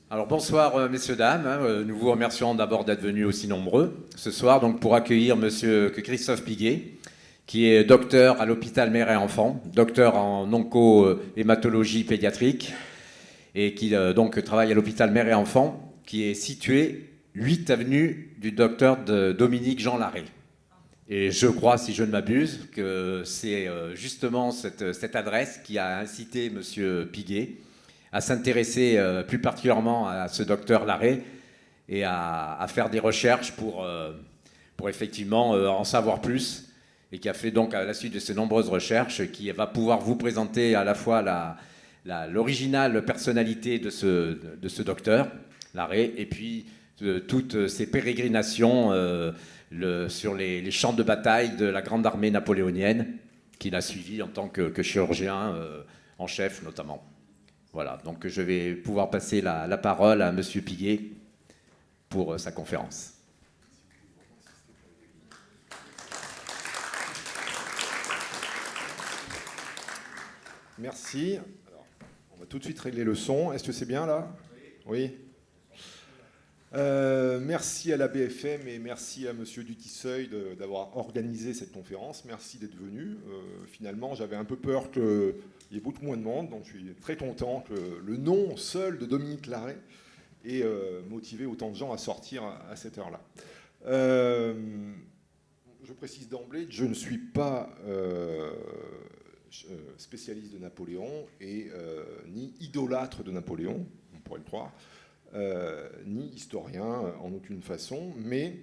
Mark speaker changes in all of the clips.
Speaker 1: Alors bonsoir messieurs, dames. Nous vous remercions d'abord d'être venus aussi nombreux ce soir donc, pour accueillir monsieur Christophe Piguet, qui est docteur à l'hôpital Mère et Enfants, docteur en onco-hématologie pédiatrique, et qui donc travaille à l'hôpital Mère et Enfants, qui est situé 8 avenue du docteur Dominique Jean Larrey. Et je crois, si je ne m'abuse, que c'est justement cette adresse qui a incité monsieur Piguet à s'intéresser plus particulièrement à ce docteur Larrey et à faire des recherches pour effectivement en savoir plus, et qui a fait donc à la suite de ces nombreuses recherches, qui va pouvoir vous présenter à la fois l'originale personnalité de ce docteur Larrey, et puis toutes ses pérégrinations sur les champs de bataille de la grande armée napoléonienne qu'il a suivi en tant que chirurgien en chef notamment. Voilà, donc je vais pouvoir passer la parole à monsieur Piguet pour sa conférence.
Speaker 2: Merci. Alors, on va tout de suite régler le son. Est-ce que c'est bien là ? Oui. Merci à la BFM et merci à monsieur Dutisseuil d'avoir organisé cette conférence. Merci d'être venu. Finalement, j'avais un peu peur qu'il y ait beaucoup moins de monde, donc je suis très content que le nom seul de Dominique Larrey ait motivé autant de gens à sortir à cette heure-là. Je précise d'emblée que je ne suis pas spécialiste de Napoléon et ni idolâtre de Napoléon, on pourrait le croire. Ni historien en aucune façon, mais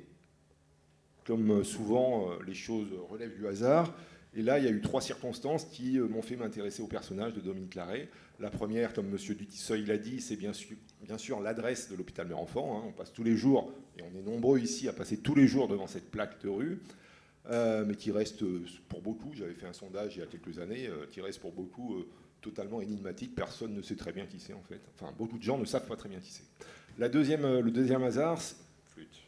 Speaker 2: comme souvent les choses relèvent du hasard, et là il y a eu 3 circonstances qui m'ont fait m'intéresser au personnage de Dominique Larrey. La première, comme M. Dutisseuil l'a dit, c'est bien sûr l'adresse de l'hôpital Mère Enfants. On passe tous les jours, et on est nombreux ici à passer tous les jours devant cette plaque de rue, mais qui reste pour beaucoup, j'avais fait un sondage il y a quelques années, qui reste pour beaucoup totalement énigmatique, personne ne sait très bien qui c'est en fait. Enfin, beaucoup de gens ne savent pas très bien qui c'est. Le deuxième hasard, flûte.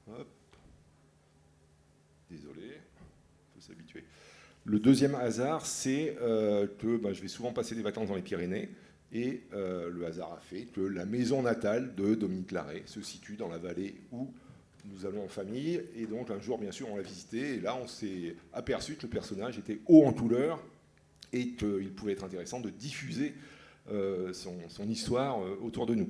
Speaker 2: Hop. Désolé, il faut s'habituer. Le deuxième hasard, c'est que je vais souvent passer des vacances dans les Pyrénées, et le hasard a fait que la maison natale de Dominique Larrey se situe dans la vallée où nous allons en famille, et donc un jour, bien sûr, on l'a visité, et là, on s'est aperçu que le personnage était haut en couleur, et qu'il pouvait être intéressant de diffuser son histoire autour de nous.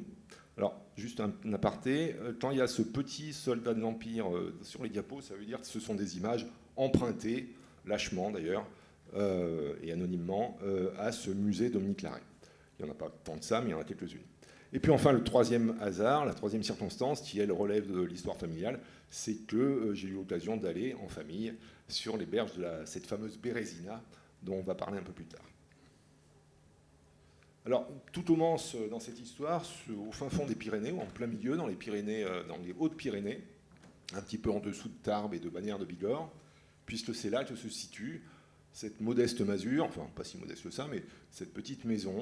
Speaker 2: Alors, juste un aparté, quand il y a ce petit soldat de l'Empire sur les diapos, ça veut dire que ce sont des images empruntées, lâchement d'ailleurs, et anonymement, à ce musée Dominique Larrey. Il n'y en a pas tant de ça, mais il y en a quelques-unes. Et puis enfin, le troisième hasard, la troisième circonstance, qui elle relève de l'histoire familiale, c'est que j'ai eu l'occasion d'aller en famille sur les berges de cette fameuse Bérésina, dont on va parler un peu plus tard. Alors, tout commence dans cette histoire au fin fond des Pyrénées, ou en plein milieu, dans les Pyrénées, dans les Hautes-Pyrénées, un petit peu en dessous de Tarbes et de Bagnères de Bigorre, puisque c'est là que se situe cette modeste masure, enfin pas si modeste que ça, mais cette petite maison.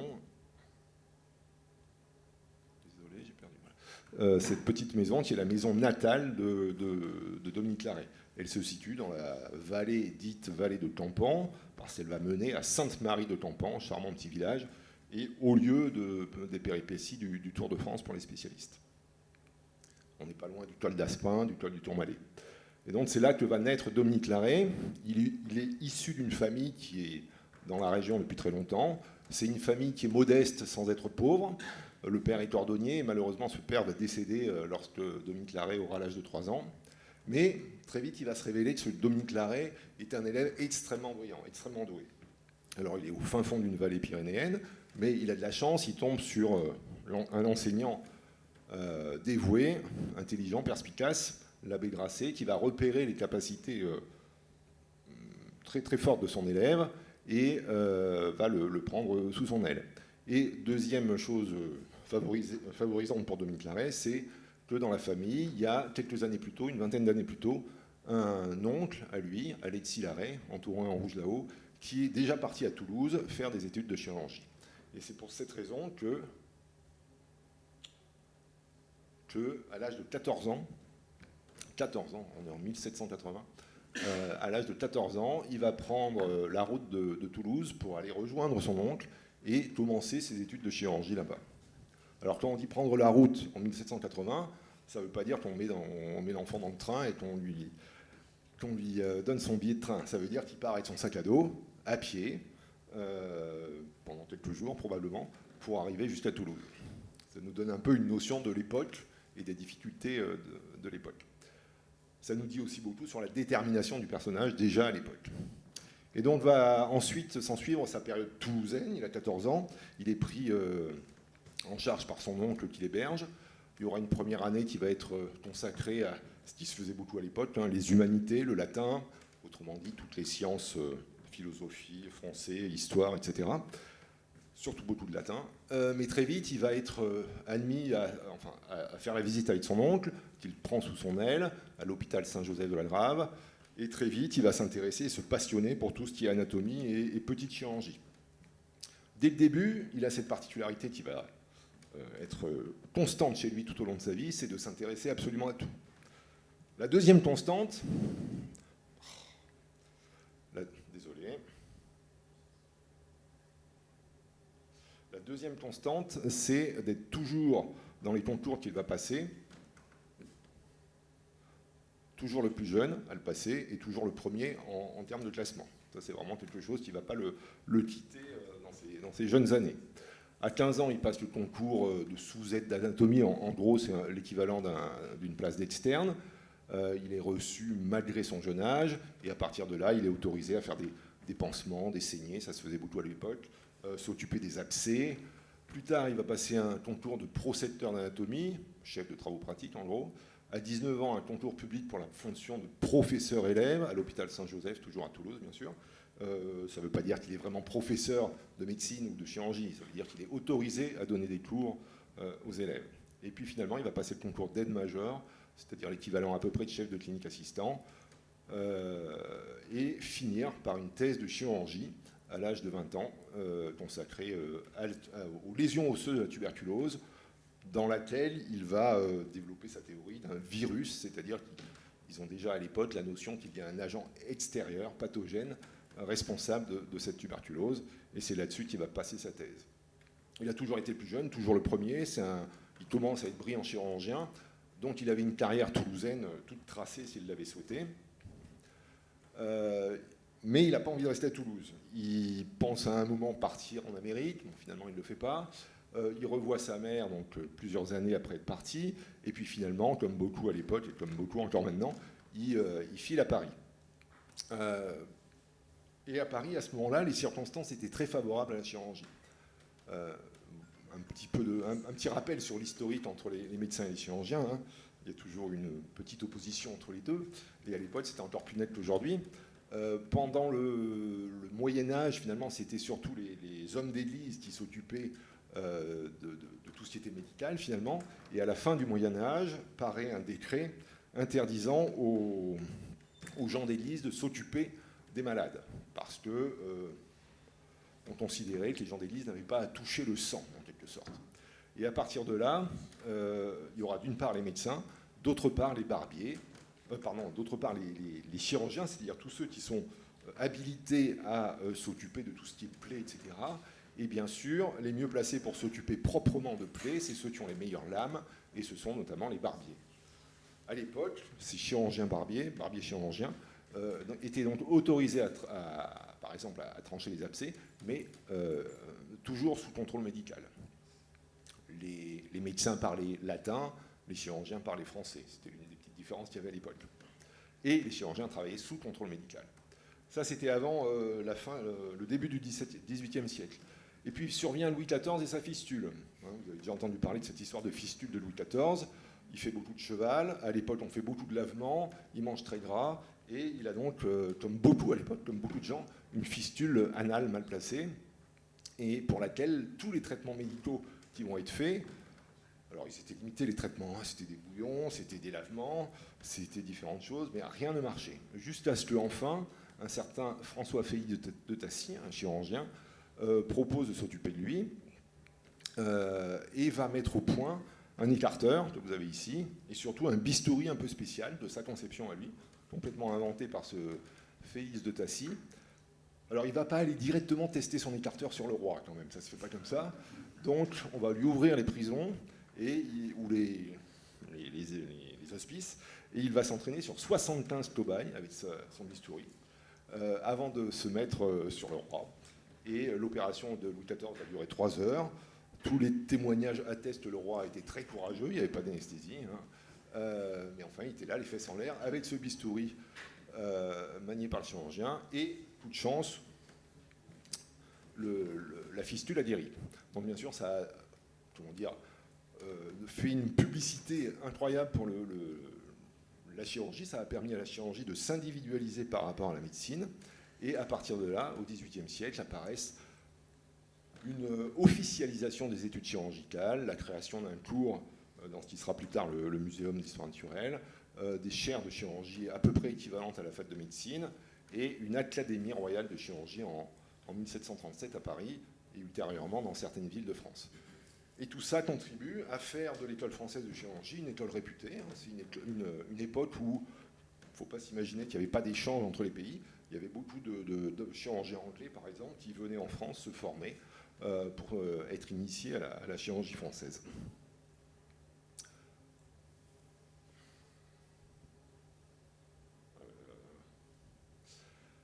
Speaker 2: Désolé, j'ai perdu. Cette petite maison qui est la maison natale de Dominique Larrey. Elle se situe dans la vallée dite vallée de Campan, parce qu'elle va mener à Sainte-Marie de Campan, charmant petit village, et au lieu des péripéties du Tour de France pour les spécialistes. On n'est pas loin du col d'Aspin, du col du Tourmalet. Et donc c'est là que va naître Dominique Larrey. Il est issu d'une famille qui est dans la région depuis très longtemps. C'est une famille qui est modeste sans être pauvre. Le père est cordonnier, et malheureusement ce père va décéder lorsque Dominique Larrey aura l'âge de 3 ans. Mais très vite, il va se révéler que ce Dominique Larrey est un élève extrêmement brillant, extrêmement doué. Alors, il est au fin fond d'une vallée pyrénéenne, mais il a de la chance, il tombe sur un enseignant dévoué, intelligent, perspicace, l'abbé Grasset, qui va repérer les capacités très très fortes de son élève et va le prendre sous son aile. Et deuxième chose favorisante pour Dominique Larrey, c'est que dans la famille, il y a quelques années plus tôt, une vingtaine d'années plus tôt, un oncle à lui, Alexis Larrey, entouré en rouge là-haut, qui est déjà parti à Toulouse faire des études de chirurgie. Et c'est pour cette raison que à l'âge de 14 ans, on est en 1780, À l'âge de 14 ans, il va prendre la route de Toulouse pour aller rejoindre son oncle et commencer ses études de chirurgie là-bas. Alors quand on dit prendre la route en 1780, ça ne veut pas dire qu'on met l'enfant dans le train et qu'on lui donne son billet de train. Ça veut dire qu'il part avec son sac à dos, à pied, pendant quelques jours probablement, pour arriver jusqu'à Toulouse. Ça nous donne un peu une notion de l'époque et des difficultés de l'époque. Ça nous dit aussi beaucoup sur la détermination du personnage déjà à l'époque. Et donc va ensuite s'en suivre sa période toulousaine, il a 14 ans, il est pris en charge par son oncle qui l'héberge. Il y aura une première année qui va être consacrée à ce qui se faisait beaucoup à l'époque, hein, les humanités, le latin, autrement dit toutes les sciences, philosophie, français, histoire, etc. Surtout beaucoup de latin. Mais très vite, il va être admis à faire la visite avec son oncle, qu'il prend sous son aile, à l'hôpital Saint-Joseph de la Grave. Et très vite, il va s'intéresser et se passionner pour tout ce qui est anatomie et petite chirurgie. Dès le début, il a cette particularité qui va être constante chez lui tout au long de sa vie, c'est de s'intéresser absolument à tout. La deuxième constante, désolé. La deuxième constante, c'est d'être toujours dans les concours qu'il va passer, toujours le plus jeune à le passer et toujours le premier en termes de classement. Ça, c'est vraiment quelque chose qui ne va pas le quitter dans ses jeunes années. À 15 ans, il passe le concours de sous-aide d'anatomie. En gros, c'est l'équivalent d'une place d'externe. Il est reçu malgré son jeune âge. Et à partir de là, il est autorisé à faire des pansements, des saignées. Ça se faisait beaucoup à l'époque. S'occuper des abcès. Plus tard, il va passer un concours de procepteur d'anatomie, chef de travaux pratiques en gros. À 19 ans, un concours public pour la fonction de professeur-élève à l'hôpital Saint-Joseph, toujours à Toulouse, bien sûr. Ça ne veut pas dire qu'il est vraiment professeur de médecine ou de chirurgie, ça veut dire qu'il est autorisé à donner des cours aux élèves. Et puis finalement, il va passer le concours d'aide-major, c'est-à-dire l'équivalent à peu près de chef de clinique assistant, et finir par une thèse de chirurgie à l'âge de 20 ans, consacrée aux lésions osseuses de la tuberculose, dans laquelle il va développer sa théorie d'un virus, c'est-à-dire qu'ils ont déjà à l'époque la notion qu'il y a un agent extérieur, pathogène, responsable de cette tuberculose, et c'est là-dessus qu'il va passer sa thèse. Il a toujours été le plus jeune, toujours le premier, il commence à être brillant chirurgien, donc il avait une carrière toulousaine toute tracée s'il l'avait souhaité, mais il n'a pas envie de rester à Toulouse. Il pense à un moment partir en Amérique, bon, finalement il ne le fait pas. Il revoit sa mère donc, plusieurs années après être parti, et puis finalement, comme beaucoup à l'époque, et comme beaucoup encore maintenant, il file à Paris. Et à Paris, à ce moment-là, les circonstances étaient très favorables à la chirurgie. Un petit rappel sur l'historique entre les médecins et les chirurgiens. Hein. Il y a toujours une petite opposition entre les deux, et à l'époque, c'était encore plus net qu'aujourd'hui. Pendant le Moyen-Âge, finalement, c'était surtout les hommes d'église qui s'occupaient de tout ce qui était médical finalement, et à la fin du Moyen-Âge paraît un décret interdisant aux gens d'église de s'occuper des malades, parce que on considérait que les gens d'église n'avaient pas à toucher le sang en quelque sorte. Et à partir de là, il y aura d'une part les médecins, d'autre part les barbiers, d'autre part les chirurgiens, c'est-à-dire tous ceux qui sont habilités à s'occuper de tout ce qui est plaies, etc. Et bien sûr, les mieux placés pour s'occuper proprement de plaies, c'est ceux qui ont les meilleures lames, et ce sont notamment les barbiers. À l'époque, ces barbiers chirurgiens, étaient donc autorisés par exemple, à trancher les abcès, mais toujours sous contrôle médical. Les médecins parlaient latin, les chirurgiens parlaient français. C'était une des petites différences qu'il y avait à l'époque. Et les chirurgiens travaillaient sous contrôle médical. Ça, c'était avant le début du XVIIIe siècle. Et puis survient Louis XIV et sa fistule. Vous avez déjà entendu parler de cette histoire de fistule de Louis XIV. Il fait beaucoup de cheval. À l'époque, on fait beaucoup de lavements. Il mange très gras. Et il a donc, comme beaucoup à l'époque, comme beaucoup de gens, une fistule anale mal placée, et pour laquelle tous les traitements médicaux qui vont être faits, alors ils étaient limités les traitements, c'était des bouillons, c'était des lavements, c'était différentes choses, mais rien ne marchait. Jusqu'à ce qu'enfin, un certain François Feilly de Tassy, un chirurgien, propose de s'occuper de lui et va mettre au point un écarteur que vous avez ici, et surtout un bistouri un peu spécial de sa conception à lui, complètement inventé par ce Féis de Tassy. Alors il ne va pas aller directement tester son écarteur sur le roi quand même, ça ne se fait pas comme ça. Donc on va lui ouvrir les prisons ou les hospices, et il va s'entraîner sur 75 cobayes avec son bistouri, avant de se mettre sur le roi. Et l'opération de Louis XIV va durer 3 heures. Tous les témoignages attestent que le roi était très courageux, il n'y avait pas d'anesthésie, hein. Mais enfin il était là, les fesses en l'air, avec ce bistouri manié par le chirurgien, et coup de chance, la fistule a guéri. Donc bien sûr, ça a, fait une publicité incroyable pour la chirurgie. Ça a permis à la chirurgie de s'individualiser par rapport à la médecine. Et à partir de là, au XVIIIe siècle, apparaissent une officialisation des études chirurgicales, la création d'un cours dans ce qui sera plus tard le Muséum d'histoire naturelle, des chaires de chirurgie à peu près équivalentes à la fac de médecine, et une académie royale de chirurgie en 1737 à Paris, et ultérieurement dans certaines villes de France. Et tout ça contribue à faire de l'école française de chirurgie une école réputée. C'est une époque où il ne faut pas s'imaginer qu'il n'y avait pas d'échange entre les pays. Il y avait beaucoup de chirurgiens anglais, par exemple, qui venaient en France se former pour être initiés à la chirurgie française.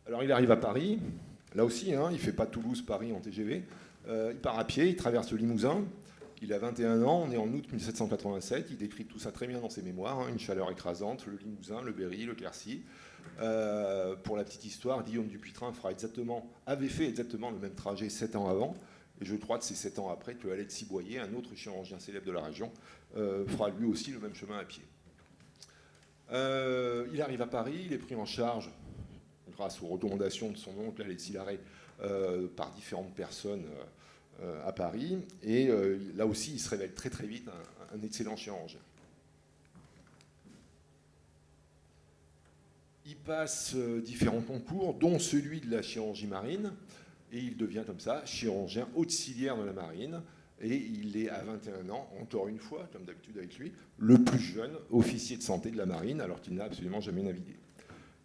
Speaker 2: Alors il arrive à Paris, là aussi, hein, il ne fait pas Toulouse-Paris en TGV, il part à pied, il traverse le Limousin, il a 21 ans, on est en août 1787, il décrit tout ça très bien dans ses mémoires, hein, une chaleur écrasante, le Limousin, le Berry, le Quercy. Pour la petite histoire, Guillaume Dupuytren avait fait exactement le même trajet 7 ans avant, et je crois que c'est 7 ans après que Alexis Boyer, un autre chirurgien célèbre de la région, fera lui aussi le même chemin à pied. Il arrive à Paris, il est pris en charge grâce aux recommandations de son oncle Alexis Larrey, par différentes personnes à Paris. Et là aussi, il se révèle très très vite un excellent chirurgien. Il passe différents concours, dont celui de la chirurgie marine, et il devient comme ça chirurgien auxiliaire de la marine. Et il est à 21 ans, encore une fois, comme d'habitude avec lui, le plus jeune officier de santé de la marine, alors qu'il n'a absolument jamais navigué.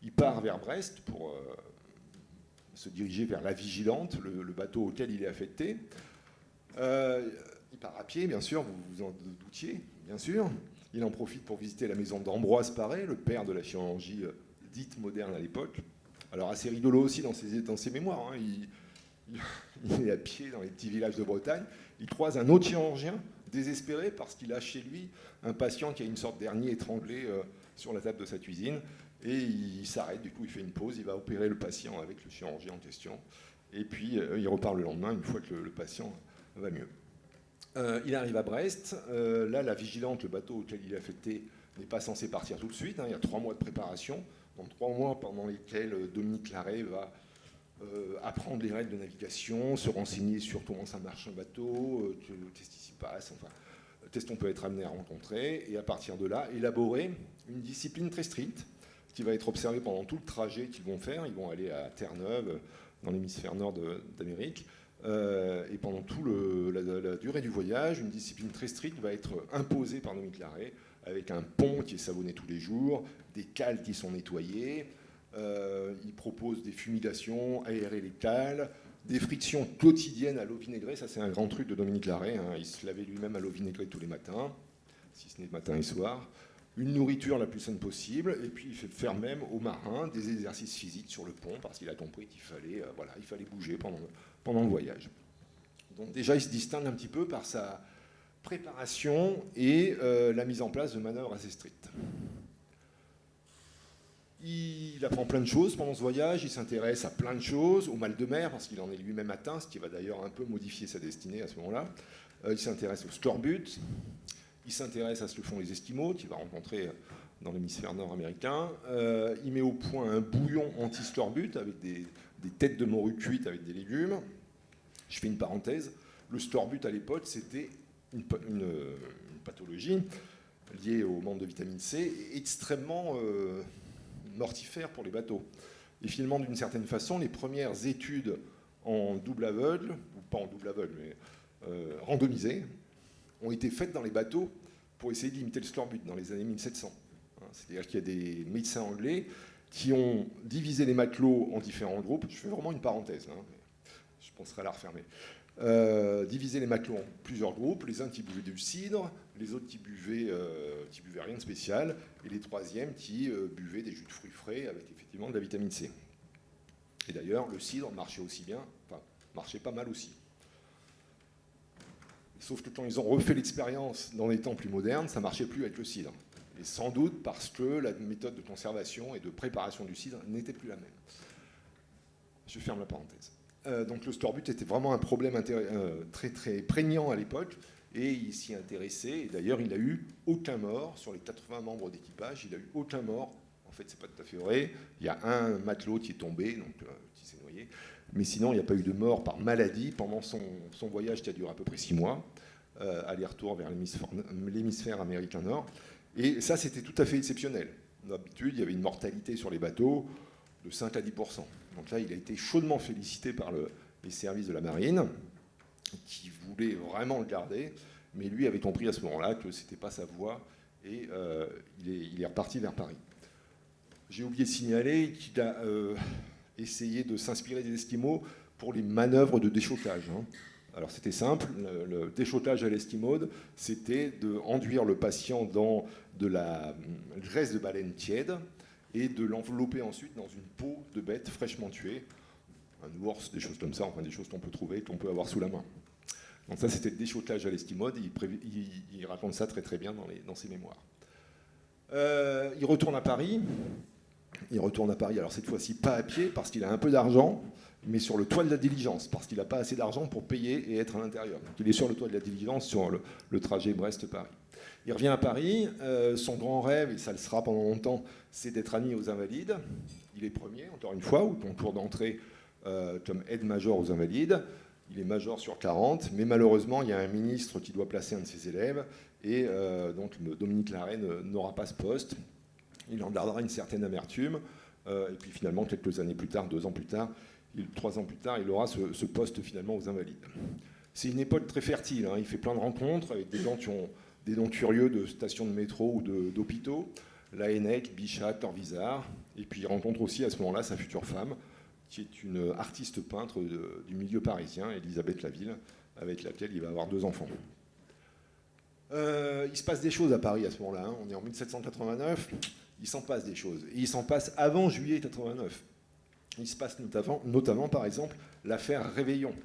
Speaker 2: Il part vers Brest pour se diriger vers la Vigilante, le bateau auquel il est affecté. Il part à pied, bien sûr, vous vous en doutiez, bien sûr. Il en profite pour visiter la maison d'Ambroise Paré, le père de la chirurgie dite moderne à l'époque. Alors assez rigolo aussi dans ses mémoires, hein. Il est à pied dans les petits villages de Bretagne. Il croise un autre chirurgien désespéré parce qu'il a chez lui un patient qui a une sorte d'hernie étranglée sur la table de sa cuisine. Et il s'arrête, du coup il fait une pause, il va opérer le patient avec le chirurgien en question. Et puis il repart le lendemain une fois que le patient va mieux. Il arrive à Brest. Là, la Vigilante, le bateau auquel il est affecté, n'est pas censé partir tout de suite, hein. Il y a 3 mois de préparation. Donc 3 mois pendant lesquels Dominique Larrey va apprendre les règles de navigation, se renseigner sur comment ça marche un bateau, qu'est-ce qui s'y passe, enfin, qu'est-ce qu'on peut être amené à rencontrer, et à partir de là, élaborer une discipline très stricte qui va être observée pendant tout le trajet qu'ils vont faire. Ils vont aller à Terre-Neuve, dans l'hémisphère nord d'Amérique, et pendant toute la durée du voyage, une discipline très stricte va être imposée par Dominique Larrey, avec un pont qui est savonné tous les jours, des cales qui sont nettoyées. Il propose des fumigations, aérer les cales, des frictions quotidiennes à l'eau vinaigrée. Ça, c'est un grand truc de Dominique Larrey, hein. Il se lavait lui-même à l'eau vinaigrée tous les matins, si ce n'est matin et soir. Une nourriture la plus saine possible, et puis il fait faire même aux marins des exercices physiques sur le pont, parce qu'il a compris qu'il fallait bouger pendant le voyage. Donc déjà, il se distingue un petit peu par sa préparation et la mise en place de manœuvres assez strictes. Il apprend plein de choses pendant ce voyage, il s'intéresse à plein de choses, au mal de mer, parce qu'il en est lui-même atteint, ce qui va d'ailleurs un peu modifier sa destinée à ce moment-là. Il s'intéresse au scorbut, il s'intéresse à ce que font les Esquimaux, qu'il va rencontrer dans l'hémisphère nord-américain. Il met au point un bouillon anti-scorbut avec des têtes de morue cuites avec des légumes. Je fais une parenthèse, le scorbut à l'époque, c'était une pathologie liée au manque de vitamine C, extrêmement mortifère pour les bateaux. Et finalement, d'une certaine façon, les premières études en double aveugle, ou pas en double aveugle, mais randomisées, ont été faites dans les bateaux pour essayer de limiter le scorbut dans les années 1700. C'est-à-dire qu'il y a des médecins anglais qui ont divisé les matelots en différents groupes. Je fais vraiment une parenthèse, hein, je penserai à la refermer. Diviser les matelots en plusieurs groupes, les uns qui buvaient du cidre, les autres qui buvaient rien de spécial, et les troisièmes qui buvaient des jus de fruits frais avec effectivement de la vitamine C. Et d'ailleurs, le cidre marchait aussi bien, enfin, marchait pas mal aussi. Sauf que quand ils ont refait l'expérience dans les temps plus modernes, ça ne marchait plus avec le cidre. Et sans doute parce que la méthode de conservation et de préparation du cidre n'était plus la même. Je ferme la parenthèse. Donc le scorbut était vraiment un problème très très prégnant à l'époque, et il s'y intéressait. Et d'ailleurs, il n'a eu aucun mort sur les 80 membres d'équipage. Il n'a eu aucun mort. En fait, c'est pas tout à fait vrai. Il y a un matelot qui est tombé, donc qui s'est noyé. Mais sinon, il n'y a pas eu de mort par maladie pendant son voyage qui a duré à peu près 6 mois, aller-retour vers l'hémisphère américain nord. Et ça, c'était tout à fait exceptionnel. D'habitude, il y avait une mortalité sur les bateaux de 5 à 10%. Donc là, il a été chaudement félicité par les services de la marine, qui voulaient vraiment le garder, mais lui avait compris à ce moment-là que ce n'était pas sa voie, et il est reparti vers Paris. J'ai oublié de signaler qu'il a essayé de s'inspirer des Esquimaux pour les manœuvres de déchauffage. Alors c'était simple, le déchauffage à l'esquimaude, c'était d'enduire le patient dans de la graisse de baleine tiède et de l'envelopper ensuite dans une peau de bête fraîchement tuée, un ours, des choses comme ça, enfin des choses qu'on peut trouver, qu'on peut avoir sous la main. Donc ça, c'était le déchauffage à l'esquimaude. Il raconte ça très très bien dans ses mémoires. Il retourne à Paris. Alors cette fois-ci pas à pied, parce qu'il a un peu d'argent, mais sur le toit de la diligence, parce qu'il n'a pas assez d'argent pour payer et être à l'intérieur. Donc il est sur le toit de la diligence, sur le trajet Brest-Paris. Il revient à Paris. Son grand rêve, et ça le sera pendant longtemps, c'est d'être admis aux Invalides. Il est premier, encore une fois, au concours d'entrée comme aide-major aux Invalides. Il est major sur 40, mais malheureusement, il y a un ministre qui doit placer un de ses élèves, et donc Dominique Larrey n'aura pas ce poste. Il en gardera une certaine amertume, et puis finalement, quelques années plus tard, 2 ans plus tard, 3 ans plus tard, il aura ce poste finalement aux Invalides. C'est une époque très fertile, hein. Il fait plein de rencontres avec des gens qui ont des noms curieux de stations de métro ou d'hôpitaux, Laennec, Bichat, Corvisart, et puis il rencontre aussi à ce moment-là sa future femme, qui est une artiste peintre du milieu parisien, Elisabeth Laville, avec laquelle il va avoir 2 enfants. Il se passe des choses à Paris à ce moment-là, hein. On est en 1789, il s'en passe des choses. Et il s'en passe avant juillet 89. Il se passe notamment par exemple, l'affaire Réveillon.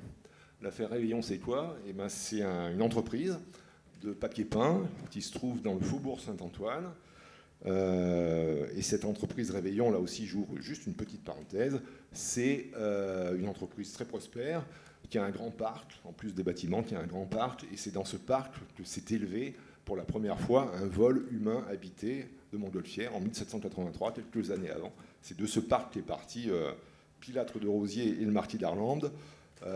Speaker 2: L'affaire Réveillon, c'est quoi ? Eh ben, c'est une entreprise de papier peint qui se trouve dans le faubourg Saint-Antoine. Et cette entreprise Réveillon, là aussi, j'ouvre juste une petite parenthèse, c'est une entreprise très prospère, qui a un grand parc, en plus des bâtiments, qui a un grand parc, et c'est dans ce parc que s'est élevé pour la première fois un vol humain habité de Montgolfière en 1783, quelques années avant. C'est de ce parc qu'est parti Pilâtre de Rosiers et le marquis d'Arlande.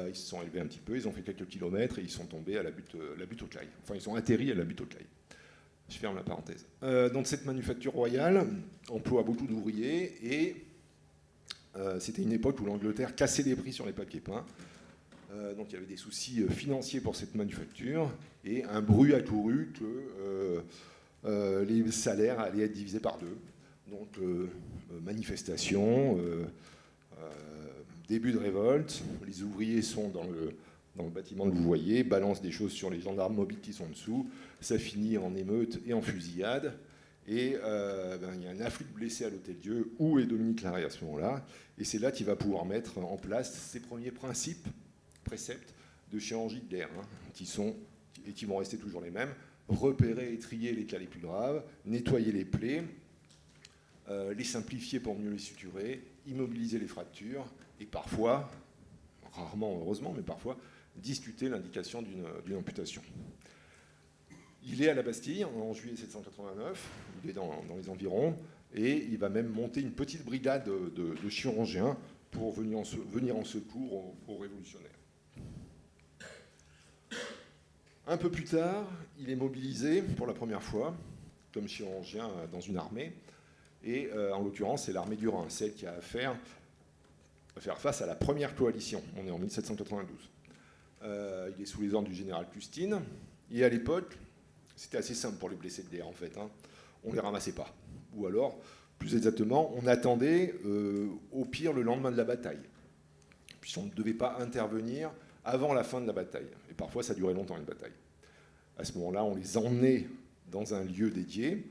Speaker 2: Ils se sont élevés un petit peu, ils ont fait quelques kilomètres et ils sont tombés à la butte aux Cailles. Enfin, ils ont atterri à la butte aux Cailles. Je ferme la parenthèse. Donc cette manufacture royale emploie beaucoup d'ouvriers, et c'était une époque où l'Angleterre cassait les prix sur les papiers peints. Donc il y avait des soucis financiers pour cette manufacture, et un bruit a couru que les salaires allaient être divisés par 2. Donc manifestation, début de révolte, les ouvriers sont dans le bâtiment que vous voyez, balancent des choses sur les gendarmes mobiles qui sont dessous, ça finit en émeute et en fusillade, et il y a un afflux de blessés à l'Hôtel-Dieu, où est Dominique Larrey à ce moment-là, et c'est là qu'il va pouvoir mettre en place ses premiers préceptes de chirurgie de guerre, hein, qui vont rester toujours les mêmes: repérer et trier les cas les plus graves, nettoyer les plaies, les simplifier pour mieux les suturer, immobiliser les fractures, et parfois, rarement heureusement, mais parfois, discuter l'indication d'une amputation. Il est à la Bastille en juillet 1789, il est dans les environs, et il va même monter une petite brigade de chirurgiens pour venir en secours aux révolutionnaires. Un peu plus tard, il est mobilisé pour la première fois comme chirurgien dans une armée, et en l'occurrence, c'est l'armée du Rhin, celle qui a à faire face à la première coalition. On est en 1792. Il est sous les ordres du général Custine, et à l'époque, c'était assez simple pour les blessés de guerre, en fait, hein. On ne les ramassait pas. Ou alors, Plus exactement, on attendait au pire le lendemain de la bataille, puisqu'on ne devait pas intervenir avant la fin de la bataille. Et parfois, ça durait longtemps, une bataille. À ce moment-là, on les emmenait dans un lieu dédié.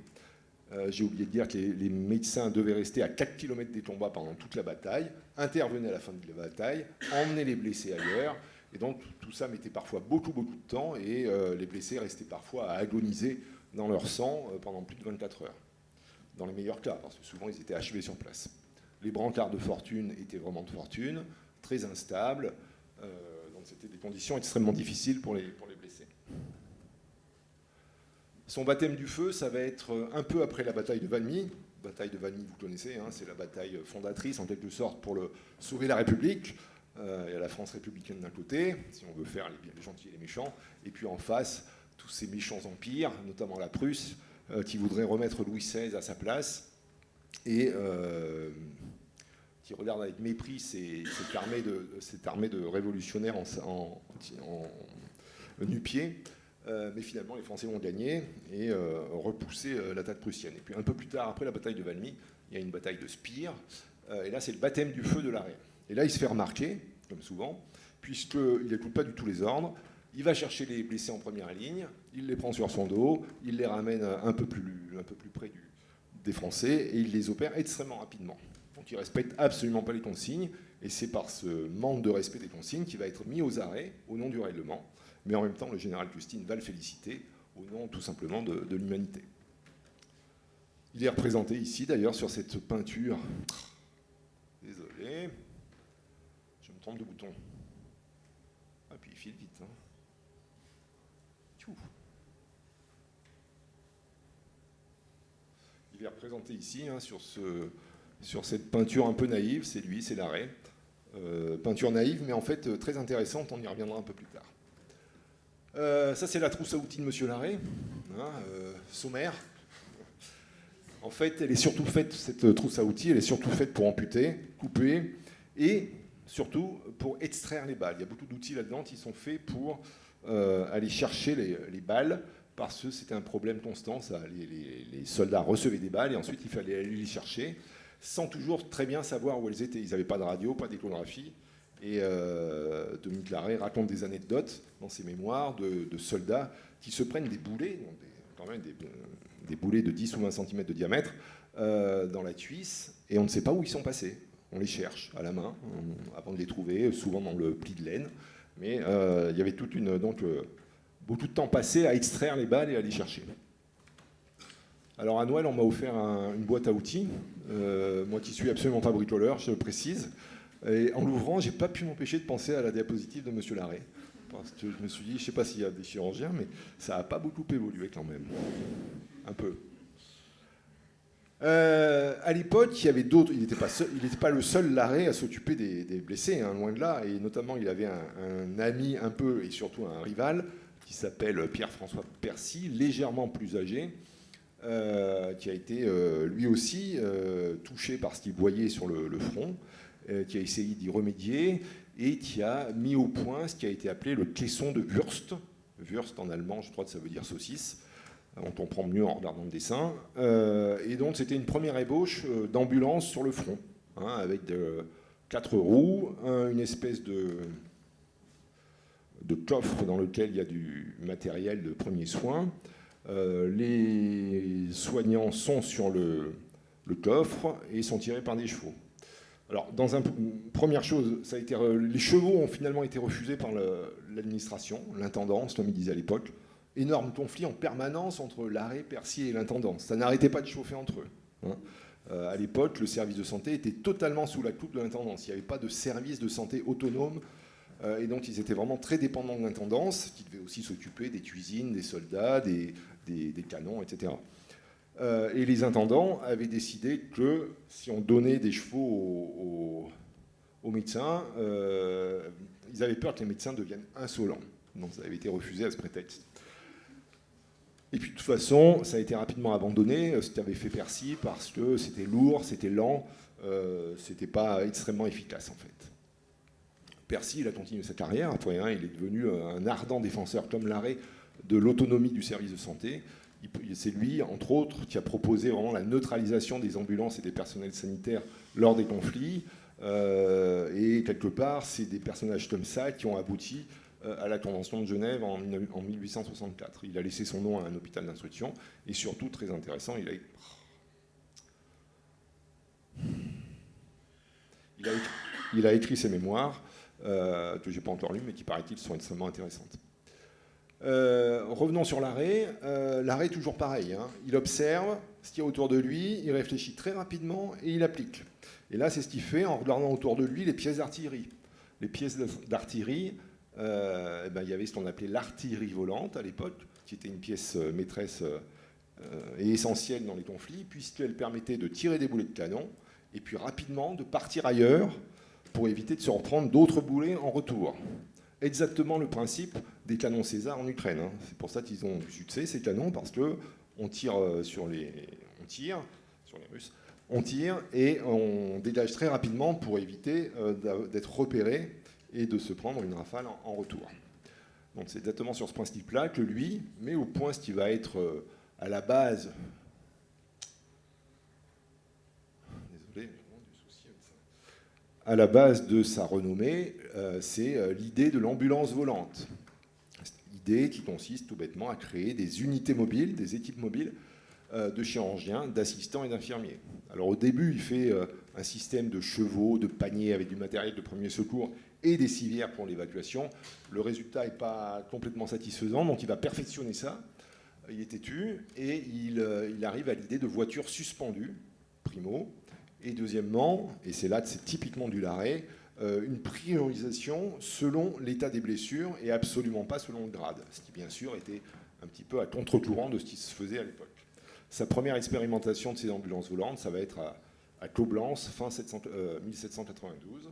Speaker 2: J'ai oublié de dire que les médecins devaient rester à 4 km des combats pendant toute la bataille, intervenaient à la fin de la bataille, emmenaient les blessés ailleurs. Et donc, tout ça mettait parfois beaucoup de temps, et les blessés restaient parfois à agoniser dans leur sang pendant plus de 24 heures. Dans les meilleurs cas, parce que souvent, ils étaient achevés sur place. Les brancards de fortune étaient vraiment de fortune, très instables. Donc, c'était des conditions extrêmement difficiles pour les blessés. Son baptême du feu, ça va être un peu après la bataille de Valmy. Bataille de Valmy, vous connaissez, hein, c'est la bataille fondatrice, en quelque sorte, pour sauver la République. Il y a la France républicaine d'un côté, si on veut faire les gentils et les méchants, et puis en face, tous ces méchants empires, notamment la Prusse, qui voudraient remettre Louis XVI à sa place, et qui regardent avec mépris cette armée de révolutionnaires en nu-pieds. Mais finalement, les Français vont gagner et repousser l'attaque prussienne. Et puis un peu plus tard, après la bataille de Valmy, il y a une bataille de Spire, et là, c'est le baptême du feu de l'arrêt. Et là, il se fait remarquer, comme souvent, puisqu'il n'écoute pas du tout les ordres. Il va chercher les blessés en première ligne, il les prend sur son dos, il les ramène un peu plus près des Français, et il les opère extrêmement rapidement. Donc il ne respecte absolument pas les consignes, et c'est par ce manque de respect des consignes qu'il va être mis aux arrêts au nom du règlement. Mais en même temps, le général Custine va le féliciter au nom tout simplement de l'humanité. Il est représenté ici d'ailleurs sur cette peinture. Désolé, je me trompe de bouton. Ah, puis il file vite. Hein. Il est représenté ici hein, sur cette peinture un peu naïve. C'est lui, c'est l'arrêt. Peinture naïve, mais en fait très intéressante. On y reviendra un peu plus tard. Ça, c'est la trousse à outils de Monsieur Larrey, hein, sommaire. En fait, elle est surtout faite, cette trousse à outils, elle est surtout faite pour amputer, couper, et surtout pour extraire les balles. Il y a beaucoup d'outils là-dedans qui sont faits pour aller chercher les balles, parce que c'était un problème constant. Les soldats recevaient des balles, et ensuite il fallait aller les chercher, sans toujours très bien savoir où elles étaient. Ils n'avaient pas de radio, pas d'échographie. Et Dominique Larrey raconte des anecdotes dans ses mémoires de soldats qui se prennent des boulets, donc quand même des boulets de 10 ou 20 cm de diamètre, dans la cuisse, et on ne sait pas où ils sont passés. On les cherche à la main avant de les trouver, souvent dans le pli de laine. Mais il y avait beaucoup de temps passé à extraire les balles et à les chercher. Alors à Noël, on m'a offert une boîte à outils, moi qui suis absolument pas bricoleur, je le précise. Et en l'ouvrant, j'ai pas pu m'empêcher de penser à la diapositive de Monsieur Larrey. Parce que je me suis dit, je sais pas s'il y a des chirurgiens, mais ça n'a pas beaucoup évolué quand même. Un peu. À l'époque, il y avait d'autres. Il n'était pas le seul Larrey à s'occuper des blessés, hein, loin de là. Et notamment, il avait un ami un peu, et surtout un rival, qui s'appelle Pierre-François Percy, légèrement plus âgé, qui a été lui aussi touché par ce qu'il voyait sur le front, qui a essayé d'y remédier et qui a mis au point ce qui a été appelé le caisson de Wurst. Wurst en allemand, je crois que ça veut dire saucisse. On comprend mieux en regardant le dessin. Et donc c'était une première ébauche d'ambulance sur le front, hein, avec 4 roues, une espèce de coffre dans lequel il y a du matériel de premiers soins. Les soignants sont sur le coffre et sont tirés par des chevaux. Alors, première chose, les chevaux ont finalement été refusés par l'administration, l'intendance, comme il disait à l'époque. Énorme conflit en permanence entre Larrey, Percy et l'intendance. Ça n'arrêtait pas de chauffer entre eux. Hein. À l'époque, le service de santé était totalement sous la coupe de l'intendance. Il n'y avait pas de service de santé autonome. Et donc, ils étaient vraiment très dépendants de l'intendance, qui devait aussi s'occuper des cuisines, des soldats, des canons, etc. Et les intendants avaient décidé que si on donnait des chevaux aux médecins, ils avaient peur que les médecins deviennent insolents. Donc ça avait été refusé à ce prétexte. Et puis de toute façon, ça a été rapidement abandonné, ce qu'avait fait Percy, parce que c'était lourd, c'était lent, c'était pas extrêmement efficace en fait. Percy, il a continué sa carrière, après, hein, il est devenu un ardent défenseur comme Larrey de l'autonomie du service de santé. C'est lui, entre autres, qui a proposé vraiment la neutralisation des ambulances et des personnels sanitaires lors des conflits. Et quelque part, c'est des personnages comme ça qui ont abouti à la Convention de Genève en 1864. Il a laissé son nom à un hôpital d'instruction. Et surtout, très intéressant, il a écrit ses mémoires, que je n'ai pas encore lues, mais qui, paraît-il, sont extrêmement intéressantes. Revenons sur l'arrêt. L'arrêt, toujours pareil. Hein. Il observe ce qu'il y a autour de lui, il réfléchit très rapidement et il applique. Et là, c'est ce qu'il fait en regardant autour de lui les pièces d'artillerie. Les pièces d'artillerie, il y avait ce qu'on appelait l'artillerie volante à l'époque, qui était une pièce maîtresse et essentielle dans les conflits, puisqu'elle permettait de tirer des boulets de canon et puis rapidement de partir ailleurs pour éviter de se reprendre d'autres boulets en retour. Exactement le principe des canons César en Ukraine. Hein. C'est pour ça qu'ils ont du succès, ces canons, parce qu'on tire sur les Russes, on tire et on dégage très rapidement pour éviter d'être repéré et de se prendre une rafale en retour. Donc c'est exactement sur ce principe-là que lui met au point ce qui va être à la base. Désolé, à la base de sa renommée, c'est l'idée de l'ambulance volante. Idée qui consiste tout bêtement à créer des unités mobiles, des équipes mobiles de chirurgiens, d'assistants et d'infirmiers. Alors au début, il fait un système de chevaux, de paniers avec du matériel de premier secours et des civières pour l'évacuation. Le résultat n'est pas complètement satisfaisant, donc il va perfectionner ça. Il est têtu et il arrive à l'idée de voitures suspendues, primo. Et deuxièmement, et c'est là que c'est typiquement du Larrey, une priorisation selon l'état des blessures et absolument pas selon le grade, ce qui bien sûr était un petit peu à contre-courant de ce qui se faisait à l'époque. Sa première expérimentation de ces ambulances volantes, ça va être à Coblence, fin 1792.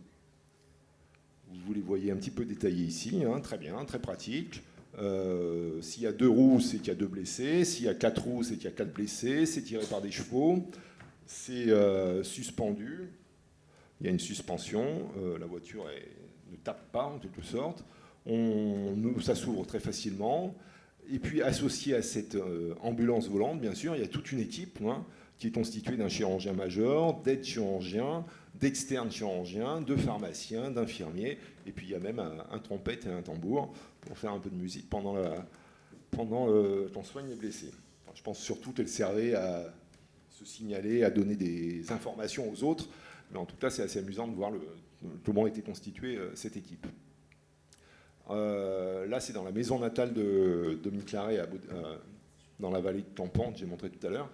Speaker 2: Vous les voyez un petit peu détaillés ici, hein, très bien, très pratique. S'il y a 2 roues, c'est qu'il y a 2 blessés. S'il y a 4 roues, c'est qu'il y a 4 blessés. C'est tiré par des chevaux. C'est suspendu. Il y a une suspension. La voiture ne tape pas, en quelque sorte. Ça s'ouvre très facilement. Et puis, associé à cette ambulance volante, bien sûr, il y a toute une équipe qui est constituée d'un chirurgien major, d'aides-chirurgiens, d'externes chirurgiens, de pharmaciens, d'infirmiers. Et puis, il y a même un trompette et un tambour pour faire un peu de musique pendant qu'on soigne les blessés. Enfin, je pense surtout qu'elle servait à se signaler, à donner des informations aux autres. Mais en tout cas, c'est assez amusant de voir comment était constituée cette équipe. Là, c'est dans la maison natale de Dominique Larrey, dans la vallée de Campan, que j'ai montré tout à l'heure.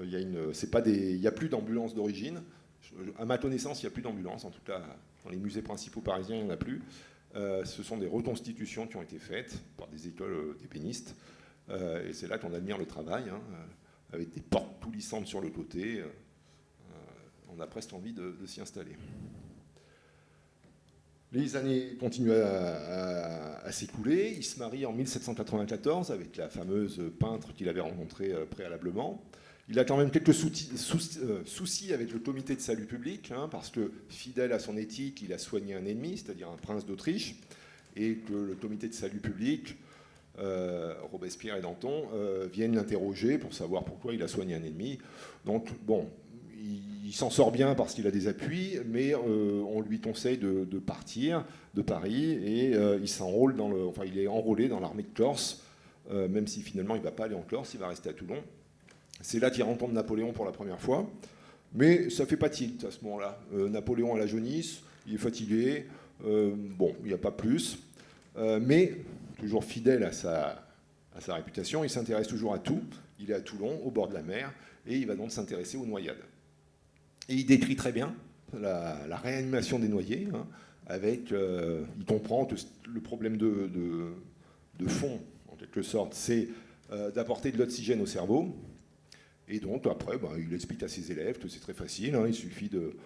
Speaker 2: Il n'y a plus d'ambulance d'origine. À ma connaissance, il n'y a plus d'ambulance. En tout cas, dans les musées principaux parisiens, il n'y en a plus. Ce sont des reconstitutions qui ont été faites par des écoles d'ébénistes. Et c'est là qu'on admire le travail, avec des portes tout lissantes sur le côté. On a presque envie de s'y installer. Les années continuent à s'écouler. Il se marie en 1794 avec la fameuse peintre qu'il avait rencontrée préalablement. Il a quand même quelques soucis avec le comité de salut public, parce que, fidèle à son éthique, il a soigné un ennemi, c'est-à-dire un prince d'Autriche, et que le comité de salut public, Robespierre et Danton, viennent l'interroger pour savoir pourquoi il a soigné un ennemi. Donc, bon, il s'en sort bien parce qu'il a des appuis, mais on lui conseille de partir de Paris, et il est enrôlé dans l'armée de Corse, même si finalement il ne va pas aller en Corse, il va rester à Toulon. C'est là qu'il rencontre Napoléon pour la première fois, mais ça ne fait pas tilt à ce moment-là. Napoléon a la jaunisse, il est fatigué, il n'y a pas plus, mais toujours fidèle à sa réputation, il s'intéresse toujours à tout. Il est à Toulon, au bord de la mer, et il va donc s'intéresser aux noyades. Et il décrit très bien la réanimation des noyés, il comprend que le problème de fond, en quelque sorte, c'est d'apporter de l'oxygène au cerveau. Et donc après, il explique à ses élèves que c'est très facile, il suffit de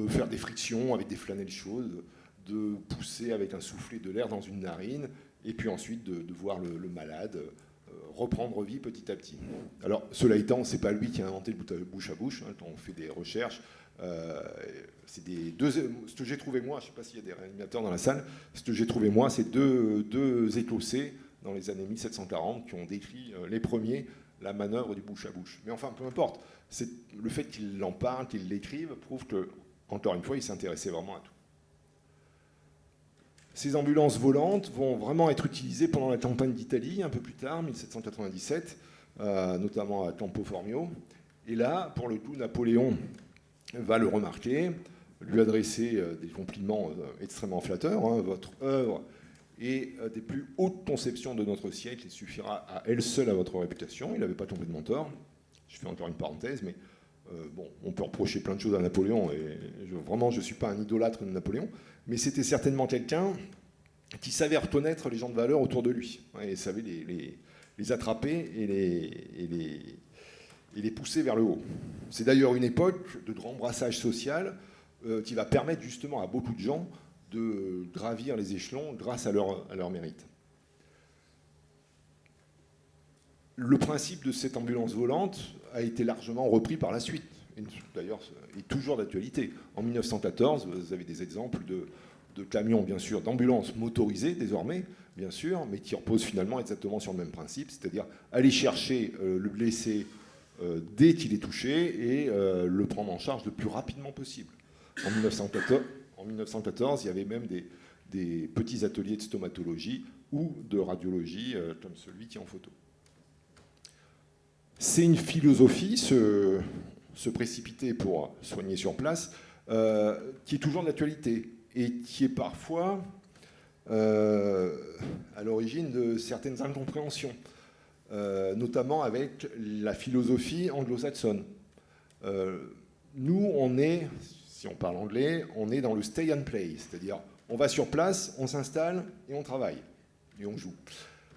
Speaker 2: faire des frictions avec des flanelles chaudes, de pousser avec un soufflet de l'air dans une narine, et puis ensuite de voir le malade reprendre vie petit à petit. Alors, cela étant, c'est pas lui qui a inventé le bouche à bouche. Quand on fait des recherches, ce que j'ai trouvé moi, je ne sais pas s'il y a des réanimateurs dans la salle, ce que j'ai trouvé moi, c'est deux Écossais dans les années 1740 qui ont décrit les premiers la manœuvre du bouche à bouche. Mais enfin, peu importe. Le fait qu'il en parle, qu'il l'écrive, prouve que, encore une fois, il s'intéressait vraiment à tout. Ces ambulances volantes vont vraiment être utilisées pendant la campagne d'Italie, un peu plus tard, 1797, notamment à Campo Formio. Et là, pour le coup, Napoléon va le remarquer, lui adresser des compliments extrêmement flatteurs. Hein. Votre œuvre est des plus hautes conceptions de notre siècle, il suffira à elle seule à votre réputation. Il n'avait pas complètement tort. Je fais encore une parenthèse, mais bon, on peut reprocher plein de choses à Napoléon, et vraiment, je ne suis pas un idolâtre de Napoléon, mais c'était certainement quelqu'un qui savait reconnaître les gens de valeur autour de lui, et savait les attraper et les pousser vers le haut. C'est d'ailleurs une époque de grand brassage social qui va permettre justement à beaucoup de gens de gravir les échelons grâce à leur mérite. Le principe de cette ambulance volante a été largement repris par la suite, d'ailleurs est toujours d'actualité. En 1914, vous avez des exemples de camions, bien sûr, d'ambulances motorisées désormais, bien sûr, mais qui reposent finalement exactement sur le même principe, c'est-à-dire aller chercher le blessé dès qu'il est touché et le prendre en charge le plus rapidement possible. En 1914, il y avait même des petits ateliers de stomatologie ou de radiologie comme celui qui est en photo. C'est une philosophie, se précipiter pour soigner sur place, qui est toujours d'actualité et qui est parfois à l'origine de certaines incompréhensions, notamment avec la philosophie anglo-saxonne. Nous, on est, si on parle anglais, on est dans le stay and play, c'est-à-dire on va sur place, on s'installe et on travaille, et on joue.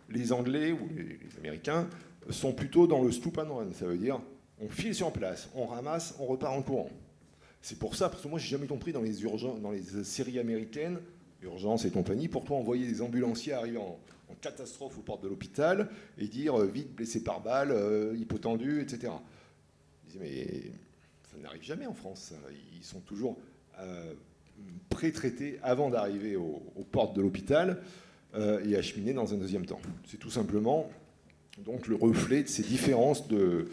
Speaker 2: Les Anglais ou les Américains sont plutôt dans le stoop and run, ça veut dire on file sur place, on ramasse, on repart en courant. C'est pour ça, parce que moi j'ai jamais compris dans les séries américaines, Urgence et compagnie, pourquoi envoyer des ambulanciers arriver en catastrophe aux portes de l'hôpital et dire vite blessé par balle, hypotendu, etc. Je disais, mais ça n'arrive jamais en France. Ils sont toujours pré-traités avant d'arriver aux portes de l'hôpital et acheminés dans un deuxième temps. C'est tout simplement donc le reflet de ces différences de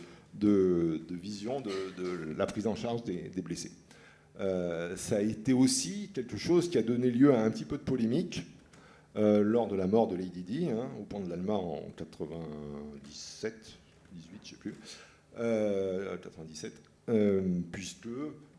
Speaker 2: vision de la prise en charge des blessés. Ça a été aussi quelque chose qui a donné lieu à un petit peu de polémique lors de la mort de Lady Di, au pont de l'Alma en 97, 18, je ne sais plus, 97, puisque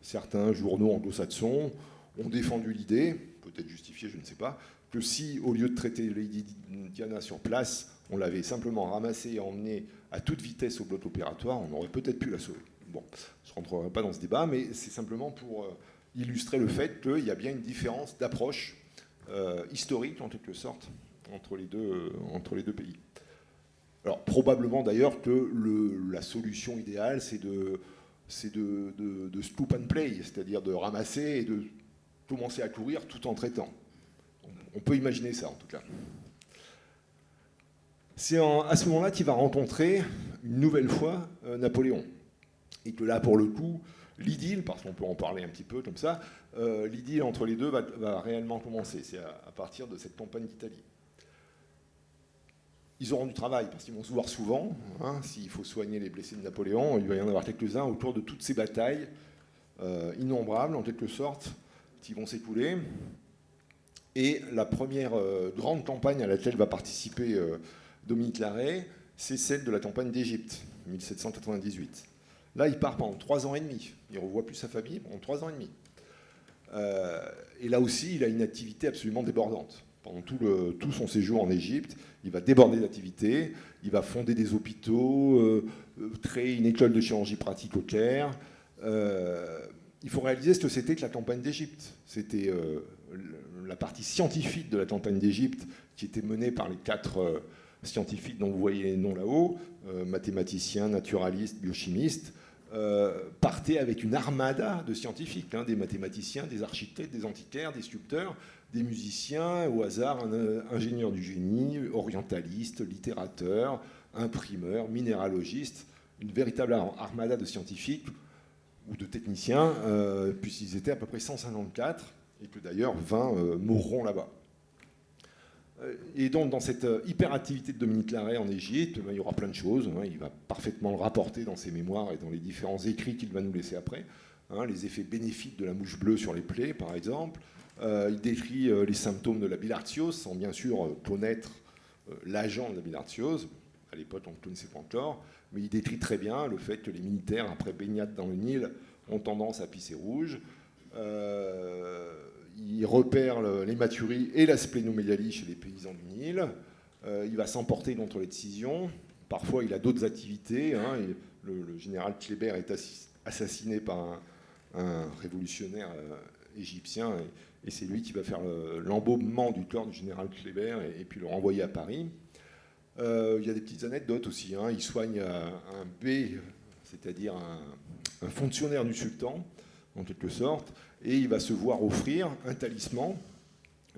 Speaker 2: certains journaux anglo-saxons ont défendu l'idée, peut-être justifiée, je ne sais pas, que si, au lieu de traiter Lady Diana sur place, on l'avait simplement ramassée et emmenée à toute vitesse au bloc opératoire, on aurait peut-être pu la sauver. Bon, je ne rentrerai pas dans ce débat, mais c'est simplement pour illustrer le fait qu'il y a bien une différence d'approche historique, en quelque sorte, entre les deux pays. Alors, probablement d'ailleurs que la solution idéale, c'est de scoop and play, c'est-à-dire de ramasser et de commencer à courir tout en traitant. On peut imaginer ça, en tout cas. C'est à ce moment-là qu'il va rencontrer une nouvelle fois Napoléon. Et que là, pour le coup, l'idylle, parce qu'on peut en parler un petit peu comme ça, l'idylle entre les deux va réellement commencer. C'est à partir de cette campagne d'Italie. Ils auront du travail, parce qu'ils vont se voir souvent. S'il faut soigner les blessés de Napoléon, il va y en avoir quelques-uns autour de toutes ces batailles innombrables, en quelque sorte, qui vont s'écouler. Et la première grande campagne à laquelle va participer Dominique Larrey, c'est celle de la campagne d'Égypte, 1798. Là, il part pendant 3 ans et demi. Il ne revoit plus sa famille pendant 3 ans et demi. Et là aussi, il a une activité absolument débordante. Pendant tout son séjour en Égypte, il va déborder d'activités, il va fonder des hôpitaux, créer une école de chirurgie pratique au Caire. Il faut réaliser ce que c'était que la campagne d'Égypte. C'était la partie scientifique de la campagne d'Égypte qui était menée par les 4 scientifiques dont vous voyez les noms là-haut, mathématiciens, naturalistes, biochimistes, partaient avec une armada de scientifiques, des mathématiciens, des architectes, des antiquaires, des sculpteurs, des musiciens, au hasard, un ingénieur du génie, orientaliste, littérateur, imprimeur, minéralogiste, une véritable armada de scientifiques ou de techniciens, puisqu'ils étaient à peu près 154, et que d'ailleurs 20 mourront là-bas. Et donc, dans cette hyperactivité de Dominique Larrey en Égypte, il y aura plein de choses. Il va parfaitement le rapporter dans ses mémoires et dans les différents écrits qu'il va nous laisser après. Les effets bénéfiques de la mouche bleue sur les plaies, par exemple. Il décrit les symptômes de la bilharziose, sans bien sûr connaître l'agent de la bilharziose. À l'époque, on ne connaissait pas encore. Mais il décrit très bien le fait que les militaires, après baignade dans le Nil, ont tendance à pisser rouge. Il repère l'hématurie et la splénomégalie chez les paysans du Nil. Il va s'emporter contre les décisions. Parfois, il a d'autres activités. Le général Kléber est assassiné par un révolutionnaire égyptien. Et c'est lui qui va faire l'embaumement du corps du général Kléber et puis le renvoyer à Paris. Il y a des petites anecdotes aussi. Il soigne un bey, c'est-à-dire un fonctionnaire du sultan, en quelque sorte. Et il va se voir offrir un talisman,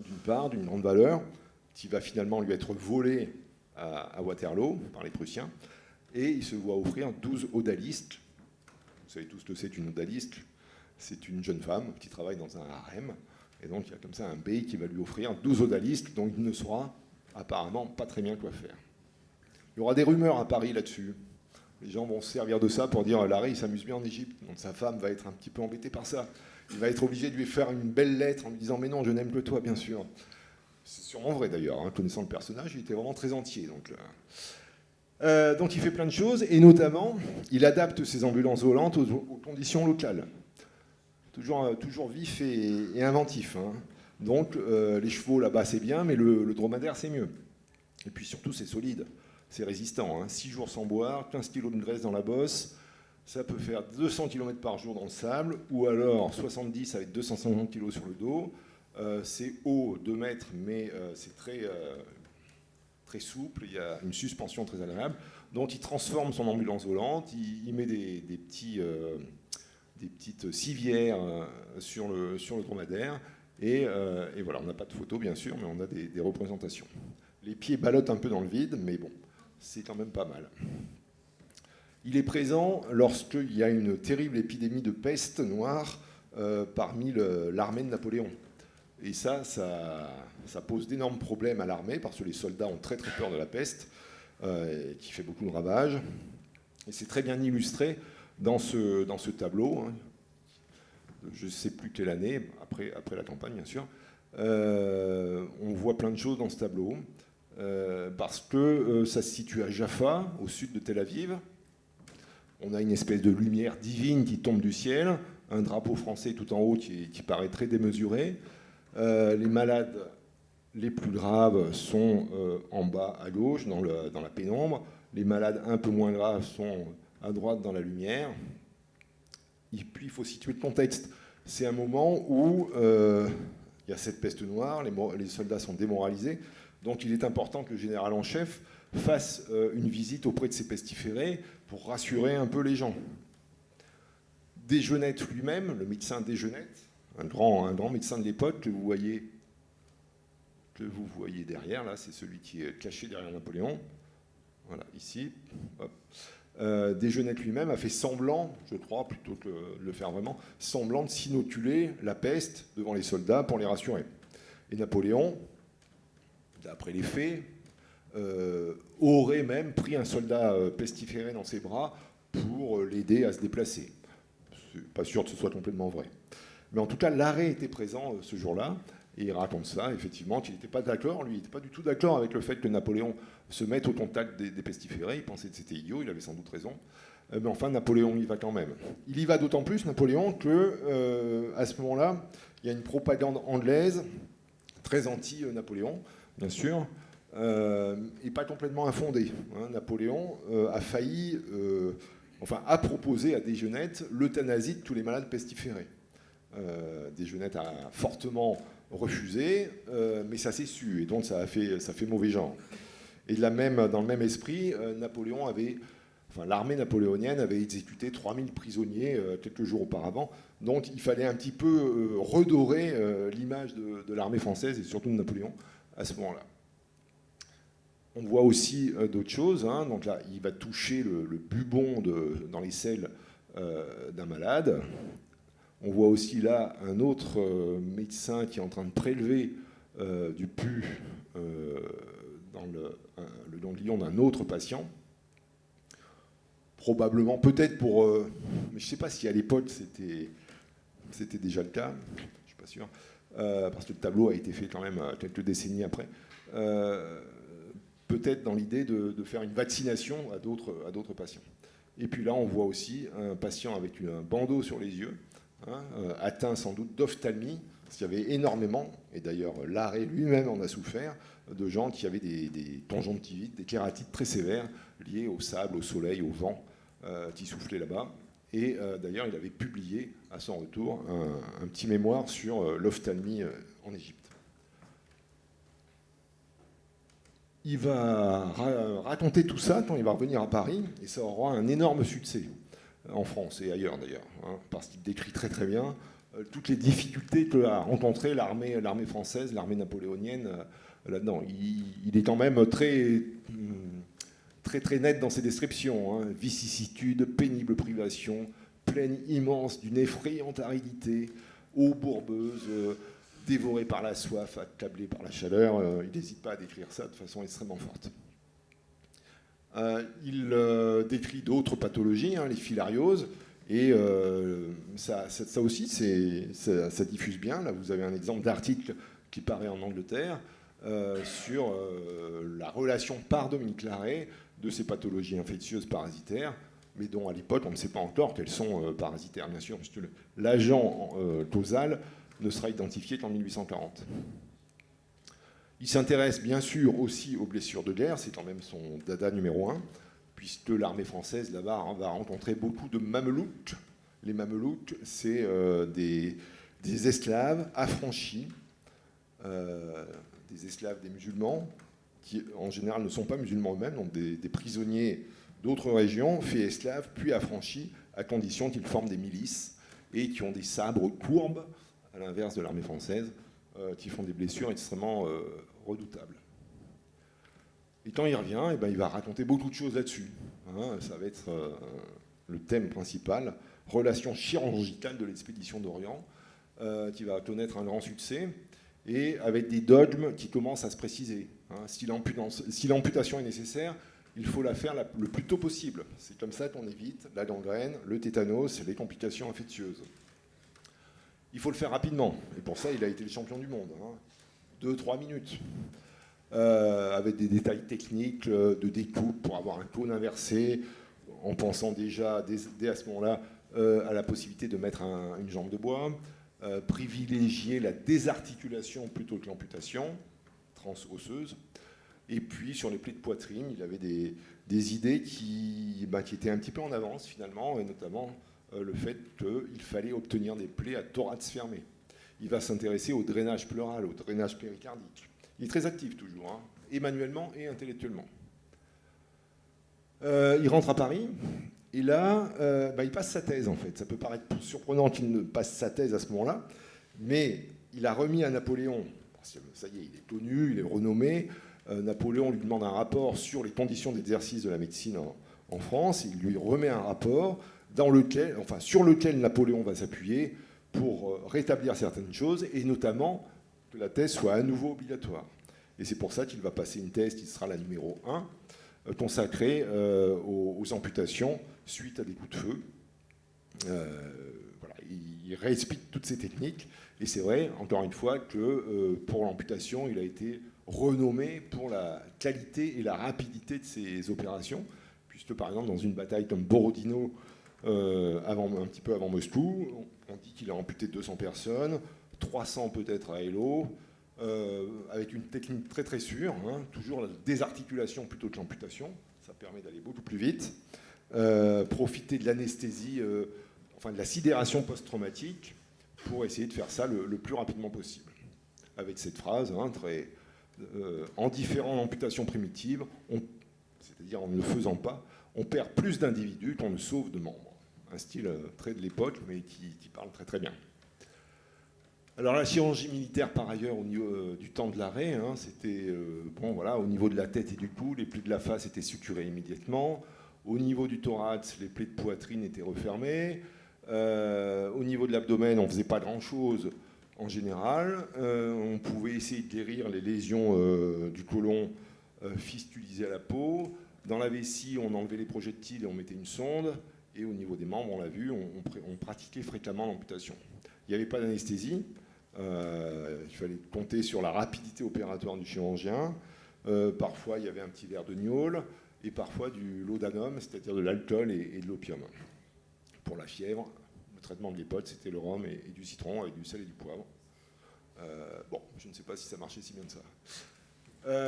Speaker 2: d'une part, d'une grande valeur, qui va finalement lui être volé à Waterloo par les Prussiens. Et il se voit offrir 12 odalisques. Vous savez tous ce que c'est une odalisque. C'est une jeune femme qui travaille dans un harem. Et donc il y a comme ça un bey qui va lui offrir 12 odalisques dont il ne saura apparemment pas très bien quoi faire. Il y aura des rumeurs à Paris là-dessus. Les gens vont se servir de ça pour dire Larrey, il s'amuse bien en Égypte. Donc sa femme va être un petit peu embêtée par ça. Il va être obligé de lui faire une belle lettre en lui disant « Mais non, je n'aime que toi, bien sûr ». C'est sûrement vrai d'ailleurs. Connaissant le personnage, il était vraiment très entier. Donc il fait plein de choses. Et notamment, il adapte ses ambulances volantes aux conditions locales. Toujours vif et inventif. Donc les chevaux là-bas, c'est bien, mais le dromadaire, c'est mieux. Et puis surtout, c'est solide. C'est résistant. 6 jours sans boire, 15 kg de graisse dans la bosse. Ça peut faire 200 km par jour dans le sable, ou alors 70 avec 250 kg sur le dos. C'est haut, 2 mètres, mais c'est très souple. Il y a une suspension très agréable. Donc il transforme son ambulance volante, il met des petites civières sur le dromadaire. Et voilà, on n'a pas de photos, bien sûr, mais on a des représentations. Les pieds ballottent un peu dans le vide, mais bon, c'est quand même pas mal. Il est présent lorsqu'il y a une terrible épidémie de peste noire parmi l'armée de Napoléon. Et ça pose d'énormes problèmes à l'armée, parce que les soldats ont très très peur de la peste, qui fait beaucoup de ravages. Et c'est très bien illustré dans ce tableau. Je ne sais plus quelle année, après la campagne bien sûr. On voit plein de choses dans ce tableau, parce que ça se situe à Jaffa, au sud de Tel Aviv. On a une espèce de lumière divine qui tombe du ciel, un drapeau français tout en haut qui paraît très démesuré. Les malades les plus graves sont en bas à gauche, dans la pénombre. Les malades un peu moins graves sont à droite dans la lumière. Et puis il faut situer le contexte. C'est un moment où il y a cette peste noire, les soldats sont démoralisés. Donc il est important que le général en chef fasse une visite auprès de ces pestiférés pour rassurer un peu les gens. Desgenette lui-même, le médecin Desgenette, un grand médecin de l'époque que vous voyez derrière, là, c'est celui qui est caché derrière Napoléon. Voilà, ici. Desgenette lui-même a fait semblant, je crois, plutôt que de le faire vraiment, semblant de s'inoculer la peste devant les soldats pour les rassurer. Et Napoléon, d'après les faits, aurait même pris un soldat pestiféré dans ses bras pour l'aider à se déplacer. C'est pas sûr que ce soit complètement vrai. Mais en tout cas, Larrey était présent ce jour-là, et il raconte ça, effectivement, qu'il n'était pas d'accord, lui, il n'était pas du tout d'accord avec le fait que Napoléon se mette au contact des pestiférés, il pensait que c'était idiot, il avait sans doute raison, mais enfin, Napoléon y va quand même. Il y va d'autant plus, Napoléon, que à ce moment-là, il y a une propagande anglaise très anti-Napoléon, bien sûr, et pas complètement infondée. Napoléon a failli, a proposé à Desgenette l'euthanasie de tous les malades pestiférés. Desgenette a fortement refusé, mais ça s'est su, et donc ça fait mauvais genre. Et dans le même esprit, l'armée napoléonienne avait exécuté 3000 prisonniers quelques jours auparavant, donc il fallait un petit peu redorer l'image de l'armée française et surtout de Napoléon à ce moment-là. On voit aussi d'autres choses, donc là il va toucher le bubon dans les selles d'un malade. On voit aussi là un autre médecin qui est en train de prélever du pus dans le ganglion d'un autre patient. Probablement, peut-être pour... mais je ne sais pas si à l'époque c'était déjà le cas, je ne suis pas sûr, parce que le tableau a été fait quand même quelques décennies après. Peut-être dans l'idée de faire une vaccination à d'autres patients. Et puis là, on voit aussi un patient avec un bandeau sur les yeux, atteint sans doute d'ophtalmie, parce qu'il y avait énormément, et d'ailleurs Larrey lui-même en a souffert, de gens qui avaient des conjonctivites, des kératites très sévères liées au sable, au soleil, au vent qui soufflait là-bas. Et d'ailleurs, il avait publié à son retour un petit mémoire sur l'ophtalmie en Égypte. Il va raconter tout ça quand il va revenir à Paris, et ça aura un énorme succès en France et ailleurs d'ailleurs, parce qu'il décrit très très bien toutes les difficultés que a rencontrées l'armée française, l'armée napoléonienne là-dedans. Il est quand même très net dans ses descriptions. Vicissitudes, pénible privation, plaine immense d'une effrayante aridité, eau bourbeuse, dévoré par la soif, accablé par la chaleur. Il n'hésite pas à décrire ça de façon extrêmement forte. Il décrit d'autres pathologies, les filarioses, et ça aussi, ça diffuse bien. Là, vous avez un exemple d'article qui paraît en Angleterre sur la relation par Dominique Larrey de ces pathologies infectieuses parasitaires, mais dont à l'époque on ne sait pas encore qu'elles sont parasitaires, bien sûr, puisque l'agent causal ne sera identifié qu'en 1840. Il s'intéresse bien sûr aussi aux blessures de guerre, c'est quand même son dada numéro 1, puisque l'armée française là-bas va rencontrer beaucoup de mamelouks. Les mamelouks, c'est des esclaves affranchis, des esclaves des musulmans, qui en général ne sont pas musulmans eux-mêmes, donc des prisonniers d'autres régions, faits esclaves, puis affranchis, à condition qu'ils forment des milices et qui ont des sabres courbes, à l'inverse de l'armée française, qui font des blessures extrêmement redoutables. Et quand il revient, il va raconter beaucoup de choses là-dessus. Ça va être le thème principal, relation chirurgicale de l'expédition d'Orient, qui va connaître un grand succès, et avec des dogmes qui commencent à se préciser. Si l'amputation est nécessaire, il faut la faire le plus tôt possible. C'est comme ça qu'on évite la gangrène, le tétanos et les complications infectieuses. Il faut le faire rapidement, et pour ça, il a été le champion du monde. 2-3 minutes. Avec des détails techniques de découpe pour avoir un cône inversé, en pensant déjà, dès à ce moment-là, à la possibilité de mettre une jambe de bois, privilégier la désarticulation plutôt que l'amputation transosseuse. Et puis, sur les plaies de poitrine, il avait des idées qui étaient un petit peu en avance, finalement, et notamment le fait qu'il fallait obtenir des plaies à thorax fermé. Il va s'intéresser au drainage pleural, au drainage péricardique. Il est très actif toujours, et manuellement et intellectuellement. Il rentre à Paris, et là, il passe sa thèse, en fait. Ça peut paraître surprenant qu'il ne passe sa thèse à ce moment-là, mais il a remis à Napoléon, parce que ça y est, il est connu, il est renommé. Napoléon lui demande un rapport sur les conditions d'exercice de la médecine en France. Il lui remet un rapport sur lequel Napoléon va s'appuyer pour rétablir certaines choses, et notamment que la thèse soit à nouveau obligatoire. Et c'est pour ça qu'il va passer une thèse qui sera la numéro 1, consacrée aux amputations suite à des coups de feu. Il réexplique toutes ces techniques, et c'est vrai, encore une fois, que pour l'amputation, il a été renommé pour la qualité et la rapidité de ses opérations, puisque par exemple dans une bataille comme Borodino, un petit peu avant Moscou, on dit qu'il a amputé 200 personnes, 300 peut-être à Eylau, avec une technique très très sûre, toujours la désarticulation plutôt que l'amputation, ça permet d'aller beaucoup plus vite, profiter de l'anesthésie, de la sidération post-traumatique, pour essayer de faire ça le plus rapidement possible. Avec cette phrase, en différant l'amputation primitive, c'est-à-dire en ne le faisant pas, on perd plus d'individus qu'on ne sauve de membres. Un style très de l'époque, mais qui parle très très bien. Alors la chirurgie militaire, par ailleurs, au niveau du temps de l'arrêt, c'était au niveau de la tête et du cou, les plaies de la face étaient suturées immédiatement. Au niveau du thorax, les plaies de poitrine étaient refermées. Au niveau de l'abdomen, on ne faisait pas grand-chose, En général, on pouvait essayer de guérir les lésions du côlon fistulisées à la peau. Dans la vessie, on enlevait les projectiles et on mettait une sonde. Et au niveau des membres, on l'a vu, on pratiquait fréquemment l'amputation. Il n'y avait pas d'anesthésie. Il fallait compter sur la rapidité opératoire du chirurgien. Parfois, il y avait un petit verre de gnôle et parfois du laudanum, c'est-à-dire de l'alcool et de l'opium. Pour la fièvre, le traitement de l'épote, c'était le rhum et du citron avec du sel et du poivre. Bon, je ne sais pas si ça marchait si bien que ça.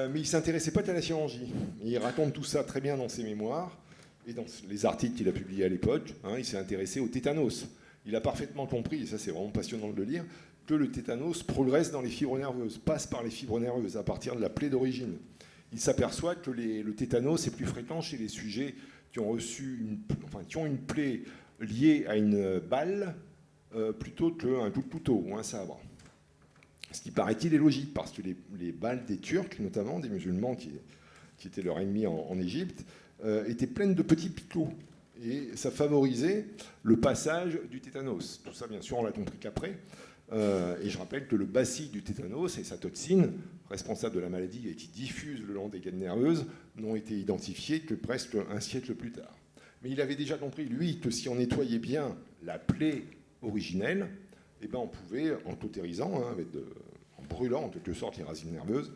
Speaker 2: Mais il ne s'intéressait pas qu'à la chirurgie. Il raconte tout ça très bien dans ses mémoires et dans les articles qu'il a publiés à l'époque. Il s'est intéressé au tétanos. Il a parfaitement compris, et ça c'est vraiment passionnant de le lire, que le tétanos progresse dans les fibres nerveuses, passe par les fibres nerveuses à partir de la plaie d'origine. Il s'aperçoit que le tétanos est plus fréquent chez les sujets qui ont qui ont une plaie liée à une balle plutôt qu'un coup de couteau ou un sabre. Ce qui paraît-il est logique, parce que les balles des Turcs, notamment des musulmans qui étaient leurs ennemis en Égypte, étaient pleines de petits picots. Et ça favorisait le passage du tétanos. Tout ça, bien sûr, on l'a compris qu'après. Et je rappelle que le bacille du tétanos et sa toxine, responsable de la maladie et qui diffuse le long des gaines nerveuses, n'ont été identifiés que presque un siècle plus tard. Mais il avait déjà compris, lui, que si on nettoyait bien la plaie originelle, eh ben on pouvait, en cautérisant, en brûlant en quelque sorte les racines nerveuses,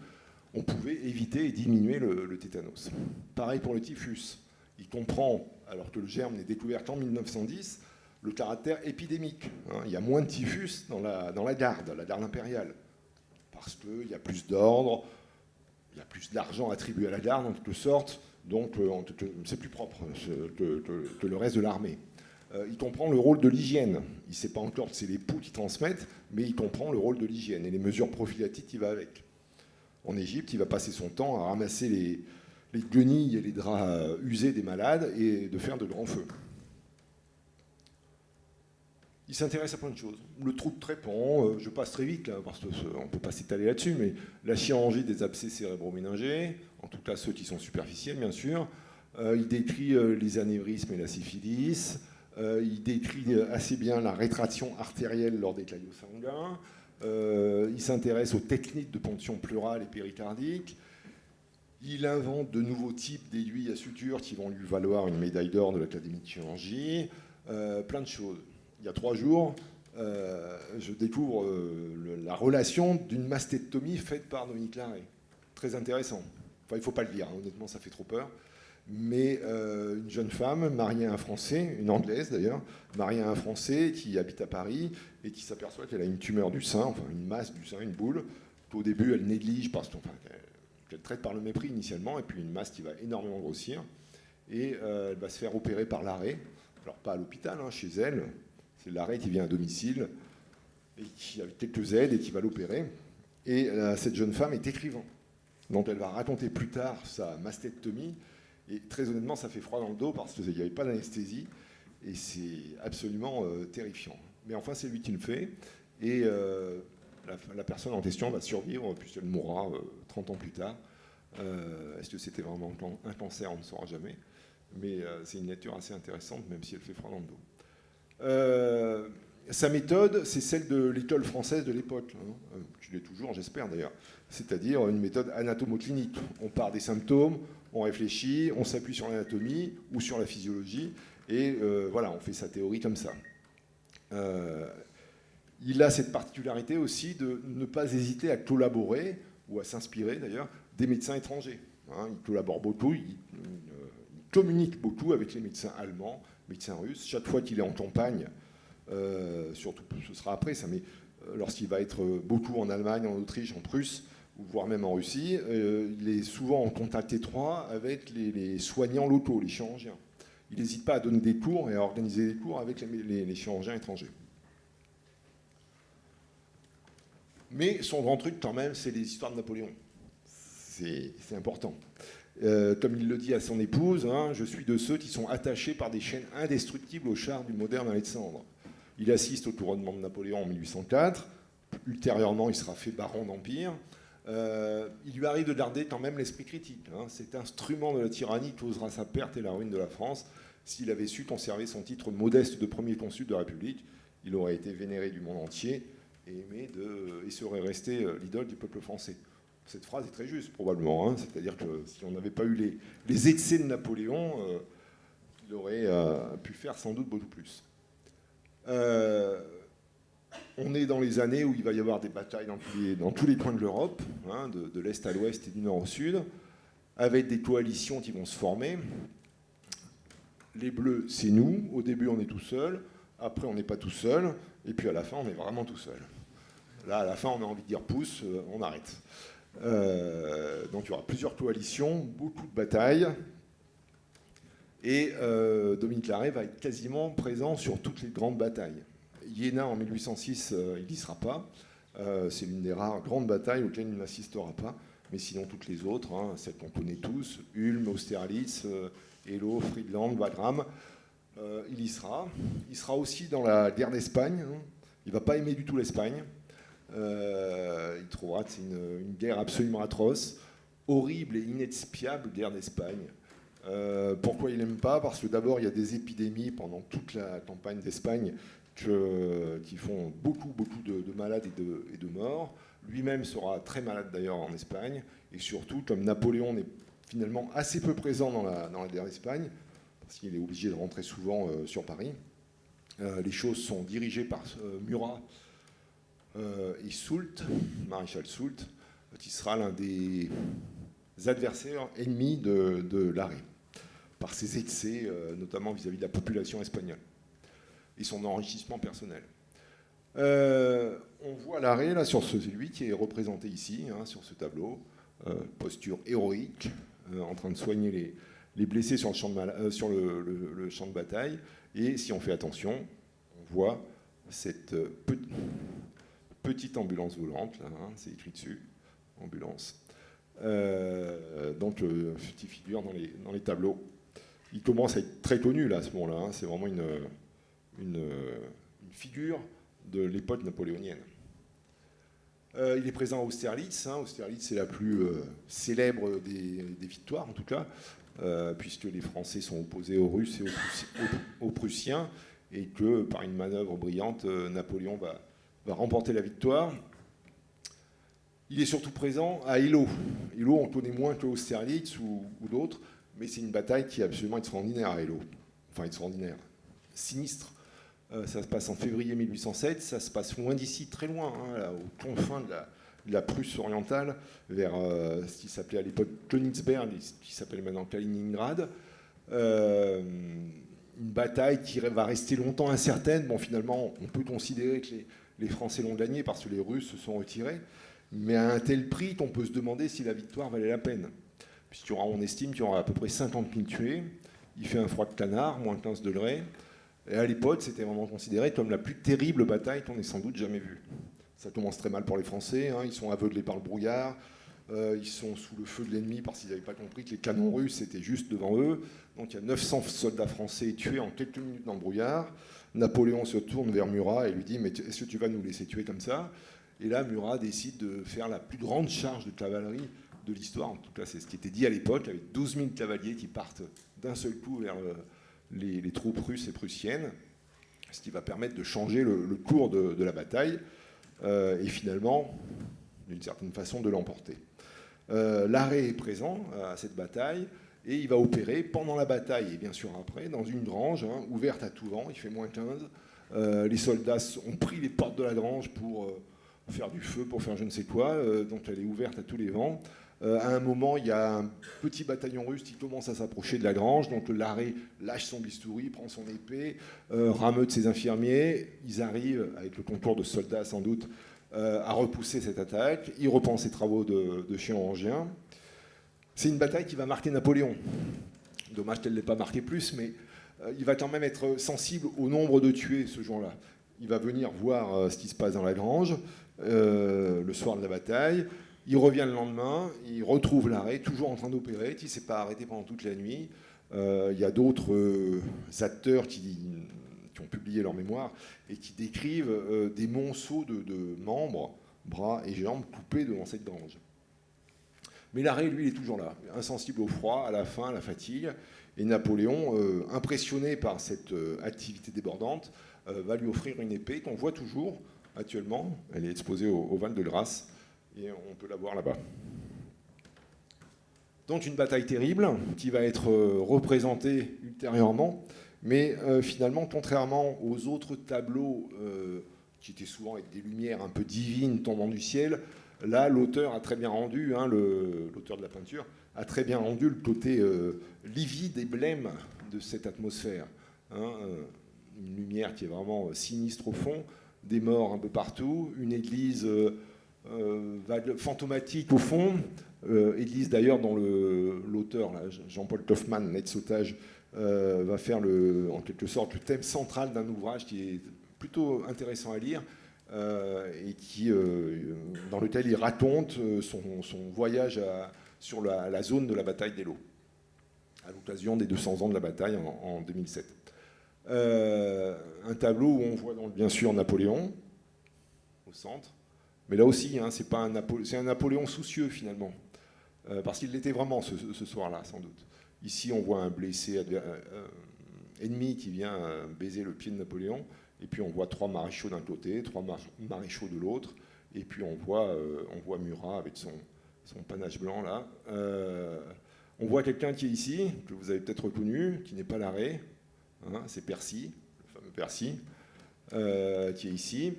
Speaker 2: on pouvait éviter et diminuer le tétanos. Pareil pour le typhus. Il comprend, alors que le germe n'est découvert qu'en 1910, le caractère épidémique. Il y a moins de typhus dans la garde impériale, parce qu'il y a plus d'ordre, il y a plus d'argent attribué à la garde en quelque sorte, donc c'est plus propre que le reste de l'armée. Il comprend le rôle de l'hygiène. Il ne sait pas encore que c'est les poux qui transmettent, mais il comprend le rôle de l'hygiène et les mesures prophylactiques qui vont avec. En Égypte, il va passer son temps à ramasser les guenilles et les draps usés des malades et de faire de grands feux. Il s'intéresse à plein de choses. Le trou de Trépon, je passe très vite, là, parce qu'on ne peut pas s'étaler là-dessus, mais la chirurgie des abcès cérébro-méningés, en tout cas ceux qui sont superficiels, bien sûr. Il décrit les anévrismes et la syphilis. Il décrit assez bien la rétraction artérielle lors des caillots sanguins. Il s'intéresse aux techniques de ponction pleurale et péricardique. Il invente de nouveaux types d'aiguilles à suture qui vont lui valoir une médaille d'or de l'Académie de chirurgie. Plein de choses. Il y a 3 jours, je découvre la relation d'une mastectomie faite par Dominique Larrey. Très intéressant. Enfin, il ne faut pas le dire, honnêtement, ça fait trop peur. Mais une jeune femme mariée à un Français, une Anglaise d'ailleurs, mariée à un Français qui habite à Paris et qui s'aperçoit qu'elle a une tumeur du sein, enfin une masse du sein, une boule, qu'au début elle néglige parce qu'elle traite par le mépris initialement, et puis une masse qui va énormément grossir. Et elle va se faire opérer par Larrey. Alors pas à l'hôpital, chez elle. C'est Larrey qui vient à domicile, et qui a quelques aides et qui va l'opérer. Et cette jeune femme est écrivain. Donc elle va raconter plus tard sa mastectomie. Et très honnêtement, ça fait froid dans le dos parce qu'il n'y avait pas d'anesthésie. Et c'est absolument terrifiant. Mais enfin, c'est lui qui le fait. Et la personne en question va survivre puisqu'elle mourra 30 ans plus tard. Est-ce que c'était vraiment un cancer? On ne saura jamais. Mais c'est une nature assez intéressante, même si elle fait froid dans le dos. Sa méthode, c'est celle de l'école française de l'époque, qui l'est toujours, j'espère d'ailleurs, c'est-à-dire une méthode anatomo-clinique. On part des symptômes, on réfléchit, on s'appuie sur l'anatomie ou sur la physiologie, et voilà, on fait sa théorie comme ça. Il a cette particularité aussi de ne pas hésiter à collaborer, ou à s'inspirer d'ailleurs, des médecins étrangers. Il collabore beaucoup, il communique beaucoup avec les médecins allemands, médecin russe. Chaque fois qu'il est en campagne, surtout ce sera après ça, mais lorsqu'il va être beaucoup en Allemagne, en Autriche, en Prusse, ou voire même en Russie, il est souvent en contact étroit avec les soignants locaux, les chirurgiens. Il n'hésite pas à donner des cours et à organiser des cours avec les chirurgiens étrangers. Mais son grand truc quand même, c'est les histoires de Napoléon. C'est important. Comme il le dit à son épouse, je suis de ceux qui sont attachés par des chaînes indestructibles au char du moderne Alexandre. Il assiste au couronnement de Napoléon en 1804. Ultérieurement, il sera fait baron d'Empire. Il lui arrive de garder quand même l'esprit critique. Cet instrument de la tyrannie causera sa perte et la ruine de la France. S'il avait su conserver son titre modeste de premier consul de la République, il aurait été vénéré du monde entier et serait resté l'idole du peuple français. Cette phrase est très juste, probablement. Hein. C'est-à-dire que si on n'avait pas eu les excès de Napoléon, il aurait pu faire sans doute beaucoup plus. On est dans les années où il va y avoir des batailles dans tous les coins de l'Europe, hein, de l'Est à l'Ouest et du Nord au Sud, avec des coalitions qui vont se former. Les Bleus, c'est nous. Au début, on est tout seul. Après, on n'est pas tout seul. Et puis à la fin, on est vraiment tout seul. Là, à la fin, on a envie de dire pouce, on arrête. Donc il y aura plusieurs coalitions, beaucoup de batailles. Et Dominique Larrey va être quasiment présent sur toutes les grandes batailles. Iéna en 1806, il n'y sera pas. C'est l'une des rares grandes batailles auxquelles il n'assistera pas. Mais sinon, toutes les autres, hein, celles qu'on connaît tous, Ulm, Austerlitz, Eylau, Friedland, Wagram, il y sera. Il sera aussi dans la guerre d'Espagne. Hein. Il ne va pas aimer du tout l'Espagne. Il trouvera que c'est une guerre absolument atroce, horrible et inexpiable guerre d'Espagne. Pourquoi il n'aime pas? Parce que d'abord, il y a des épidémies pendant toute la campagne d'Espagne qui font beaucoup de malades et de morts. Lui-même sera très malade d'ailleurs en Espagne. Et surtout, comme Napoléon est finalement assez peu présent dans la guerre d'Espagne, parce qu'il est obligé de rentrer souvent sur Paris, les choses sont dirigées par Murat et Soult, maréchal Soult, qui sera l'un des adversaires ennemis de Larrey, par ses excès, notamment vis-à-vis de la population espagnole, et son enrichissement personnel. On voit Larrey, là, sur celui qui est représenté ici, hein, sur ce tableau, posture héroïque, en train de soigner les blessés sur le champ de bataille, et si on fait attention, on voit cette petite ambulance volante, là, hein, c'est écrit dessus, ambulance. Donc, qui figure dans les tableaux. Il commence à être très connu là, à ce moment-là. Hein. C'est vraiment une figure de l'époque napoléonienne. Il est présent à Austerlitz. Hein. Austerlitz, c'est la plus célèbre des victoires, en tout cas, puisque les Français sont opposés aux Russes et aux Prussiens, et que par une manœuvre brillante, Napoléon va remporter la victoire. Il est surtout présent à Eylau. Eylau, on connaît moins que Austerlitz ou d'autres, mais c'est une bataille qui est absolument extraordinaire à Eylau. Enfin, extraordinaire. Sinistre. Ça se passe en février 1807. Ça se passe loin d'ici, très loin, hein, là, aux confins de la Prusse orientale, vers ce qui s'appelait à l'époque Königsberg, qui s'appelle maintenant Kaliningrad. Une bataille qui va rester longtemps incertaine. Bon, finalement, on peut considérer que les Français l'ont gagnée parce que les Russes se sont retirés. Mais à un tel prix qu'on peut se demander si la victoire valait la peine. On estime qu'il y aura à peu près 50 000 tués. Il fait un froid de canard, moins 15 degrés. Et à l'époque, c'était vraiment considéré comme la plus terrible bataille qu'on ait sans doute jamais vue. Ça commence très mal pour les Français. Hein. Ils sont aveuglés par le brouillard. Ils sont sous le feu de l'ennemi parce qu'ils n'avaient pas compris que les canons russes étaient juste devant eux. Donc il y a 900 soldats français tués en quelques minutes dans le brouillard. Napoléon se tourne vers Murat et lui dit « Mais est-ce que tu vas nous laisser tuer comme ça ?» Et là, Murat décide de faire la plus grande charge de cavalerie de l'histoire. En tout cas, c'est ce qui était dit à l'époque, avec 12 000 cavaliers qui partent d'un seul coup vers les troupes russes et prussiennes, ce qui va permettre de changer le cours de la bataille et finalement, d'une certaine façon, de l'emporter. Larrey est présent à cette bataille et il va opérer pendant la bataille et bien sûr après, dans une grange ouverte à tout vent, il fait moins 15. Les soldats ont pris les portes de la grange pour faire du feu, pour faire je ne sais quoi, donc elle est ouverte à tous les vents. À un moment, il y a un petit bataillon russe qui commence à s'approcher de la grange, donc Larrey lâche son bistouri, prend son épée, rameute ses infirmiers, ils arrivent, avec le concours de soldats sans doute, à repousser cette attaque, il reprend ses travaux de chirurgien. C'est une bataille qui va marquer Napoléon. Dommage qu'elle ne l'ait pas marqué plus, mais il va quand même être sensible au nombre de tués ce jour-là. Il va venir voir ce qui se passe dans la grange le soir de la bataille. Il revient le lendemain, il retrouve Larrey, toujours en train d'opérer, qui ne s'est pas arrêté pendant toute la nuit. Il y a d'autres acteurs qui ont publié leur mémoire et qui décrivent des monceaux de membres, bras et jambes coupés devant cette grange. Mais Larrey, lui, il est toujours là, insensible au froid, à la faim, à la fatigue. Et Napoléon, impressionné par cette activité débordante, va lui offrir une épée qu'on voit toujours actuellement. Elle est exposée au Val-de-Grâce et on peut la voir là-bas. Donc une bataille terrible qui va être représentée ultérieurement, mais finalement, contrairement aux autres tableaux qui étaient souvent avec des lumières un peu divines tombant du ciel, là, l'auteur a très bien rendu, l'auteur de la peinture, a très bien rendu le côté livide et blême de cette atmosphère. Une lumière qui est vraiment sinistre au fond, des morts un peu partout, une église fantomatique au fond, église d'ailleurs dont l'auteur, Jean-Paul Kaufmann, Netz-Otage, va faire en quelque sorte le thème central d'un ouvrage qui est plutôt intéressant à lire, et dans lequel il raconte son voyage sur la zone de la bataille d'Eylau, à l'occasion des 200 ans de la bataille en 2007. Un tableau où on voit donc bien sûr Napoléon au centre, mais là aussi, c'est un Napoléon soucieux finalement, parce qu'il l'était vraiment ce soir-là, sans doute. Ici, on voit un blessé ennemi qui vient baiser le pied de Napoléon, et puis on voit 3 maréchaux d'un côté, 3 maréchaux de l'autre, et puis on voit Murat avec son panache blanc là. On voit quelqu'un qui est ici, que vous avez peut-être reconnu, qui n'est pas Larrey, c'est Percy, le fameux Percy, qui est ici.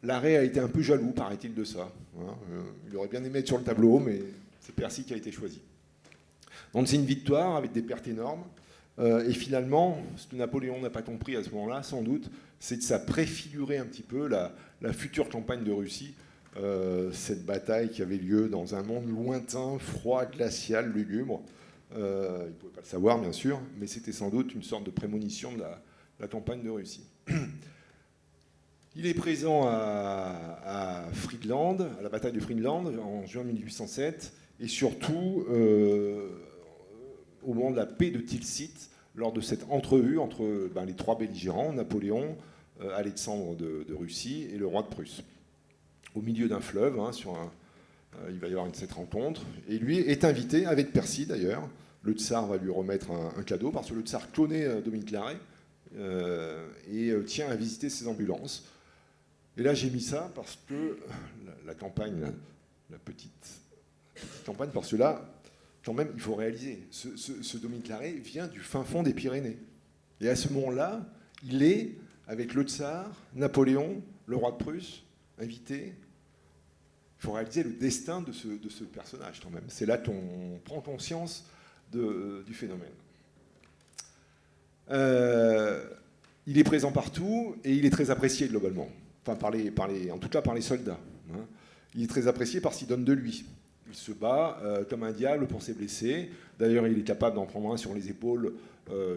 Speaker 2: Larrey a été un peu jaloux, paraît-il, de ça. Il aurait bien aimé être sur le tableau, mais c'est Percy qui a été choisi. Donc c'est une victoire avec des pertes énormes. Et finalement, ce que Napoléon n'a pas compris à ce moment-là, sans doute, c'est que ça préfigurait un petit peu la future campagne de Russie, cette bataille qui avait lieu dans un monde lointain, froid, glacial, lugubre. Il ne pouvait pas le savoir, bien sûr, mais c'était sans doute une sorte de prémonition de la campagne de Russie. Il est présent à Friedland, à la bataille de Friedland, en juin 1807, et surtout au moment de la paix de Tilsit, lors de cette entrevue entre les 3 belligérants, Napoléon, Alexandre de Russie et le roi de Prusse. Au milieu d'un fleuve, il va y avoir cette rencontre, et lui est invité, avec Percy d'ailleurs. Le tsar va lui remettre un cadeau, parce que le tsar connaît Dominique Larrey, et tient à visiter ses ambulances. Et là, j'ai mis ça parce que la campagne, la petite campagne, parce que là, quand même, il faut réaliser, ce Dominique Larrey vient du fin fond des Pyrénées. Et à ce moment-là, il est, avec le tsar, Napoléon, le roi de Prusse, invité. Il faut réaliser le destin de ce personnage, quand même. C'est là qu'on prend conscience du phénomène. Il est présent partout et il est très apprécié globalement. Enfin, en tout cas par les soldats. Il est très apprécié parce qu'il donne de lui. Il se bat comme un diable pour ses blessés. D'ailleurs, il est capable d'en prendre un sur les épaules,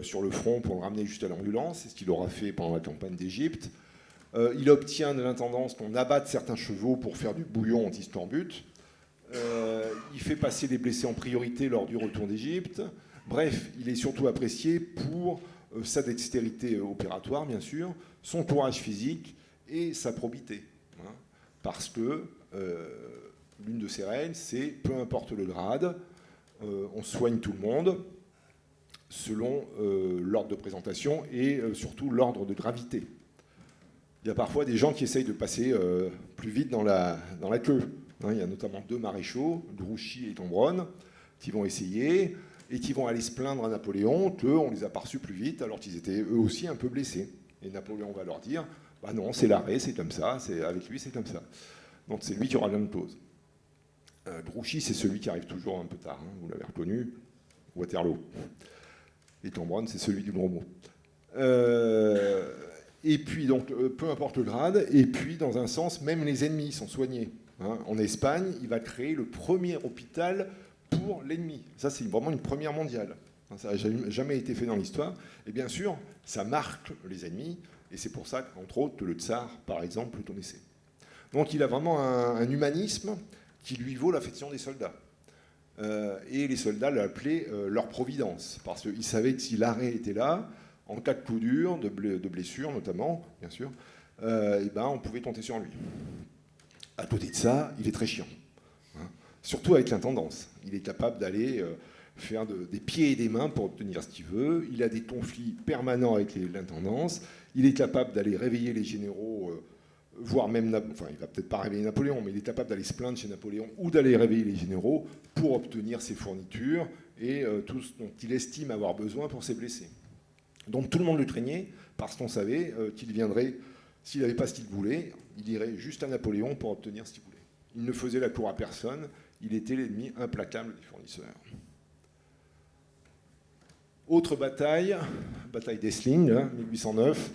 Speaker 2: sur le front, pour le ramener juste à l'ambulance. C'est ce qu'il aura fait pendant la campagne d'Égypte. Il obtient de l'intendance qu'on abatte certains chevaux pour faire du bouillon anti-scorbut. Il fait passer les blessés en priorité lors du retour d'Égypte. Bref, il est surtout apprécié pour sa dextérité opératoire, bien sûr, son courage physique et sa probité. Parce que l'une de ses règles, c'est peu importe le grade, on soigne tout le monde selon l'ordre de présentation et surtout l'ordre de gravité. Il y a parfois des gens qui essayent de passer plus vite dans la queue. Il y a notamment 2 maréchaux, Grouchy et Cambronne, qui vont essayer et qui vont aller se plaindre à Napoléon qu'on les a pas reçus plus vite alors qu'ils étaient eux aussi un peu blessés. Et Napoléon va leur dire « Bah non, c'est Larrey, c'est comme ça, avec lui c'est comme ça ». Donc c'est lui qui aura gain de cause. Grouchy, c'est celui qui arrive toujours un peu tard, vous l'avez reconnu, Waterloo. Et Cambronne, c'est celui du gros mot. Et puis, donc, peu importe le grade, et puis, dans un sens, même les ennemis sont soignés. En Espagne, il va créer le premier hôpital pour l'ennemi. Ça, c'est vraiment une première mondiale. Ça n'a jamais été fait dans l'histoire. Et bien sûr, ça marque les ennemis, et c'est pour ça qu'entre autres, le tsar, par exemple, le connaissait. Donc, il a vraiment un humanisme qui lui vaut l'affection des soldats. Et les soldats l'appelaient leur providence, parce qu'ils savaient que si Larrey était là, en cas de coup dur, de blessure notamment, bien sûr, on pouvait compter sur lui. À côté de ça, il est très chiant. Surtout avec l'intendance. Il est capable d'aller faire des pieds et des mains pour obtenir ce qu'il veut. Il a des conflits permanents avec l'intendance. Il est capable d'aller réveiller les généraux, voire même, enfin, il va peut-être pas réveiller Napoléon, mais il est capable d'aller se plaindre chez Napoléon ou d'aller réveiller les généraux pour obtenir ses fournitures et tout ce dont il estime avoir besoin pour ses blessés. Donc tout le monde le craignait parce qu'on savait qu'il viendrait, s'il n'avait pas ce qu'il voulait, il irait juste à Napoléon pour obtenir ce qu'il voulait. Il ne faisait la cour à personne, il était l'ennemi implacable des fournisseurs. Autre bataille, bataille d'Essling, 1809,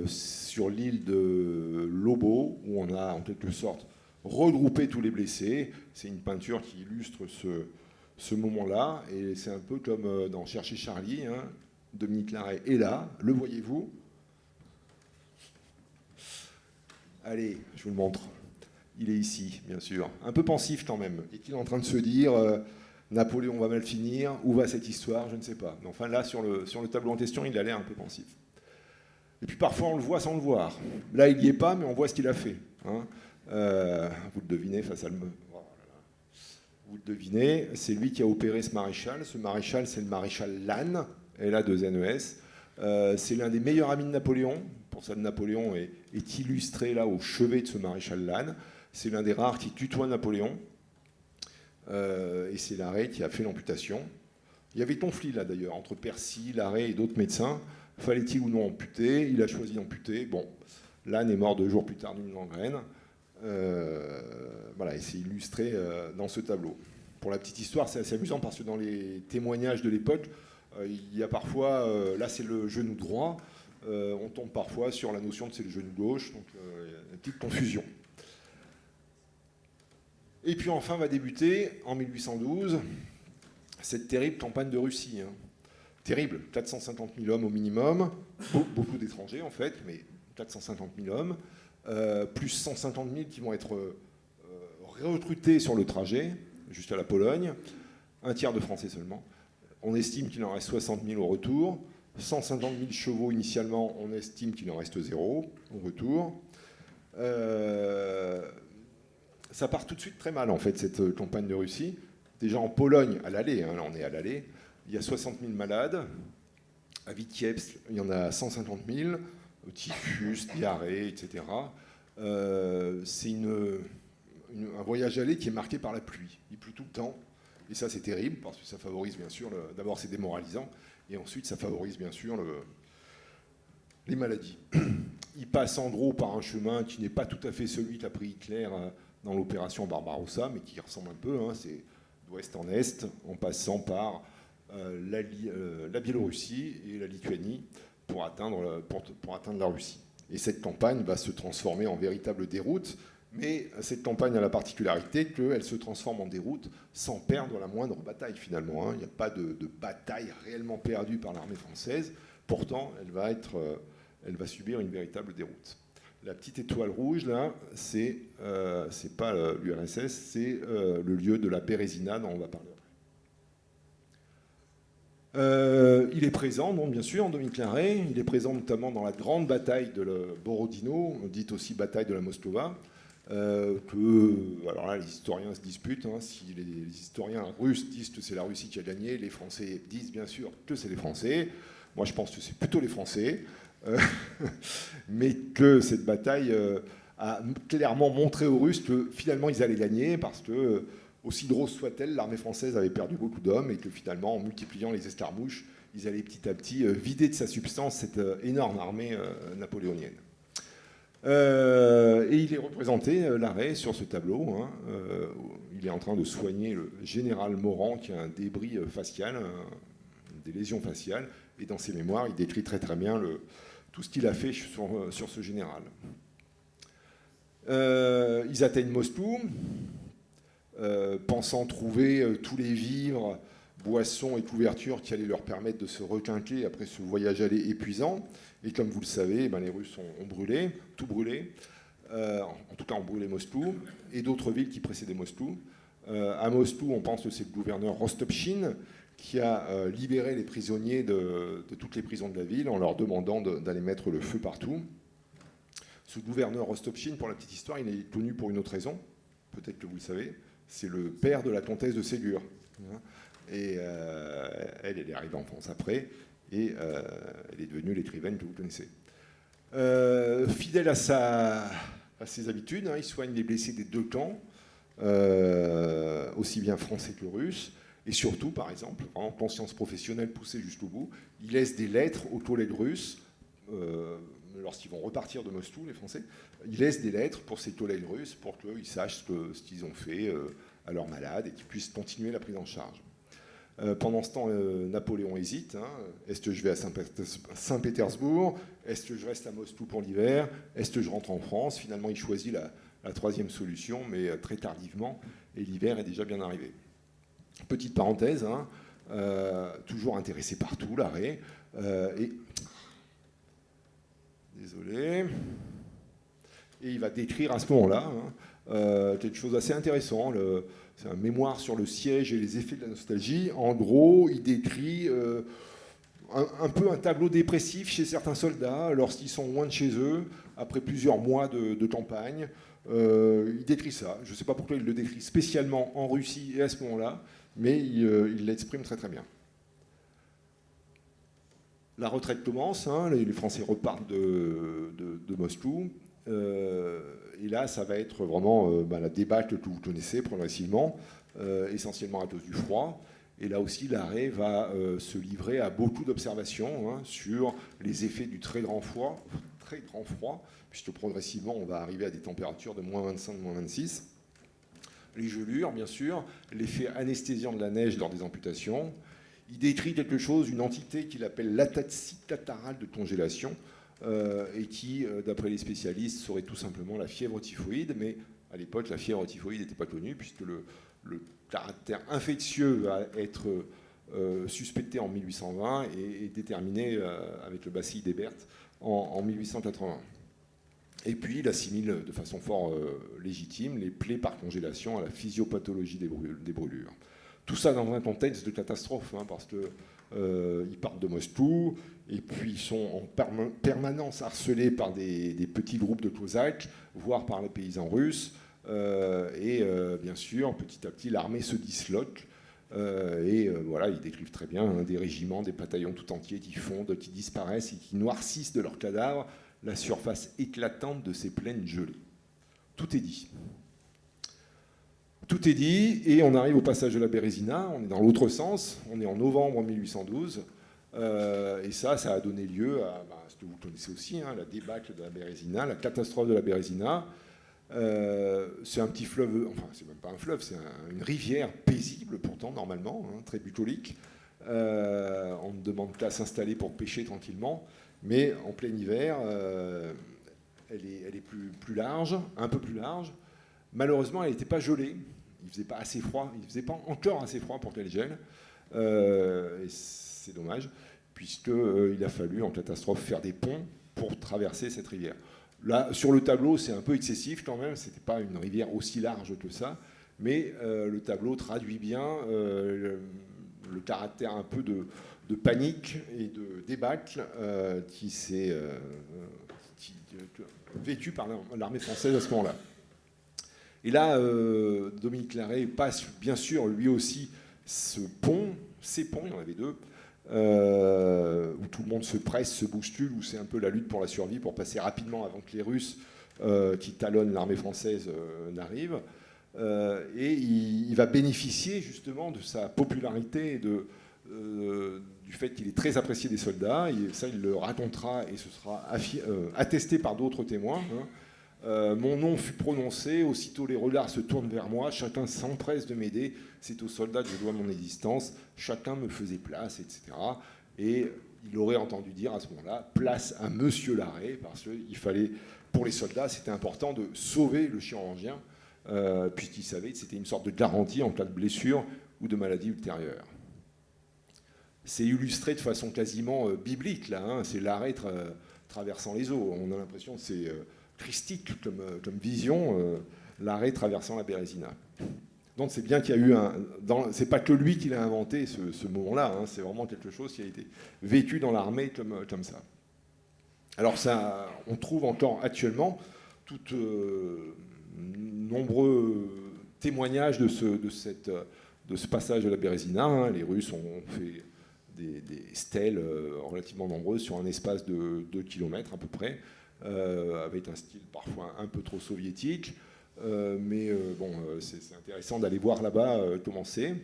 Speaker 2: sur l'île de Lobo, où on a en quelque sorte regroupé tous les blessés. C'est une peinture qui illustre ce moment-là, et c'est un peu comme dans Chercher Charlie, hein. Dominique Larrey est là, le voyez-vous? Allez, je vous le montre. Il est ici, bien sûr. Un peu pensif quand même. Est-il en train de se dire Napoléon va mal finir, où va cette histoire? Je ne sais pas. Mais enfin là, sur le tableau en question, il a l'air un peu pensif. Et puis parfois, on le voit sans le voir. Là, il n'y est pas, mais on voit ce qu'il a fait. Hein. Vous le devinez face à le... Vous le devinez, c'est lui qui a opéré ce maréchal. Ce maréchal, c'est le maréchal Lannes, L-A-2-N-E-S. C'est l'un des meilleurs amis de Napoléon. Pour ça, Napoléon est illustré là au chevet de ce maréchal Lannes. C'est l'un des rares qui tutoie Napoléon. Et c'est Larrey qui a fait l'amputation. Il y avait conflit là d'ailleurs entre Percy, Larrey et d'autres médecins. Fallait-il ou non amputer? Il a choisi d'amputer. Bon, Lannes est mort 2 jours plus tard d'une gangrène. Voilà, et c'est illustré dans ce tableau. Pour la petite histoire, c'est assez amusant parce que dans les témoignages de l'époque, il y a parfois, là c'est le genou droit, on tombe parfois sur la notion de c'est le genou gauche, donc il y a une petite confusion. Et puis enfin va débuter, en 1812, cette terrible campagne de Russie. Hein. Terrible, 450 000 hommes au minimum, beaucoup d'étrangers en fait, mais 450 000 hommes, plus 150 000 qui vont être recrutés sur le trajet, jusqu'à la Pologne, un tiers de Français seulement. On estime qu'il en reste 60 000 au retour, 150 000 chevaux initialement, on estime qu'il en reste 0 au retour. Ça part tout de suite très mal, en fait, cette campagne de Russie. Déjà en Pologne, à l'aller, hein, là on est à l'aller, il y a 60 000 malades. À Vitebsk, il y en a 150 000, typhus, diarrhée, etc. C'est un voyage aller qui est marqué par la pluie. Il pleut tout le temps, et ça c'est terrible, parce que ça favorise bien sûr, d'abord c'est démoralisant, et ensuite ça favorise bien sûr les maladies. Il passe en gros par un chemin qui n'est pas tout à fait celui qu'a pris Hitler dans l'opération Barbarossa, mais qui ressemble un peu, hein, c'est d'ouest en est, en passant par la Biélorussie et la Lituanie pour atteindre la Russie. Et cette campagne va se transformer en véritable déroute, mais cette campagne a la particularité qu'elle se transforme en déroute sans perdre la moindre bataille finalement. Hein. Il n'y a pas de bataille réellement perdue par l'armée française, pourtant elle va subir une véritable déroute. La petite étoile rouge, là, c'est pas l'URSS, c'est le lieu de la Bérésina dont on va parler après. Il est présent, donc, bien sûr, en Dominique Larrey. Il est présent notamment dans la grande bataille de Borodino, dite aussi bataille de la Moskova, alors là, les historiens se disputent. Hein, si les historiens russes disent que c'est la Russie qui a gagné, les Français disent bien sûr que c'est les Français. Moi, je pense que c'est plutôt les Français. Mais que cette bataille a clairement montré aux Russes que finalement ils allaient gagner parce que, aussi grosse soit-elle, l'armée française avait perdu beaucoup d'hommes et que finalement, en multipliant les escarmouches, ils allaient petit à petit vider de sa substance cette énorme armée napoléonienne. Et il est représenté, Larrey, sur ce tableau. Hein, il est en train de soigner le général Morand qui a un débris facial, des lésions faciales, et dans ses mémoires, il décrit très très bien tout ce qu'il a fait sur ce général. Ils atteignent Moscou, pensant trouver tous les vivres, boissons et couvertures qui allaient leur permettre de se requinquer après ce voyage aller épuisant. Et comme vous le savez, les Russes ont brûlé, tout brûlé. En tout cas, ont brûlé Moscou et d'autres villes qui précédaient Moscou. À Moscou, on pense que c'est le gouverneur Rostopchine qui a libéré les prisonniers de toutes les prisons de la ville en leur demandant d'aller mettre le feu partout. Ce gouverneur Rostopchine, pour la petite histoire, il est connu pour une autre raison, peut-être que vous le savez, c'est le père de la comtesse de Ségur. Et elle est arrivée en France après, et elle est devenue l'écrivaine que vous connaissez. Fidèle à ses habitudes, il soigne les blessés des deux camps, aussi bien français que russes. Et surtout, par exemple, en conscience professionnelle poussée jusqu'au bout, il laisse des lettres aux collègues russes, lorsqu'ils vont repartir de Moscou, les Français, il laisse des lettres pour ces collègues russes pour qu'ils sachent ce qu'ils ont fait à leurs malades et qu'ils puissent continuer la prise en charge. Pendant ce temps, Napoléon hésite. Est-ce que je vais à Saint-Pétersbourg? Est-ce que je reste à Moscou pour l'hiver? Est-ce que je rentre en France? Finalement, il choisit la troisième solution, mais très tardivement, et l'hiver est déjà bien arrivé. Petite parenthèse, toujours intéressé par tout, Larrey. Désolé. Et il va décrire à ce moment-là quelque chose d'assez intéressant. C'est un mémoire sur le siège et les effets de la nostalgie. En gros, il décrit un peu un tableau dépressif chez certains soldats lorsqu'ils sont loin de chez eux, après plusieurs mois de campagne. Il décrit ça. Je ne sais pas pourquoi il le décrit spécialement en Russie et à ce moment-là, mais il l'exprime très très bien. La retraite commence, les Français repartent de Moscou, et là ça va être vraiment la débâcle que vous connaissez progressivement, essentiellement à cause du froid. Et là aussi, Larrey va se livrer à beaucoup d'observations sur les effets du très grand froid, puisque progressivement on va arriver à des températures de moins 25, moins 26. Les gelures, bien sûr, l'effet anesthésiant de la neige lors des amputations. Il décrit quelque chose, une entité qu'il appelle l'ataxie catarrhale de congélation, et qui, d'après les spécialistes, serait tout simplement la fièvre typhoïde. Mais à l'époque, la fièvre typhoïde n'était pas connue, puisque le caractère infectieux va être suspecté en 1820 et déterminé avec le bacille d'Hébert en 1880. Et puis, il assimile de façon fort légitime les plaies par congélation à la physiopathologie des brûlures. Tout ça dans un contexte de catastrophe, parce qu'ils partent de Moscou, et puis ils sont en permanence harcelés par des petits groupes de Cosaques, voire par les paysans russes. Bien sûr, petit à petit, l'armée se disloque. Voilà, ils décrivent très bien des régiments, des bataillons tout entiers qui fondent, qui disparaissent et qui noircissent de leurs cadavres la surface éclatante de ces plaines gelées. Tout est dit. Tout est dit, et on arrive au passage de la Bérésina, on est dans l'autre sens, on est en novembre 1812, et ça a donné lieu à ce que vous connaissez aussi, la débâcle de la Bérésina, la catastrophe de la Bérésina. C'est un petit fleuve, enfin c'est même pas un fleuve, c'est une rivière paisible pourtant normalement, très bucolique. On ne demande qu'à s'installer pour pêcher tranquillement, mais en plein hiver, elle est plus large, un peu plus large. Malheureusement, elle n'était pas gelée. Il ne faisait pas assez froid. Il ne faisait pas encore assez froid pour qu'elle gèle. Et c'est dommage, puisqu'il a fallu, en catastrophe, faire des ponts pour traverser cette rivière. Là, sur le tableau, c'est un peu excessif quand même. Ce n'était pas une rivière aussi large que ça. Mais le tableau traduit bien le caractère un peu de panique et de débâcle qui s'est vécu par l'armée française à ce moment-là. Et là, Dominique Larrey passe bien sûr lui aussi ces ponts, il y en avait deux, où tout le monde se presse, se bouscule, où c'est un peu la lutte pour la survie, pour passer rapidement avant que les Russes qui talonnent l'armée française n'arrivent. Et il va bénéficier justement de sa popularité et du fait qu'il est très apprécié des soldats. Et ça, il le racontera et ce sera attesté par d'autres témoins. Mon nom fut prononcé, aussitôt les regards se tournent vers moi, chacun s'empresse de m'aider, c'est aux soldats que je dois mon existence, chacun me faisait place, etc. Et il aurait entendu dire à ce moment-là, place à Monsieur Larrey, parce qu'il fallait, pour les soldats, c'était important de sauver le chirurgien, puisqu'ils savaient que c'était une sorte de garantie en cas de blessure ou de maladie ultérieure. C'est illustré de façon quasiment biblique, là, c'est Larrey traversant les eaux, on a l'impression que c'est... christique comme vision, Larrey traversant la Bérésina. Donc c'est bien qu'il y a eu c'est pas que lui qui l'a inventé ce moment-là, c'est vraiment quelque chose qui a été vécu dans l'armée comme ça. Alors ça, on trouve encore actuellement nombreux témoignages de de ce passage de la Bérésina. Hein. Les Russes ont fait des stèles relativement nombreuses sur un espace de 2 km à peu près, avec un style parfois un peu trop soviétique. Mais c'est intéressant d'aller voir là-bas comment c'est.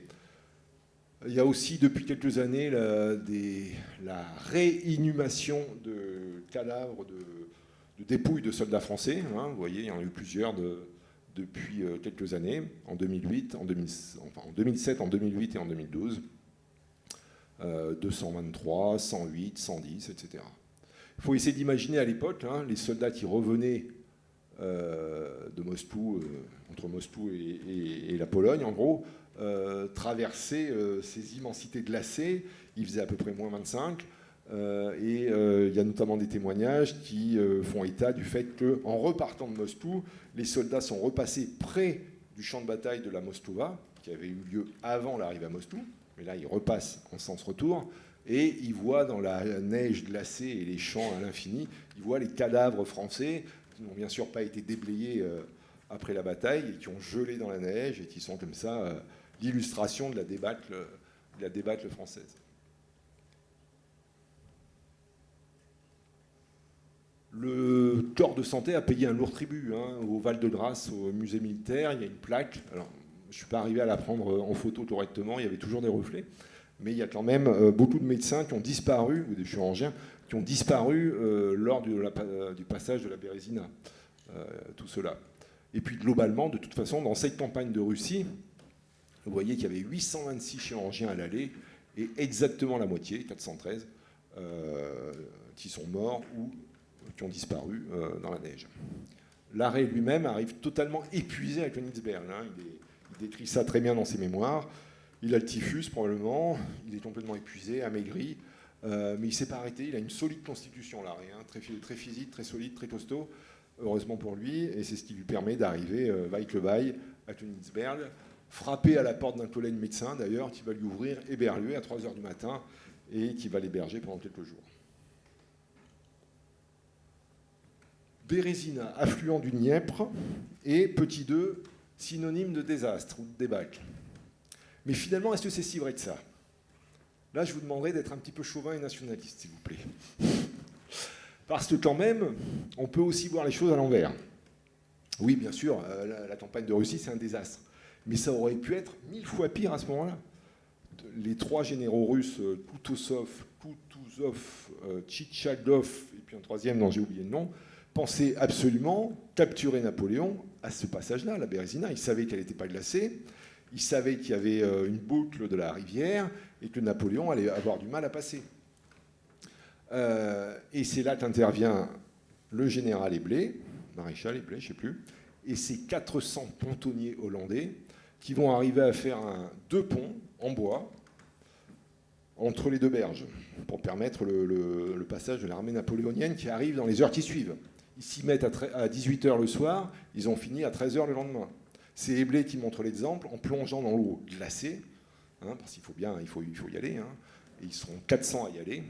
Speaker 2: Il y a aussi depuis quelques années la réinhumation de cadavres de dépouilles de soldats français. Hein. Vous voyez, il y en a eu plusieurs depuis quelques années, en 2008, en 2007, en 2008 et en 2012. 223, 108, 110, etc. Il faut essayer d'imaginer à l'époque les soldats qui revenaient de Moscou, entre Moscou et la Pologne, en gros, traverser ces immensités glacées. Il faisait à peu près moins 25. Et il y a notamment des témoignages qui font état du fait qu'en repartant de Moscou, les soldats sont repassés près du champ de bataille de la Mostova, qui avait eu lieu avant l'arrivée à Moscou. Mais là, ils repassent en sens retour. Et ils voient dans la neige glacée et les champs à l'infini, ils voient les cadavres français qui n'ont bien sûr pas été déblayés après la bataille et qui ont gelé dans la neige et qui sont comme ça l'illustration de la débâcle française. Le corps de santé a payé un lourd tribut au Val-de-Grâce, au musée militaire. Il y a une plaque. Alors, je ne suis pas arrivé à la prendre en photo correctement, il y avait toujours des reflets. Mais il y a quand même beaucoup de médecins qui ont disparu, ou des chirurgiens, qui ont disparu lors du passage de la Bérésina. Tout cela. Et puis globalement, de toute façon, dans cette campagne de Russie, vous voyez qu'il y avait 826 chirurgiens à l'aller, et exactement la moitié, 413, qui sont morts ou qui ont disparu dans la neige. L'arrêt lui-même arrive totalement épuisé à Königsberg. Il décrit ça très bien dans ses mémoires. Il a le typhus probablement, il est complètement épuisé, amaigri, mais il ne s'est pas arrêté. Il a une solide constitution, l'arrêt, très physique, très solide, très costaud, heureusement pour lui, et c'est ce qui lui permet d'arriver Weickelweil à Königsberg, frappé à la porte d'un collègue médecin d'ailleurs, qui va lui ouvrir éberlué à 3h du matin et qui va l'héberger pendant quelques jours. Bérésina, affluent du Dniepr, et petit 2, synonyme de désastre ou de débâcle. Mais finalement, est-ce que c'est si vrai que ça? Là, je vous demanderai d'être un petit peu chauvin et nationaliste, s'il vous plaît. Parce que quand même, on peut aussi voir les choses à l'envers. Oui, bien sûr, la campagne de Russie, c'est un désastre. Mais ça aurait pu être 1000 fois pire à ce moment-là. Les 3 généraux russes, Kutuzov, Tchitchagov, et puis un troisième dont j'ai oublié le nom, pensaient absolument capturer Napoléon à ce passage-là, la Bérésina. Ils savaient qu'elle n'était pas glacée. Ils savaient qu'il y avait une boucle de la rivière et que Napoléon allait avoir du mal à passer. Et c'est là qu'intervient le général Eblé, maréchal Eblé, je ne sais plus, et ses 400 pontonniers hollandais qui vont arriver à faire 2 ponts en bois entre les 2 berges pour permettre le passage de l'armée napoléonienne qui arrive dans les heures qui suivent. Ils s'y mettent à 18h le soir, ils ont fini à 13h le lendemain. C'est Eblé qui montre l'exemple en plongeant dans l'eau glacée, parce qu'il faut y aller, et ils seront 400 à y aller.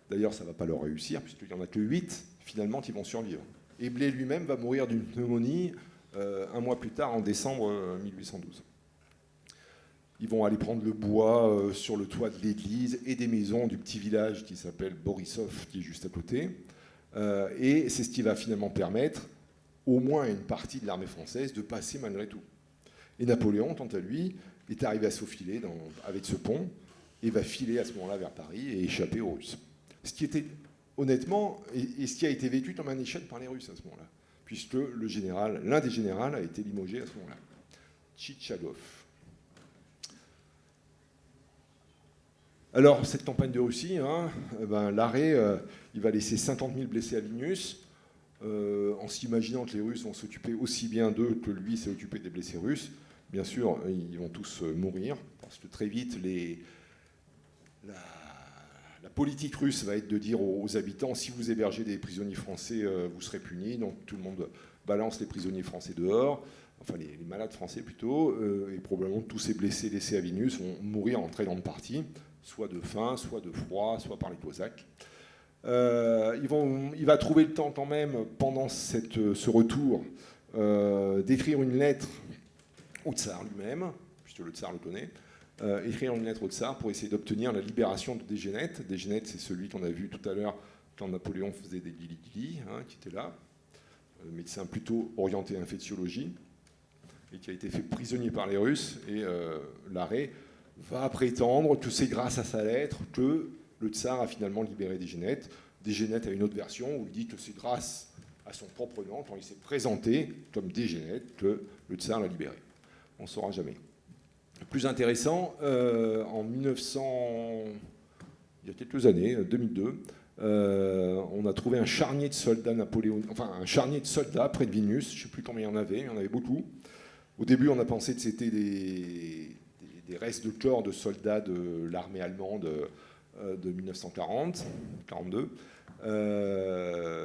Speaker 2: D'ailleurs, ça ne va pas leur réussir, puisqu'il n'y en a que 8, finalement, qui vont survivre. Eblé lui-même va mourir d'une pneumonie 1 mois plus tard, en décembre 1812. Ils vont aller prendre le bois sur le toit de l'église et des maisons du petit village qui s'appelle Borisov, qui est juste à côté. Et c'est ce qui va finalement permettre au moins à une partie de l'armée française de passer malgré tout. Et Napoléon, quant à lui, est arrivé à s'aufiler avec ce pont et va filer à ce moment-là vers Paris et échapper aux Russes. Ce qui était, honnêtement, et ce qui a été vécu comme un échec par les Russes à ce moment-là, puisque l'un des généraux a été limogé à ce moment-là, Tchitchagov. Alors, cette campagne de Russie, l'arrêt, il va laisser 50 000 blessés à Vilnius, en s'imaginant que les Russes vont s'occuper aussi bien d'eux que lui s'est occupé des blessés russes. Bien sûr, ils vont tous mourir, parce que très vite, la politique russe va être de dire aux habitants, si vous hébergez des prisonniers français, vous serez punis. Donc tout le monde balance les prisonniers français dehors, enfin les malades français plutôt, et probablement tous ces blessés laissés à Vilnius vont mourir en très grande partie, soit de faim, soit de froid, soit par les Cosaques. Il va trouver le temps quand même, pendant ce retour, d'écrire une lettre au tsar lui-même, puisque puisque le tsar le connaît, écrire une lettre au tsar pour essayer d'obtenir la libération de Degenet. Degenet, c'est celui qu'on a vu tout à l'heure quand Napoléon faisait des guili-guili, qui était là, médecin plutôt orienté infectiologie, et qui a été fait prisonnier par les Russes. Et Larrey va prétendre que c'est grâce à sa lettre que le tsar a finalement libéré Degenet. Degenet a une autre version où il dit que c'est grâce à son propre nom, quand il s'est présenté comme Degenet, que le tsar l'a libéré. On ne saura jamais. Le plus intéressant, en 1900, il y a quelques années, 2002, on a trouvé un charnier de soldats napoléoniens, enfin un charnier de soldats près de Vilnius. Je ne sais plus combien il y en avait beaucoup. Au début, on a pensé que c'était des restes de corps de soldats de l'armée allemande de 1940, 42.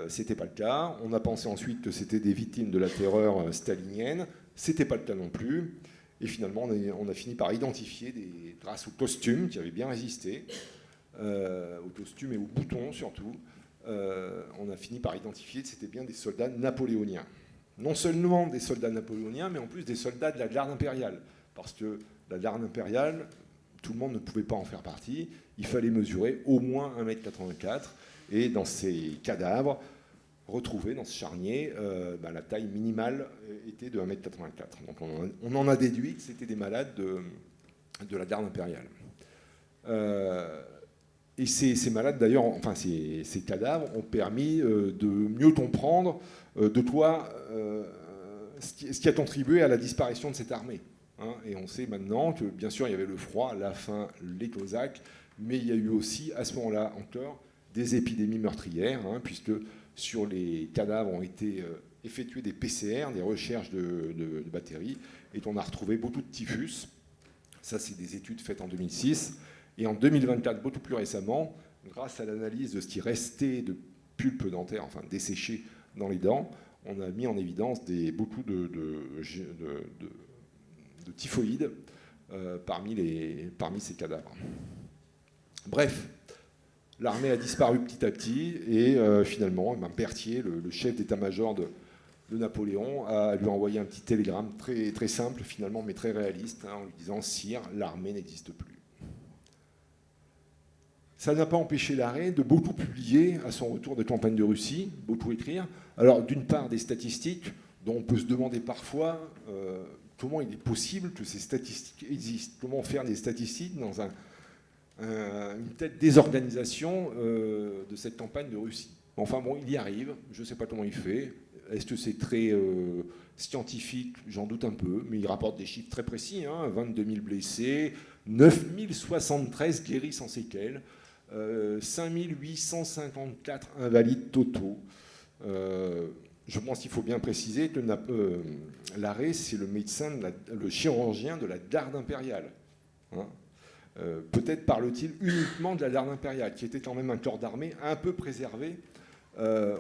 Speaker 2: C'était pas le cas. On a pensé ensuite que c'était des victimes de la terreur stalinienne. C'était pas le cas non plus. Et finalement, on a fini par identifier, grâce aux costumes qui avaient bien résisté, aux costumes et aux boutons surtout, on a fini par identifier que c'était bien des soldats napoléoniens. Non seulement des soldats napoléoniens, mais en plus des soldats de la garde impériale. Parce que la garde impériale, tout le monde ne pouvait pas en faire partie. Il fallait mesurer au moins 1,84 m. Et dans ces cadavres, retrouvés dans ce charnier, la taille minimale était de 1,84 m. Donc on en a déduit que c'était des malades de la garde impériale. Et ces malades, d'ailleurs, enfin ces cadavres ont permis de mieux comprendre de quoi ce qui a contribué à la disparition de cette armée. Et on sait maintenant que, bien sûr, il y avait le froid, la faim, les Cosaques, mais il y a eu aussi, à ce moment-là encore, des épidémies meurtrières, puisque sur les cadavres ont été effectués des PCR, des recherches de bactéries, et on a retrouvé beaucoup de typhus. Ça, c'est des études faites en 2006. Et en 2024, beaucoup plus récemment, grâce à l'analyse de ce qui restait de pulpe dentaire, enfin desséché dans les dents, on a mis en évidence beaucoup de typhoïdes parmi ces cadavres. Bref, l'armée a disparu petit à petit et finalement, Berthier, le chef d'état-major de Napoléon, a lui envoyé un petit télégramme très, très simple finalement, mais très réaliste, en lui disant « Sire, l'armée n'existe plus ». Ça n'a pas empêché Larrey de beaucoup publier à son retour de campagne de Russie, beaucoup écrire. Alors, d'une part, des statistiques dont on peut se demander parfois comment il est possible que ces statistiques existent. Comment faire des statistiques dans une telle désorganisation de cette campagne de Russie. Enfin bon, il y arrive, je ne sais pas comment il fait. Est-ce que c'est très scientifique? J'en doute un peu, mais il rapporte des chiffres très précis, 22 000 blessés, 9 073 guéris sans séquelles, 5 854 invalides totaux. Je pense qu'il faut bien préciser que Larrey, c'est le médecin, le chirurgien de la garde impériale. Peut-être parle-t-il uniquement de la garde impériale, qui était quand même un corps d'armée un peu préservé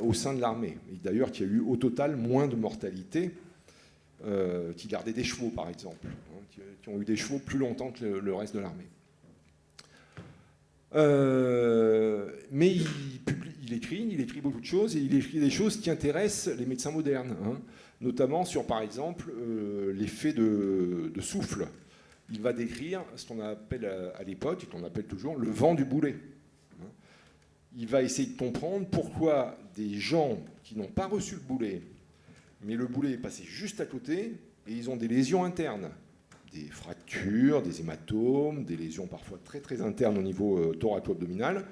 Speaker 2: au sein de l'armée. Et d'ailleurs, qui a eu au total moins de mortalité, qui gardait des chevaux, par exemple, qui ont eu des chevaux plus longtemps que le reste de l'armée. Mais il écrit beaucoup de choses, et il écrit des choses qui intéressent les médecins modernes, notamment sur, par exemple, l'effet de souffle. Il va décrire ce qu'on appelle à l'époque, et qu'on appelle toujours, le vent du boulet. Il va essayer de comprendre pourquoi des gens qui n'ont pas reçu le boulet, mais le boulet est passé juste à côté, et ils ont des lésions internes. Des fractures, des hématomes, des lésions parfois très très internes au niveau thoraco-abdominal.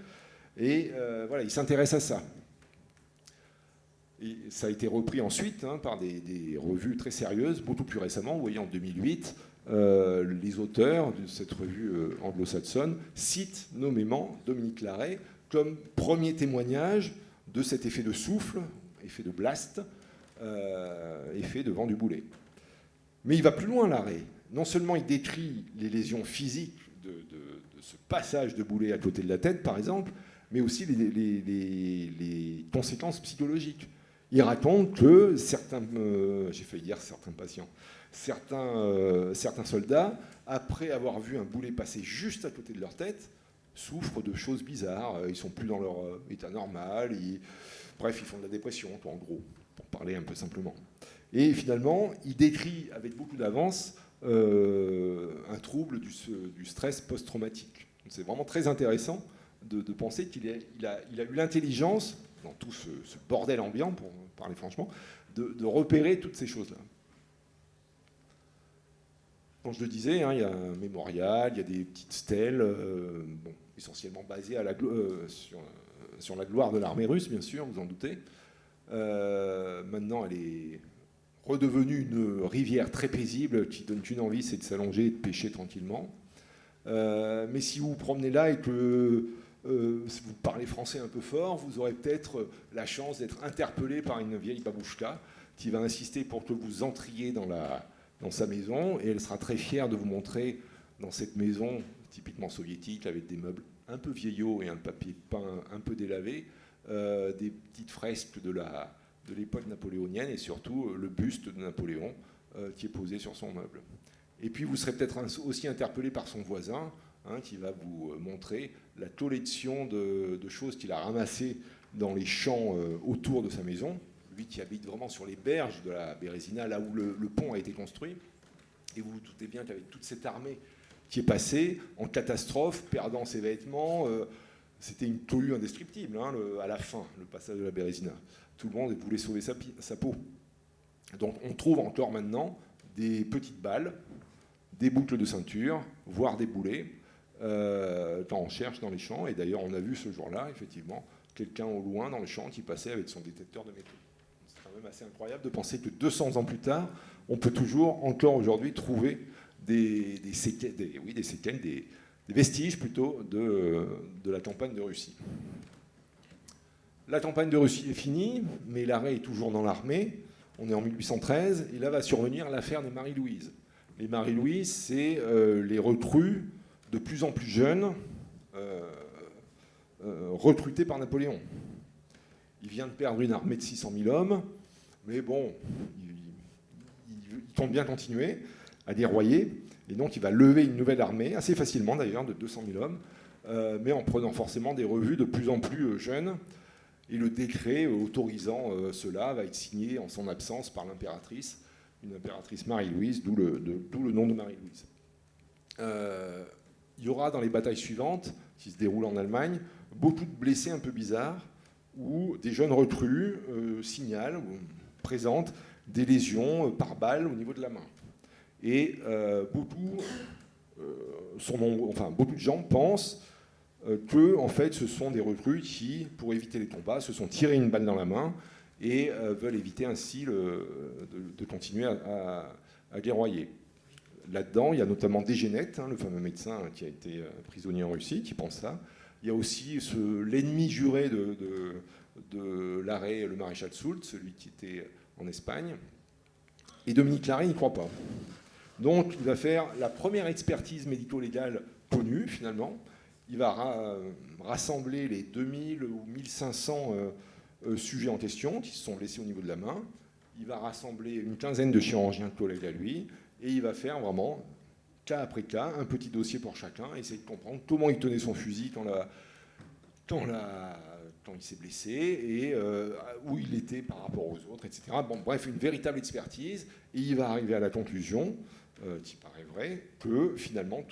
Speaker 2: Et voilà, il s'intéresse à ça. Et ça a été repris ensuite par des revues très sérieuses, beaucoup plus récemment. Vous voyez, en 2008, les auteurs de cette revue anglo-saxonne citent nommément Dominique Larrey comme premier témoignage de cet effet de souffle, effet de blast, effet de vent du boulet. Mais il va plus loin, Larrey. Non seulement il décrit les lésions physiques de ce passage de boulet à côté de la tête, par exemple, mais aussi les conséquences psychologiques. Il raconte que certains, j'ai failli dire certains patients, certains soldats, après avoir vu un boulet passer juste à côté de leur tête, souffrent de choses bizarres. Ils ne sont plus dans leur état normal. Bref, ils font de la dépression, en gros, pour parler un peu simplement. Et finalement, il décrit avec beaucoup d'avance un trouble du stress post-traumatique. C'est vraiment très intéressant de penser qu'il a eu l'intelligence, dans tout ce bordel ambiant, pour parler franchement, de repérer toutes ces choses-là. Comme je le disais, hein, il y a un mémorial, il y a des petites stèles, bon, essentiellement basées sur la gloire de l'armée russe, bien sûr, vous en doutez. Maintenant, elle est redevenue une rivière très paisible qui donne qu'une envie, c'est de s'allonger et de pêcher tranquillement. Mais si vous vous promenez là et que si vous parlez français un peu fort, vous aurez peut-être la chance d'être interpellé par une vieille babouchka qui va insister pour que vous entriez dans sa maison, et elle sera très fière de vous montrer dans cette maison typiquement soviétique, avec des meubles un peu vieillots et un papier peint un peu délavé, des petites fresques de l'époque napoléonienne, et surtout le buste de Napoléon qui est posé sur son meuble. Et puis vous serez peut-être aussi interpellé par son voisin, hein, qui va vous montrer la collection de choses qu'il a ramassées dans les champs autour de sa maison. Lui qui habite vraiment sur les berges de la Bérésina, là où le pont a été construit. Et vous vous doutez bien qu'avec toute cette armée qui est passée, en catastrophe, perdant ses vêtements, c'était une cohue indestructible, hein, à la fin, le passage de la Bérésina. Tout le monde voulait sauver sa peau. Donc on trouve encore maintenant des petites balles, des boucles de ceinture, voire des boulets, quand on cherche dans les champs. Et d'ailleurs, on a vu ce jour-là, effectivement, quelqu'un au loin dans le champ qui passait avec son détecteur de métaux. C'est quand même assez incroyable de penser que 200 ans plus tard, on peut toujours, encore aujourd'hui, trouver des vestiges plutôt de la campagne de Russie. La campagne de Russie est finie, mais l'arrêt est toujours dans l'armée. On est en 1813, et là va survenir l'affaire des Marie-Louise. Les Marie-Louise, c'est les recrues de plus en plus jeunes recrutés par Napoléon. Il vient de perdre une armée de 600 000 hommes, mais bon, il compte bien continuer à déroyer, et donc il va lever une nouvelle armée, assez facilement d'ailleurs, de 200 000 hommes, mais en prenant forcément des revues de plus en plus jeunes, et le décret autorisant cela va être signé en son absence par l'impératrice, une impératrice Marie-Louise, d'où le nom de Marie-Louise. Il y aura dans les batailles suivantes, qui se déroulent en Allemagne, beaucoup de blessés un peu bizarres, où des jeunes recrues signalent ou présentent des lésions par balle au niveau de la main. Et beaucoup de gens pensent que en fait, ce sont des recrues qui, pour éviter les combats, se sont tirés une balle dans la main et veulent éviter ainsi de continuer à guerroyer. Là-dedans, il y a notamment Degenette, hein, le fameux médecin qui a été prisonnier en Russie, qui pense ça. Il y a aussi l'ennemi juré de l'arrêt, le maréchal Soult, celui qui était en Espagne. Et Dominique Larrey n'y croit pas. Donc, il va faire la première expertise médico-légale connue, finalement. Il va rassembler les 2000 ou 1500 sujets en question qui se sont blessés au niveau de la main. Il va rassembler une quinzaine de chirurgiens collègues à lui, et il va faire vraiment, cas après cas, un petit dossier pour chacun, essayer de comprendre comment il tenait son fusil quand il s'est blessé, et où il était par rapport aux autres, etc. Bon, bref, une véritable expertise, et il va arriver à la conclusion, qui paraît vraie, que finalement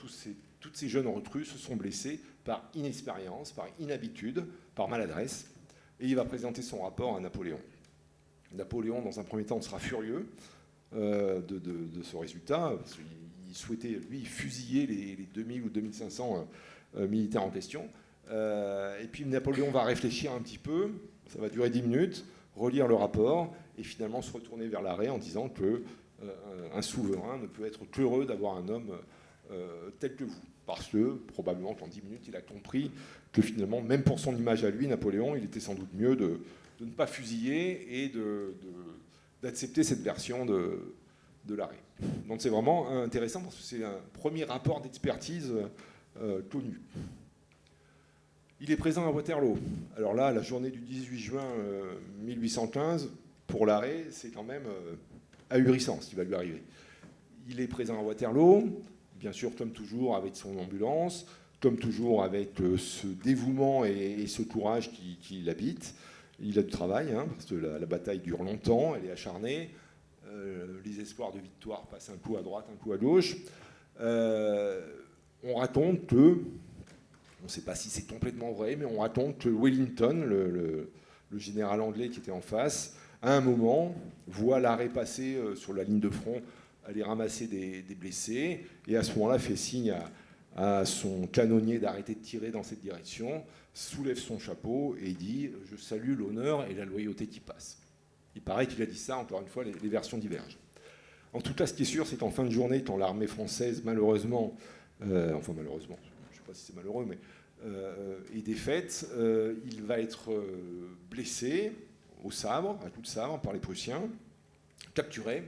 Speaker 2: toutes ces jeunes recrues se sont blessées par inexpérience, par inhabitude, par maladresse, et il va présenter son rapport à Napoléon. Napoléon, dans un premier temps, sera furieux de ce résultat, parce qu'il souhaitait, lui, fusiller les 2000 ou 2500 militaires en question. Et puis Napoléon va réfléchir un petit peu, ça va durer 10 minutes, relire le rapport, et finalement se retourner vers l'arrêt en disant qu'un souverain ne peut être qu'heureux d'avoir un homme tel que vous. Parce que, probablement qu'en 10 minutes, il a compris que finalement, même pour son image à lui, Napoléon, il était sans doute mieux de ne pas fusiller et d'accepter cette version de l'arrêt. Donc c'est vraiment intéressant parce que c'est un premier rapport d'expertise connu. Il est présent à Waterloo. Alors là, la journée du 18 juin 1815, pour l'arrêt, c'est quand même ahurissant ce qui va lui arriver. Il est présent à Waterloo, bien sûr, comme toujours, avec son ambulance, comme toujours, avec ce dévouement et ce courage qui l'habite. Il a du travail, hein, parce que la bataille dure longtemps, elle est acharnée. les espoirs de victoire passent un coup à droite, un coup à gauche. On raconte que, on ne sait pas si c'est complètement vrai, mais on raconte que Wellington, le général anglais qui était en face, à un moment, voit l'arrêt passer sur la ligne de front, aller ramasser des blessés, et à ce moment-là fait signe à son canonnier d'arrêter de tirer dans cette direction, soulève son chapeau et dit « Je salue l'honneur et la loyauté qui passent ». Il paraît qu'il a dit ça, encore une fois, les versions divergent. En tout cas, ce qui est sûr, c'est qu'en fin de journée, quand l'armée française, malheureusement, enfin malheureusement, je ne sais pas si c'est malheureux, mais est défaite, il va être blessé au sabre, à coup de sabre, par les Prussiens, capturé.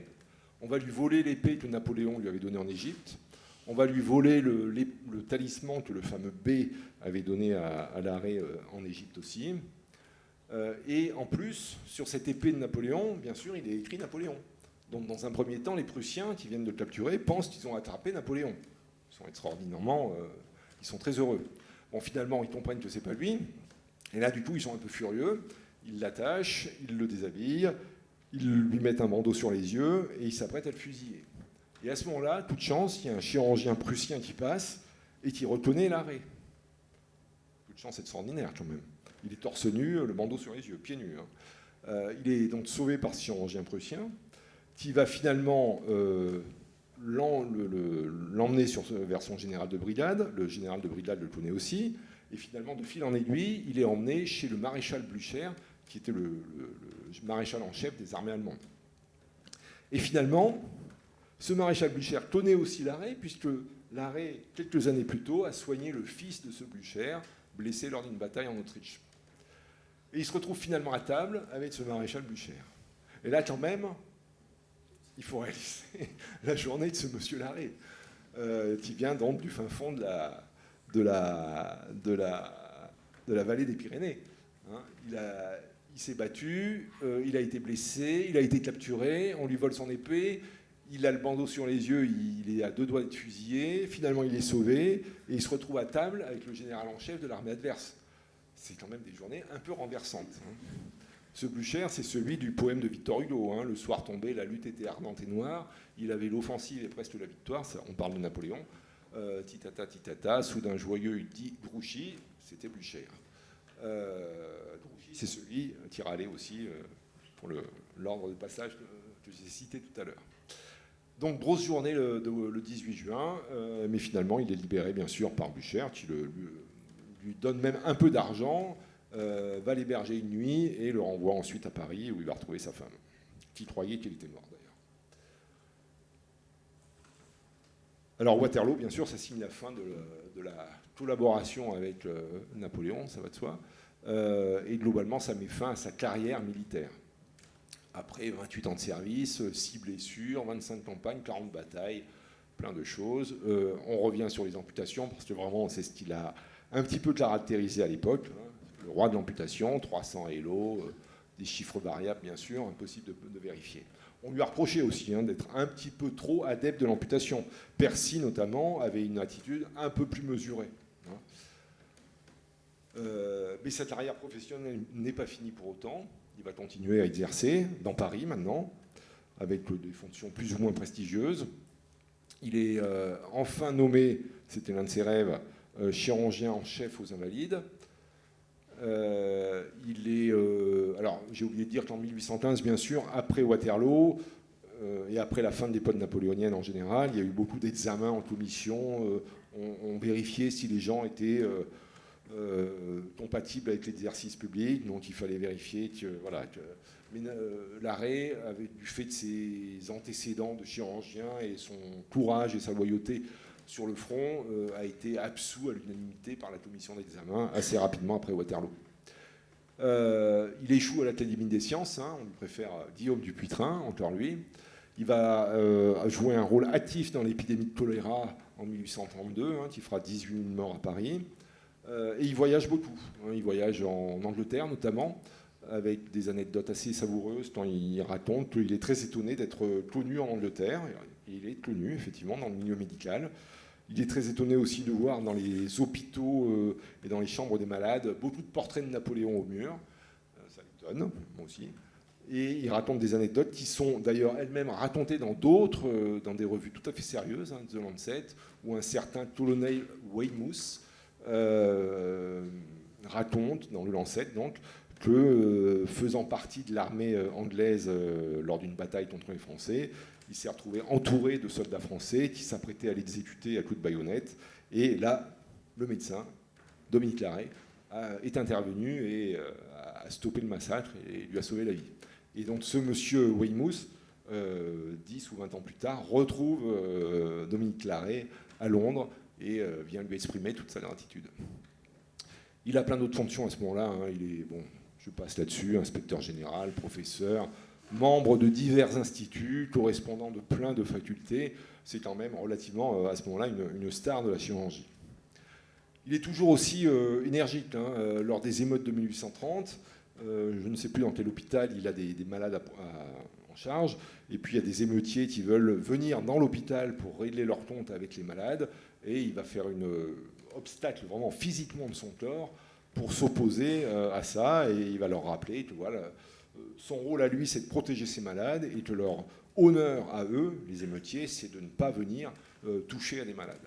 Speaker 2: On va lui voler l'épée que Napoléon lui avait donnée en Égypte. On va lui voler le talisman que le fameux B avait donné à l'arrêt en Égypte aussi. Et en plus, sur cette épée de Napoléon, bien sûr, il est écrit Napoléon. Donc dans un premier temps, les Prussiens qui viennent de le capturer pensent qu'ils ont attrapé Napoléon. Ils sont extraordinairement, ils sont très heureux. Bon, finalement, ils comprennent que c'est pas lui. Et là, du coup, ils sont un peu furieux. Ils l'attachent, ils le déshabillent, ils lui mettent un bandeau sur les yeux et ils s'apprêtent à le fusiller. Et à ce moment-là, coup de chance, il y a un chirurgien prussien qui passe et qui reconnaît l'arrêt. Coup de chance extraordinaire quand même. Il est torse nu, le bandeau sur les yeux, pieds nus. Il est donc sauvé par ce chirurgien prussien qui va finalement l'emmener vers son général de brigade. Le général de brigade le connaît aussi. Et finalement, de fil en aiguille, il est emmené chez le maréchal Blücher, qui était le maréchal en chef des armées allemandes. Et finalement, ce maréchal Blücher connaît aussi l'arrêt, puisque l'arrêt, quelques années plus tôt, a soigné le fils de ce Blücher, blessé lors d'une bataille en Autriche. Et il se retrouve finalement à table avec ce maréchal Blücher. Et là, quand même, il faut réaliser la journée de ce monsieur Larrey, qui vient donc du fin fond de la vallée des Pyrénées. Hein, il s'est battu, il a été blessé, il a été capturé, on lui vole son épée, il a le bandeau sur les yeux, il est à 2 doigts d'être fusillé, finalement il est sauvé, et il se retrouve à table avec le général en chef de l'armée adverse. C'est quand même des journées un peu renversantes. Hein. Ce Blücher, c'est celui du poème de Victor Hugo. Hein. Le soir tombé, la lutte était ardente et noire. Il avait l'offensive et presque la victoire. Ça, on parle de Napoléon. Titata, titata, soudain joyeux, il dit Grouchy, c'était Blücher. Grouchy, c'est celui qui râlait aussi pour l'ordre de passage que j'ai cité tout à l'heure. Donc, grosse journée le 18 juin, mais finalement, il est libéré, bien sûr, par Blücher, qui lui donne même un peu d'argent. Va l'héberger une nuit et le renvoie ensuite à Paris où il va retrouver sa femme, qui croyait qu'il était mort d'ailleurs. Alors Waterloo, bien sûr, ça signe la fin de la collaboration avec Napoléon, ça va de soi, et globalement ça met fin à sa carrière militaire. Après 28 ans de service, 6 blessures, 25 campagnes, 40 batailles, plein de choses. On revient sur les amputations parce que vraiment c'est ce qu'il a un petit peu caractérisé à l'époque. Le roi de l'amputation, 300 élos, des chiffres variables bien sûr, impossible de vérifier. On lui a reproché aussi d'être un petit peu trop adepte de l'amputation. Percy notamment avait une attitude un peu plus mesurée. Mais sa carrière professionnelle n'est pas finie pour autant. Il va continuer à exercer dans Paris maintenant, avec des fonctions plus ou moins prestigieuses. Il est enfin nommé, c'était l'un de ses rêves, chirurgien en chef aux Invalides. Alors, j'ai oublié de dire qu'en 1815, bien sûr, après Waterloo et après la fin des l'époque napoléonienne en général, il y a eu beaucoup d'examens en commission. On vérifiait si les gens étaient compatibles avec l'exercice public, donc il fallait vérifier que, voilà, Larrey, du fait de ses antécédents de chirurgien et son courage et sa loyauté sur le front, a été absous à l'unanimité par la commission d'examen assez rapidement après Waterloo. Il échoue à l'Académie des sciences, on lui préfère Guillaume Dupuytren, encore lui. Il va jouer un rôle actif dans l'épidémie de choléra en 1832, qui fera 18 000 morts à Paris. Et il voyage beaucoup. Il voyage en Angleterre notamment, avec des anecdotes assez savoureuses quand il raconte qu'il est très étonné d'être connu en Angleterre. Il est connu, effectivement, dans le milieu médical. Il est très étonné aussi de voir dans les hôpitaux et dans les chambres des malades beaucoup de portraits de Napoléon au mur. Ça l'étonne, moi aussi. Et il raconte des anecdotes qui sont d'ailleurs elles-mêmes racontées dans d'autres, dans des revues tout à fait sérieuses, The Lancet, où un certain Colonel Weymouth raconte dans le Lancet donc que faisant partie de l'armée anglaise lors d'une bataille contre les Français, il s'est retrouvé entouré de soldats français qui s'apprêtaient à l'exécuter à coups de baïonnette. Et là, le médecin, Dominique Larrey, est intervenu et a stoppé le massacre et lui a sauvé la vie. Et donc ce monsieur Weymouth, 10 ou 20 ans plus tard, retrouve Dominique Larrey à Londres et vient lui exprimer toute sa gratitude. Il a plein d'autres fonctions à ce moment-là. Hein. Il est, bon, je passe là-dessus, inspecteur général, professeur, membre de divers instituts, correspondant de plein de facultés. C'est quand même relativement, à ce moment-là, une star de la chirurgie. Il est toujours aussi énergique. Hein. Lors des émeutes de 1830, je ne sais plus dans quel hôpital il a des malades en charge, et puis il y a des émeutiers qui veulent venir dans l'hôpital pour régler leur compte avec les malades, et il va faire un obstacle vraiment physiquement de son corps pour s'opposer à ça, et il va leur rappeler que voilà, son rôle à lui, c'est de protéger ses malades, et que leur honneur à eux, les émeutiers, c'est de ne pas venir toucher à des malades.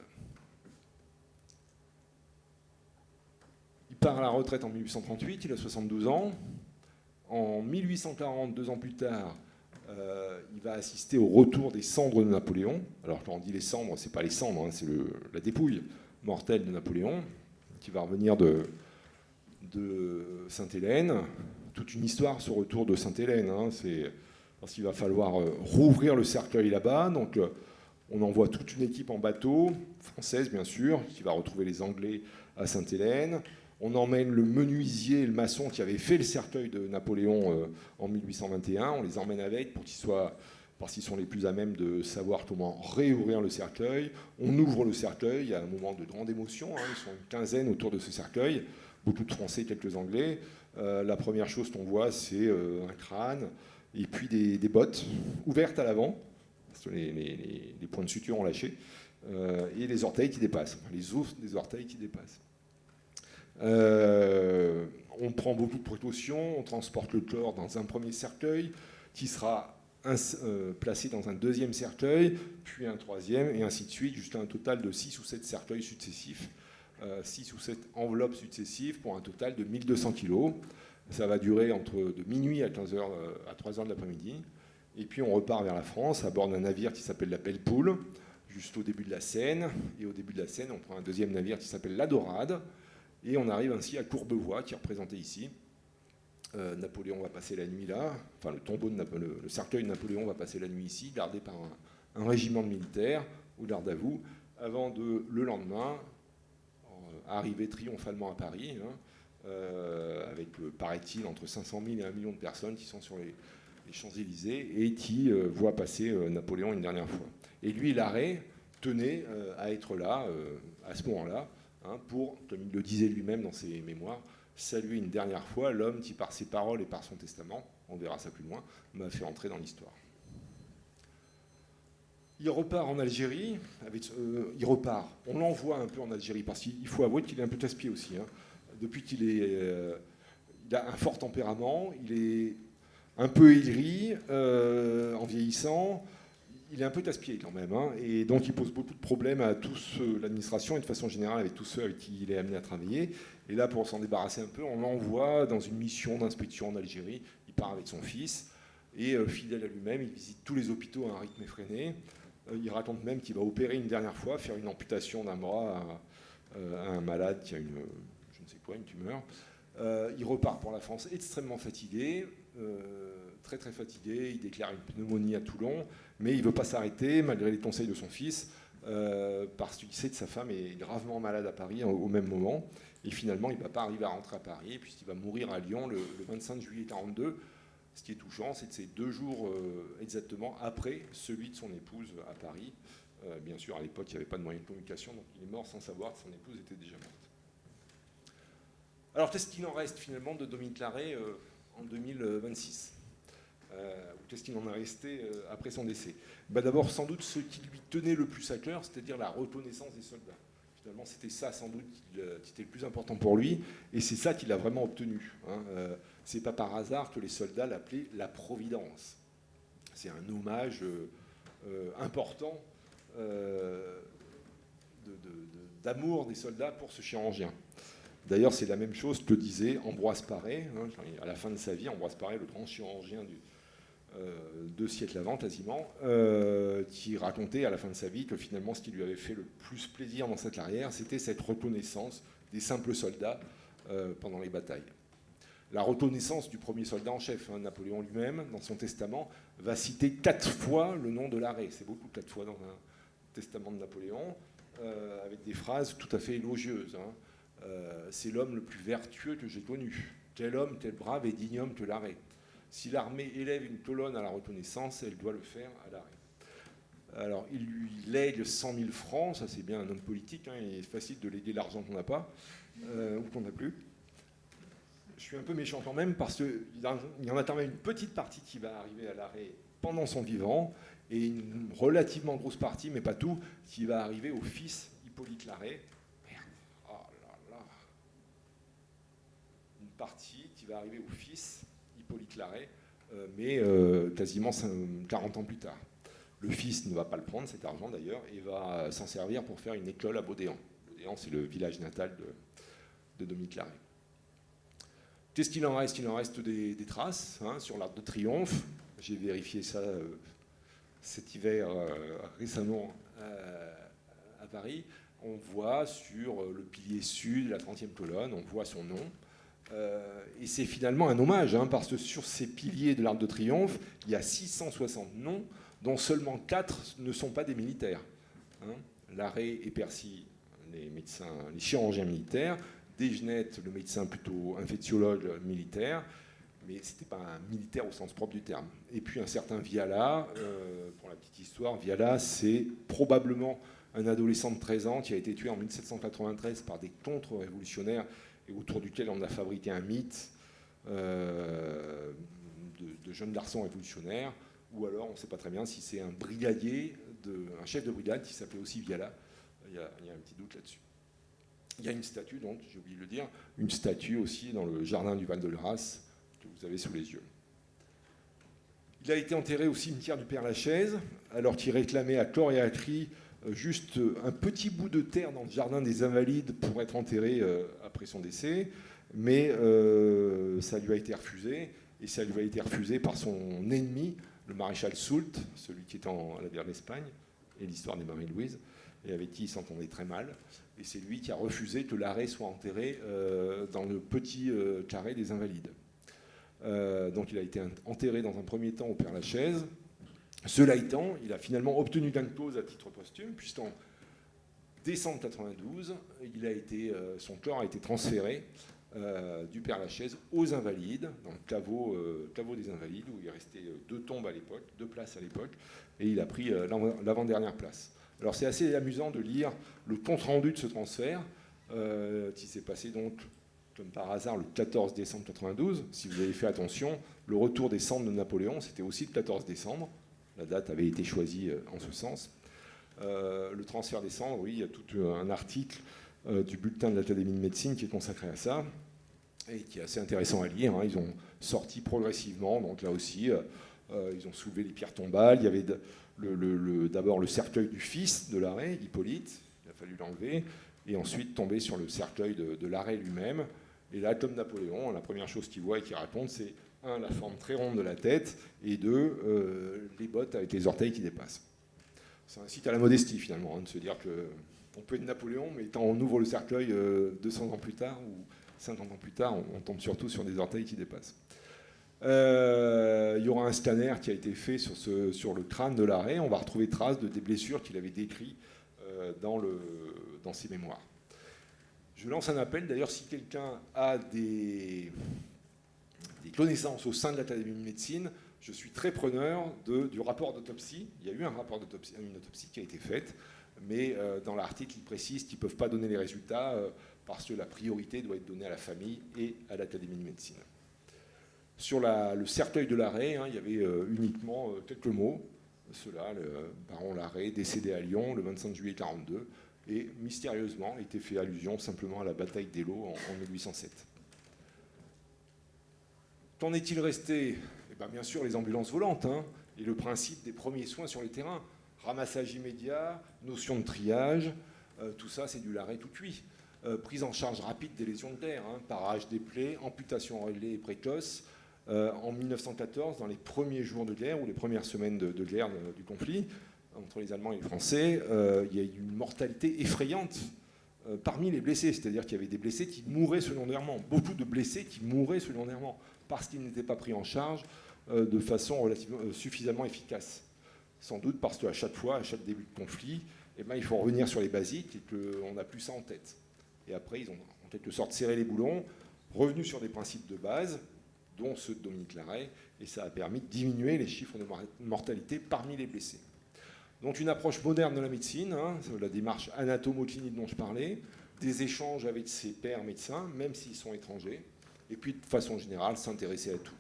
Speaker 2: Il part à la retraite en 1838, il a 72 ans. En 1840, 2 ans plus tard, il va assister au retour des cendres de Napoléon. Alors quand on dit les cendres, c'est pas les cendres, hein, c'est la dépouille mortelle de Napoléon, qui va revenir de Sainte-Hélène. Toute une histoire ce retour de Sainte-Hélène. Hein, c'est parce qu'il va falloir rouvrir le cercueil là-bas. Donc on envoie toute une équipe en bateau, française bien sûr, qui va retrouver les Anglais à Sainte-Hélène. On emmène le menuisier et le maçon qui avait fait le cercueil de Napoléon en 1821. On les emmène avec pour qu'ils soient, parce qu'ils sont les plus à même de savoir comment réouvrir le cercueil. On ouvre le cercueil, il y a un moment de grande émotion. Hein, ils sont une quinzaine autour de ce cercueil, beaucoup de Français, quelques Anglais. La première chose qu'on voit, c'est un crâne et puis des bottes ouvertes à l'avant, parce que les points de suture ont lâché, et les orteils qui dépassent, les os des orteils qui dépassent. On prend beaucoup de précautions, on transporte le corps dans un premier cercueil qui sera placé dans un deuxième cercueil, puis un troisième, et ainsi de suite, jusqu'à un total de 6 ou 7 cercueils successifs, 6 ou 7 enveloppes successives pour un total de 1200 kg. Ça va durer de minuit à 15h, à 3h de l'après-midi. Et puis on repart vers la France à bord d'un navire qui s'appelle la Belle Poule, juste au début de la Seine. Et au début de la Seine, on prend un deuxième navire qui s'appelle la Dorade. Et on arrive ainsi à Courbevoie, qui est représenté ici. Napoléon va passer la nuit là, enfin le cercueil de Napoléon va passer la nuit ici, gardé par un régiment de militaires au garde à vous, avant de, le lendemain, arriver triomphalement à Paris, hein, avec, paraît-il, entre 500 000 et 1 million de personnes qui sont sur les Champs-Élysées et qui voient passer Napoléon une dernière fois. Et lui, Larrey, tenait à être là, à ce moment-là, hein, pour, comme il le disait lui-même dans ses mémoires, saluer une dernière fois l'homme qui, par ses paroles et par son testament, on verra ça plus loin, m'a fait entrer dans l'histoire. Il repart en Algérie, il repart, on l'envoie un peu en Algérie, parce qu'il faut avouer qu'il est un peu casse-pied aussi. Hein. Depuis il a un fort tempérament, il est un peu aigri, en vieillissant, il est un peu casse-pied quand même, hein, et donc il pose beaucoup de problèmes à tous l'administration et de façon générale avec tous ceux avec qui il est amené à travailler. Et là, pour s'en débarrasser un peu, on l'envoie dans une mission d'inspection en Algérie. Il part avec son fils et fidèle à lui-même, il visite tous les hôpitaux à un rythme effréné. Il raconte même qu'il va opérer une dernière fois, faire une amputation d'un bras à un malade qui a une tumeur. Il repart pour la France extrêmement fatigué, très très fatigué. Il déclare une pneumonie à Toulon, mais il ne veut pas s'arrêter malgré les conseils de son fils, parce qu'il sait que sa femme est gravement malade à Paris au même moment. Et finalement, il ne va pas arriver à rentrer à Paris, puisqu'il va mourir à Lyon le 25 juillet 1942. Ce qui est touchant, c'est que c'est 2 jours exactement après celui de son épouse à Paris. Bien sûr, à l'époque, il n'y avait pas de moyen de communication, donc il est mort sans savoir que son épouse était déjà morte. Alors, qu'est-ce qu'il en reste finalement de Dominique Larrey en 2026 ou qu'est-ce qu'il en a resté après son décès? D'abord, sans doute, ce qui lui tenait le plus à cœur, c'est-à-dire la reconnaissance des soldats. Finalement, c'était ça sans doute qui était le plus important pour lui, et c'est ça qu'il a vraiment obtenu. Hein. C'est pas par hasard que les soldats l'appelaient la Providence. C'est un hommage important d'amour des soldats pour ce chirurgien. D'ailleurs, c'est la même chose que disait Ambroise Paré, hein, à la fin de sa vie, Ambroise Paré, le grand chirurgien du 2 siècles avant quasiment, qui racontait à la fin de sa vie que finalement ce qui lui avait fait le plus plaisir dans sa carrière, c'était cette reconnaissance des simples soldats pendant les batailles. La reconnaissance du premier soldat en chef, hein, Napoléon lui-même, dans son testament, va citer 4 fois le nom de l'arrêt. C'est beaucoup, 4 fois dans un testament de Napoléon, avec des phrases tout à fait élogieuses. Hein. C'est l'homme le plus vertueux que j'ai connu. Tel homme, tel brave et digne homme que l'arrêt. Si l'armée élève une colonne à la reconnaissance, elle doit le faire à l'arrêt. Alors, il lui lègue 100 000 francs, ça c'est bien un homme politique, hein, il est facile de léguer l'argent qu'on n'a pas, ou qu'on n'a plus. Je suis un peu méchant quand même, parce qu'il y en a quand même une petite partie qui va arriver à l'arrêt pendant son vivant, et une relativement grosse partie, mais pas tout, qui va arriver au fils Hippolyte Larrey. Merde, oh là là. Une partie qui va arriver au fils Hippolyte Larrey, mais quasiment 40 ans plus tard. Le fils ne va pas le prendre, cet argent d'ailleurs, et va s'en servir pour faire une école à Baudéan. Baudéan, c'est le village natal de Dominique Larrey. Qu'est-ce qu'il en reste? Il en reste des traces hein, sur l'Arc de Triomphe. J'ai vérifié ça cet hiver récemment à Paris. On voit sur le pilier sud, la 30e colonne, on voit son nom. Et c'est finalement un hommage, hein, parce que sur ces piliers de l'Arc de Triomphe, il y a 660 noms, dont seulement 4 ne sont pas des militaires. Hein. Larrey et Percy, les médecins, les chirurgiens militaires, Desgenette, le médecin plutôt infectiologue militaire, mais ce n'était pas un militaire au sens propre du terme. Et puis un certain Viala, pour la petite histoire, Viala, c'est probablement un adolescent de 13 ans qui a été tué en 1793 par des contre-révolutionnaires et autour duquel on a fabriqué un mythe de jeunes garçons révolutionnaires, ou alors on ne sait pas très bien si c'est un brigadier, un chef de brigade qui s'appelait aussi Viala. Il y a un petit doute là-dessus. Il y a une statue, donc, j'ai oublié de le dire, une statue aussi dans le jardin du Val-de-Grâce que vous avez sous les yeux. Il a été enterré au cimetière du Père-Lachaise, alors qu'il réclamait à corps et à cri juste un petit bout de terre dans le jardin des Invalides pour être enterré après son décès, mais ça lui a été refusé, et ça lui a été refusé par son ennemi, le maréchal Soult, celui qui était à la guerre d'Espagne, et l'histoire des Marie-Louise, et avec qui il s'entendait très mal. Et c'est lui qui a refusé que Larrey soit enterré dans le petit carré des Invalides. Donc il a été enterré dans un premier temps au Père-Lachaise. Cela étant, il a finalement obtenu gain de cause à titre posthume, puisqu'en décembre 92, son corps a été transféré du Père-Lachaise aux Invalides, dans le caveau des Invalides, où il restait 2 tombes à l'époque, 2 places à l'époque, et il a pris l'avant-dernière place. Alors c'est assez amusant de lire le compte-rendu de ce transfert, qui s'est passé donc, comme par hasard, le 14 décembre 92. Si vous avez fait attention, le retour des cendres de Napoléon, c'était aussi le 14 décembre. La date avait été choisie en ce sens. Le transfert des cendres, oui, il y a tout un article du bulletin de l'Académie de médecine qui est consacré à ça, et qui est assez intéressant à lire. Hein. Ils ont sorti progressivement, donc là aussi, ils ont soulevé les pierres tombales. Il y avait d'abord le cercueil du fils de Larrey, Hippolyte, il a fallu l'enlever, et ensuite tomber sur le cercueil de Larrey lui-même. Et là, comme Napoléon, la première chose qu'il voit et qu'il raconte, c'est 1, la forme très ronde de la tête, et 2, les bottes avec les orteils qui dépassent. Ça incite à la modestie finalement, hein, de se dire qu'on peut être Napoléon, mais quand on ouvre le cercueil 200 ans plus tard, ou 50 ans plus tard, on tombe surtout sur des orteils qui dépassent. Il y aura un scanner qui a été fait sur le crâne de Larrey. On va retrouver traces des blessures qu'il avait décrites dans ses mémoires. Je lance un appel, d'ailleurs, si quelqu'un a des connaissances au sein de l'Académie de médecine, je suis très preneur du rapport d'autopsie. Il y a eu un rapport d'autopsie, une autopsie qui a été faite, mais dans l'article, ils précisent qu'ils ne peuvent pas donner les résultats parce que la priorité doit être donnée à la famille et à l'Académie de médecine. Sur le cercueil de Larrey, hein, il y avait uniquement quelques mots. Cela, le baron Larrey, décédé à Lyon le 25 juillet 1942, et mystérieusement était fait allusion simplement à la bataille d'Eylau en 1807. Qu'en est-il resté? Eh bien, bien sûr, les ambulances volantes, hein, et le principe des premiers soins sur les terrains. Ramassage immédiat, notion de triage, tout ça, c'est du Larrey tout cuit. Prise en charge rapide des lésions de l'air, hein, parage des plaies, amputation relais et précoce. En 1914, dans les premiers jours de guerre, ou les premières semaines de guerre du conflit, entre les Allemands et les Français, il y a eu une mortalité effrayante parmi les blessés. C'est-à-dire qu'il y avait des blessés qui mouraient secondairement, beaucoup de blessés qui mouraient secondairement, parce qu'ils n'étaient pas pris en charge de façon suffisamment efficace. Sans doute parce qu'à chaque fois, à chaque début de conflit, eh ben, il faut revenir sur les basiques et qu'on n'a plus ça en tête. Et après, ils ont en quelque sorte serré les boulons, revenu sur des principes de base, dont ceux de Dominique Larrey, et ça a permis de diminuer les chiffres de mortalité parmi les blessés. Donc une approche moderne de la médecine, hein, la démarche anatomo-clinique dont je parlais, des échanges avec ses pairs médecins, même s'ils sont étrangers, et puis de façon générale s'intéresser à tout.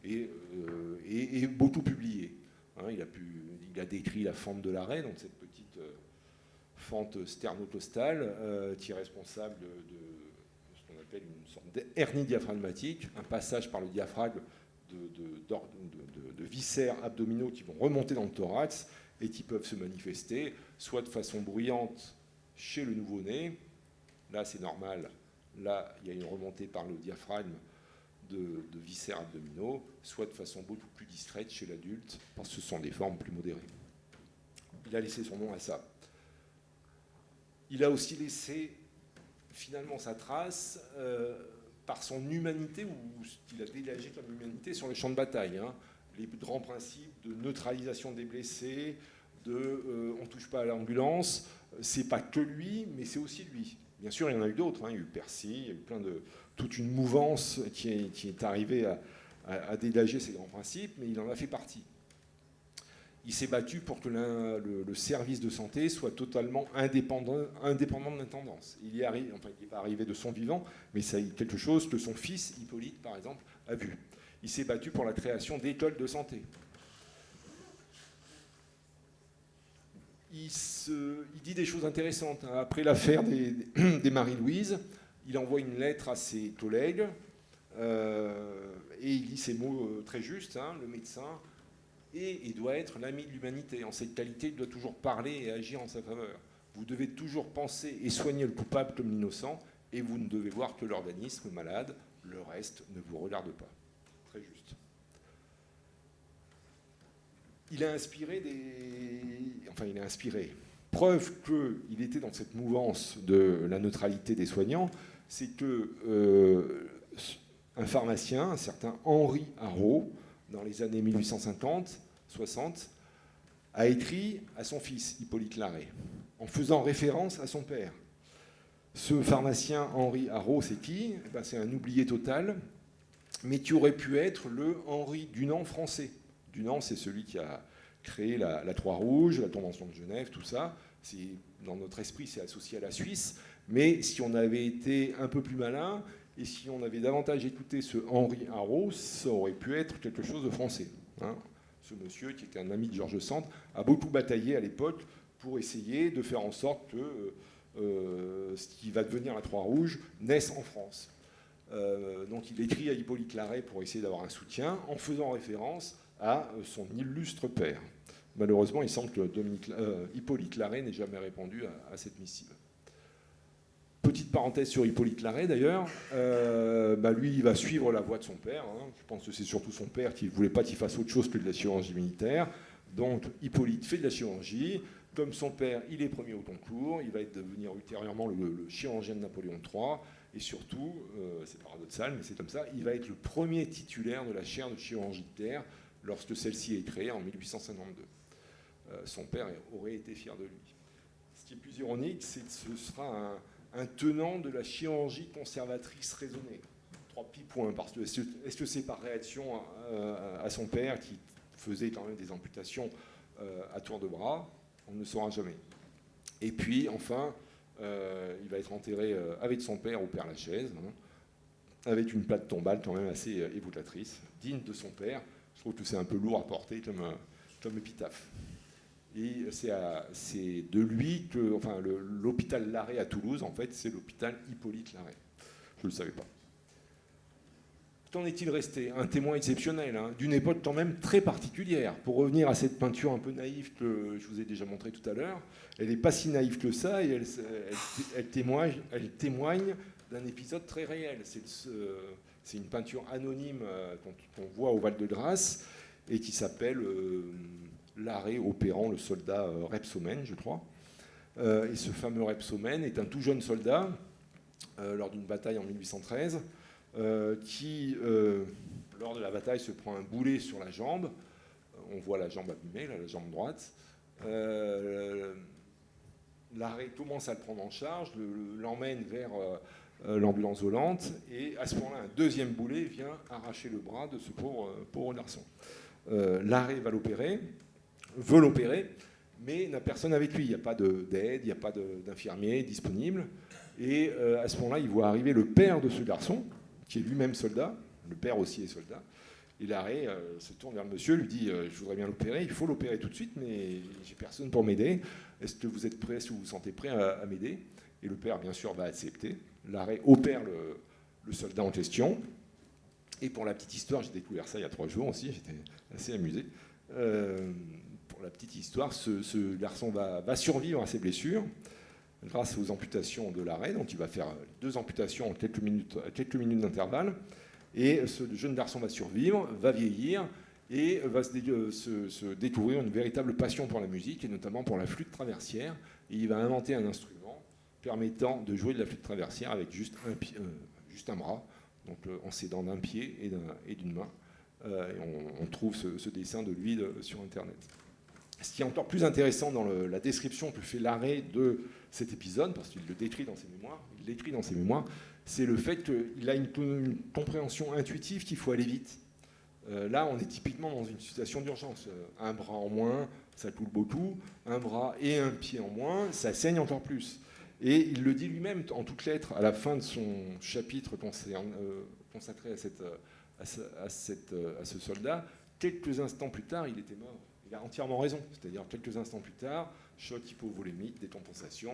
Speaker 2: Et beaucoup publié. Hein, il a décrit la fente de Larrey, donc cette petite fente sternocostale qui est responsable de ce qu'on appelle une sorte d'hernie diaphragmatique, un passage par le diaphragme de viscères abdominaux qui vont remonter dans le thorax et qui peuvent se manifester soit de façon bruyante chez le nouveau-né, là c'est normal, là il y a une remontée par le diaphragme de viscères abdominaux, soit de façon beaucoup plus discrète chez l'adulte, parce que ce sont des formes plus modérées. Il a laissé son nom à ça. Il a aussi laissé finalement sa trace par son humanité, ou ce qu'il a dégagé comme humanité sur les champs de bataille. Hein. Les grands principes de neutralisation des blessés, on ne touche pas à l'ambulance, c'est pas que lui, mais c'est aussi lui. Bien sûr, il y en a eu d'autres, hein. Il y a eu Percy, il y a eu toute une mouvance qui est arrivée à dégager ces grands principes, mais il en a fait partie. Il s'est battu pour que le service de santé soit totalement indépendant de l'intendance. Il n'est pas arrivé de son vivant, mais c'est quelque chose que son fils, Hippolyte, par exemple, a vu. Il s'est battu pour la création d'écoles de santé. Il dit des choses intéressantes. Après l'affaire des Marie-Louise, il envoie une lettre à ses collègues et il dit ces mots très justes, hein, le médecin il doit être l'ami de l'humanité. En cette qualité, il doit toujours parler et agir en sa faveur. Vous devez toujours penser et soigner le coupable comme l'innocent, et vous ne devez voir que l'organisme malade, le reste ne vous regarde pas. Très juste. Il a inspiré Preuve qu'il était dans cette mouvance de la neutralité des soignants, c'est que un pharmacien, un certain Henri Arrault, dans les années 1850-60, a écrit à son fils, Hippolyte Larrey, en faisant référence à son père. Ce pharmacien Henri Arrault, c'est qui? C'est un oublié total, mais qui aurait pu être le Henri Dunant français. Dunant, c'est celui qui a créé la Croix-Rouge, la Convention de Genève, tout ça. Dans notre esprit, c'est associé à la Suisse. Mais si on avait été un peu plus malin, et si on avait davantage écouté ce Henri Arrault, ça aurait pu être quelque chose de français. Hein. Ce monsieur, qui était un ami de Georges Sand, a beaucoup bataillé à l'époque pour essayer de faire en sorte que ce qui va devenir la Croix-Rouge naisse en France. Donc il écrit à Hippolyte Larrey pour essayer d'avoir un soutien, en faisant référence à son illustre père. Malheureusement, il semble que Hippolyte Larrey n'ait jamais répondu à cette missive. Petite parenthèse sur Hippolyte Larrey, d'ailleurs. Lui, il va suivre la voie de son père. Hein. Je pense que c'est surtout son père qui ne voulait pas qu'il fasse autre chose que de la chirurgie militaire. Donc, Hippolyte fait de la chirurgie. Comme son père, il est premier au concours. Il va devenir ultérieurement le chirurgien de Napoléon III. Et surtout, c'est paradoxal, mais c'est comme ça, il va être le premier titulaire de la chaire de chirurgie de terre lorsque celle-ci est créée en 1852. Son père aurait été fier de lui. Ce qui est plus ironique, c'est que ce sera un tenant de la chirurgie conservatrice raisonnée. 3 petits points, parce que est-ce que c'est par réaction à son père qui faisait quand même des amputations à tour de bras? On ne le saura jamais. Et puis, enfin, il va être enterré avec son père au Père-Lachaise, hein, avec une plaque tombale quand même assez évocatrice, digne de son père. Je trouve que c'est un peu lourd à porter comme épitaphe. Et c'est de lui que, enfin, l'hôpital Larrey à Toulouse, en fait, c'est l'hôpital Hippolyte Larrey. Je ne le savais pas. Qu'en est-il resté? Un témoin exceptionnel, hein, d'une époque quand même très particulière. Pour revenir à cette peinture un peu naïve que je vous ai déjà montrée tout à l'heure, elle n'est pas si naïve que ça, et elle témoigne d'un épisode très réel. C'est une peinture anonyme qu'on voit au Val-de-Grâce, et qui s'appelle Larrey opérant le soldat Repsamen, je crois. Et ce fameux Repsamen est un tout jeune soldat, lors d'une bataille en 1813, qui, lors de la bataille, se prend un boulet sur la jambe. On voit la jambe abîmée, là, la jambe droite. Larrey commence à le prendre en charge, l'emmène vers l'ambulance volante, et à ce moment-là, un deuxième boulet vient arracher le bras de ce pauvre garçon. Larrey veut l'opérer, mais n'a personne avec lui. Il n'y a pas d'aide, il n'y a pas d'infirmier disponible. Et à ce moment-là, il voit arriver le père de ce garçon, qui est lui-même soldat. Le père aussi est soldat. Et Larrey se tourne vers le monsieur, lui dit je voudrais bien l'opérer, il faut l'opérer tout de suite, mais j'ai personne pour m'aider. Est-ce que vous êtes prêt, est-ce que vous vous sentez prêt à m'aider? Et le père, bien sûr, va accepter. Larrey opère le soldat en question. Et pour la petite histoire, j'ai découvert ça il y a 3 jours aussi, j'étais assez amusé. Pour la petite histoire, ce garçon va survivre à ses blessures grâce aux amputations de Larrey. Donc il va faire 2 amputations en quelques minutes d'intervalle. Et ce jeune garçon va survivre, va vieillir et va se découvrir une véritable passion pour la musique, et notamment pour la flûte traversière. Et il va inventer un instrument permettant de jouer de la flûte traversière avec juste un bras, donc en s'aidant d'un pied et d'une main. Et on trouve ce dessin de lui sur Internet. Ce qui est encore plus intéressant dans la description que fait Larrey de cet épisode, parce qu'il le décrit dans ses mémoires, c'est le fait qu'il a une compréhension intuitive qu'il faut aller vite. Là, on est typiquement dans une situation d'urgence. Un bras en moins, ça coule beaucoup. Un bras et un pied en moins, ça saigne encore plus. Et il le dit lui-même en toutes lettres à la fin de son chapitre consacré à ce soldat. Quelques instants plus tard, il était mort. Il a entièrement raison. C'est-à-dire quelques instants plus tard, choc hypovolémique, décompensation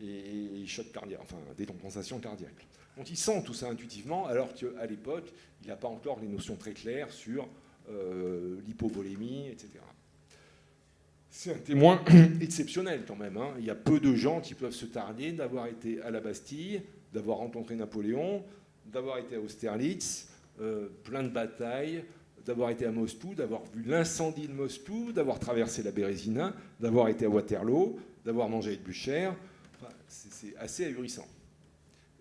Speaker 2: et choc cardiaque, enfin décompensation cardiaque. Donc il sent tout ça intuitivement, alors qu'à l'époque, il n'a pas encore les notions très claires sur l'hypovolémie, etc. C'est un témoin exceptionnel quand même, hein. Il y a peu de gens qui peuvent se targuer d'avoir été à la Bastille, d'avoir rencontré Napoléon, d'avoir été à Austerlitz, plein de batailles, d'avoir été à Moscou, d'avoir vu l'incendie de Moscou, d'avoir traversé la Bérésina, d'avoir été à Waterloo, d'avoir mangé avec Blücher. Enfin, c'est assez ahurissant.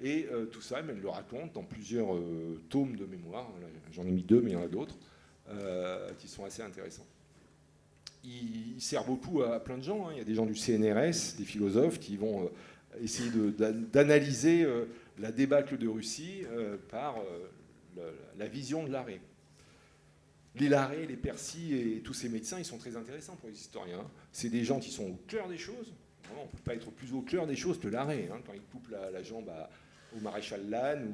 Speaker 2: Et tout ça, il le raconte dans plusieurs tomes de mémoire. J'en ai mis 2, mais il y en a d'autres qui sont assez intéressants. Il sert beaucoup à plein de gens, hein. Il y a des gens du CNRS, des philosophes qui vont essayer d'analyser la débâcle de Russie par la vision de Larrey. Les Larrey, les Percy et tous ces médecins, ils sont très intéressants pour les historiens. C'est des gens qui sont au cœur des choses. Vraiment, on ne peut pas être plus au cœur des choses que Larrey. Hein. Quand il coupe la jambe au maréchal Lannes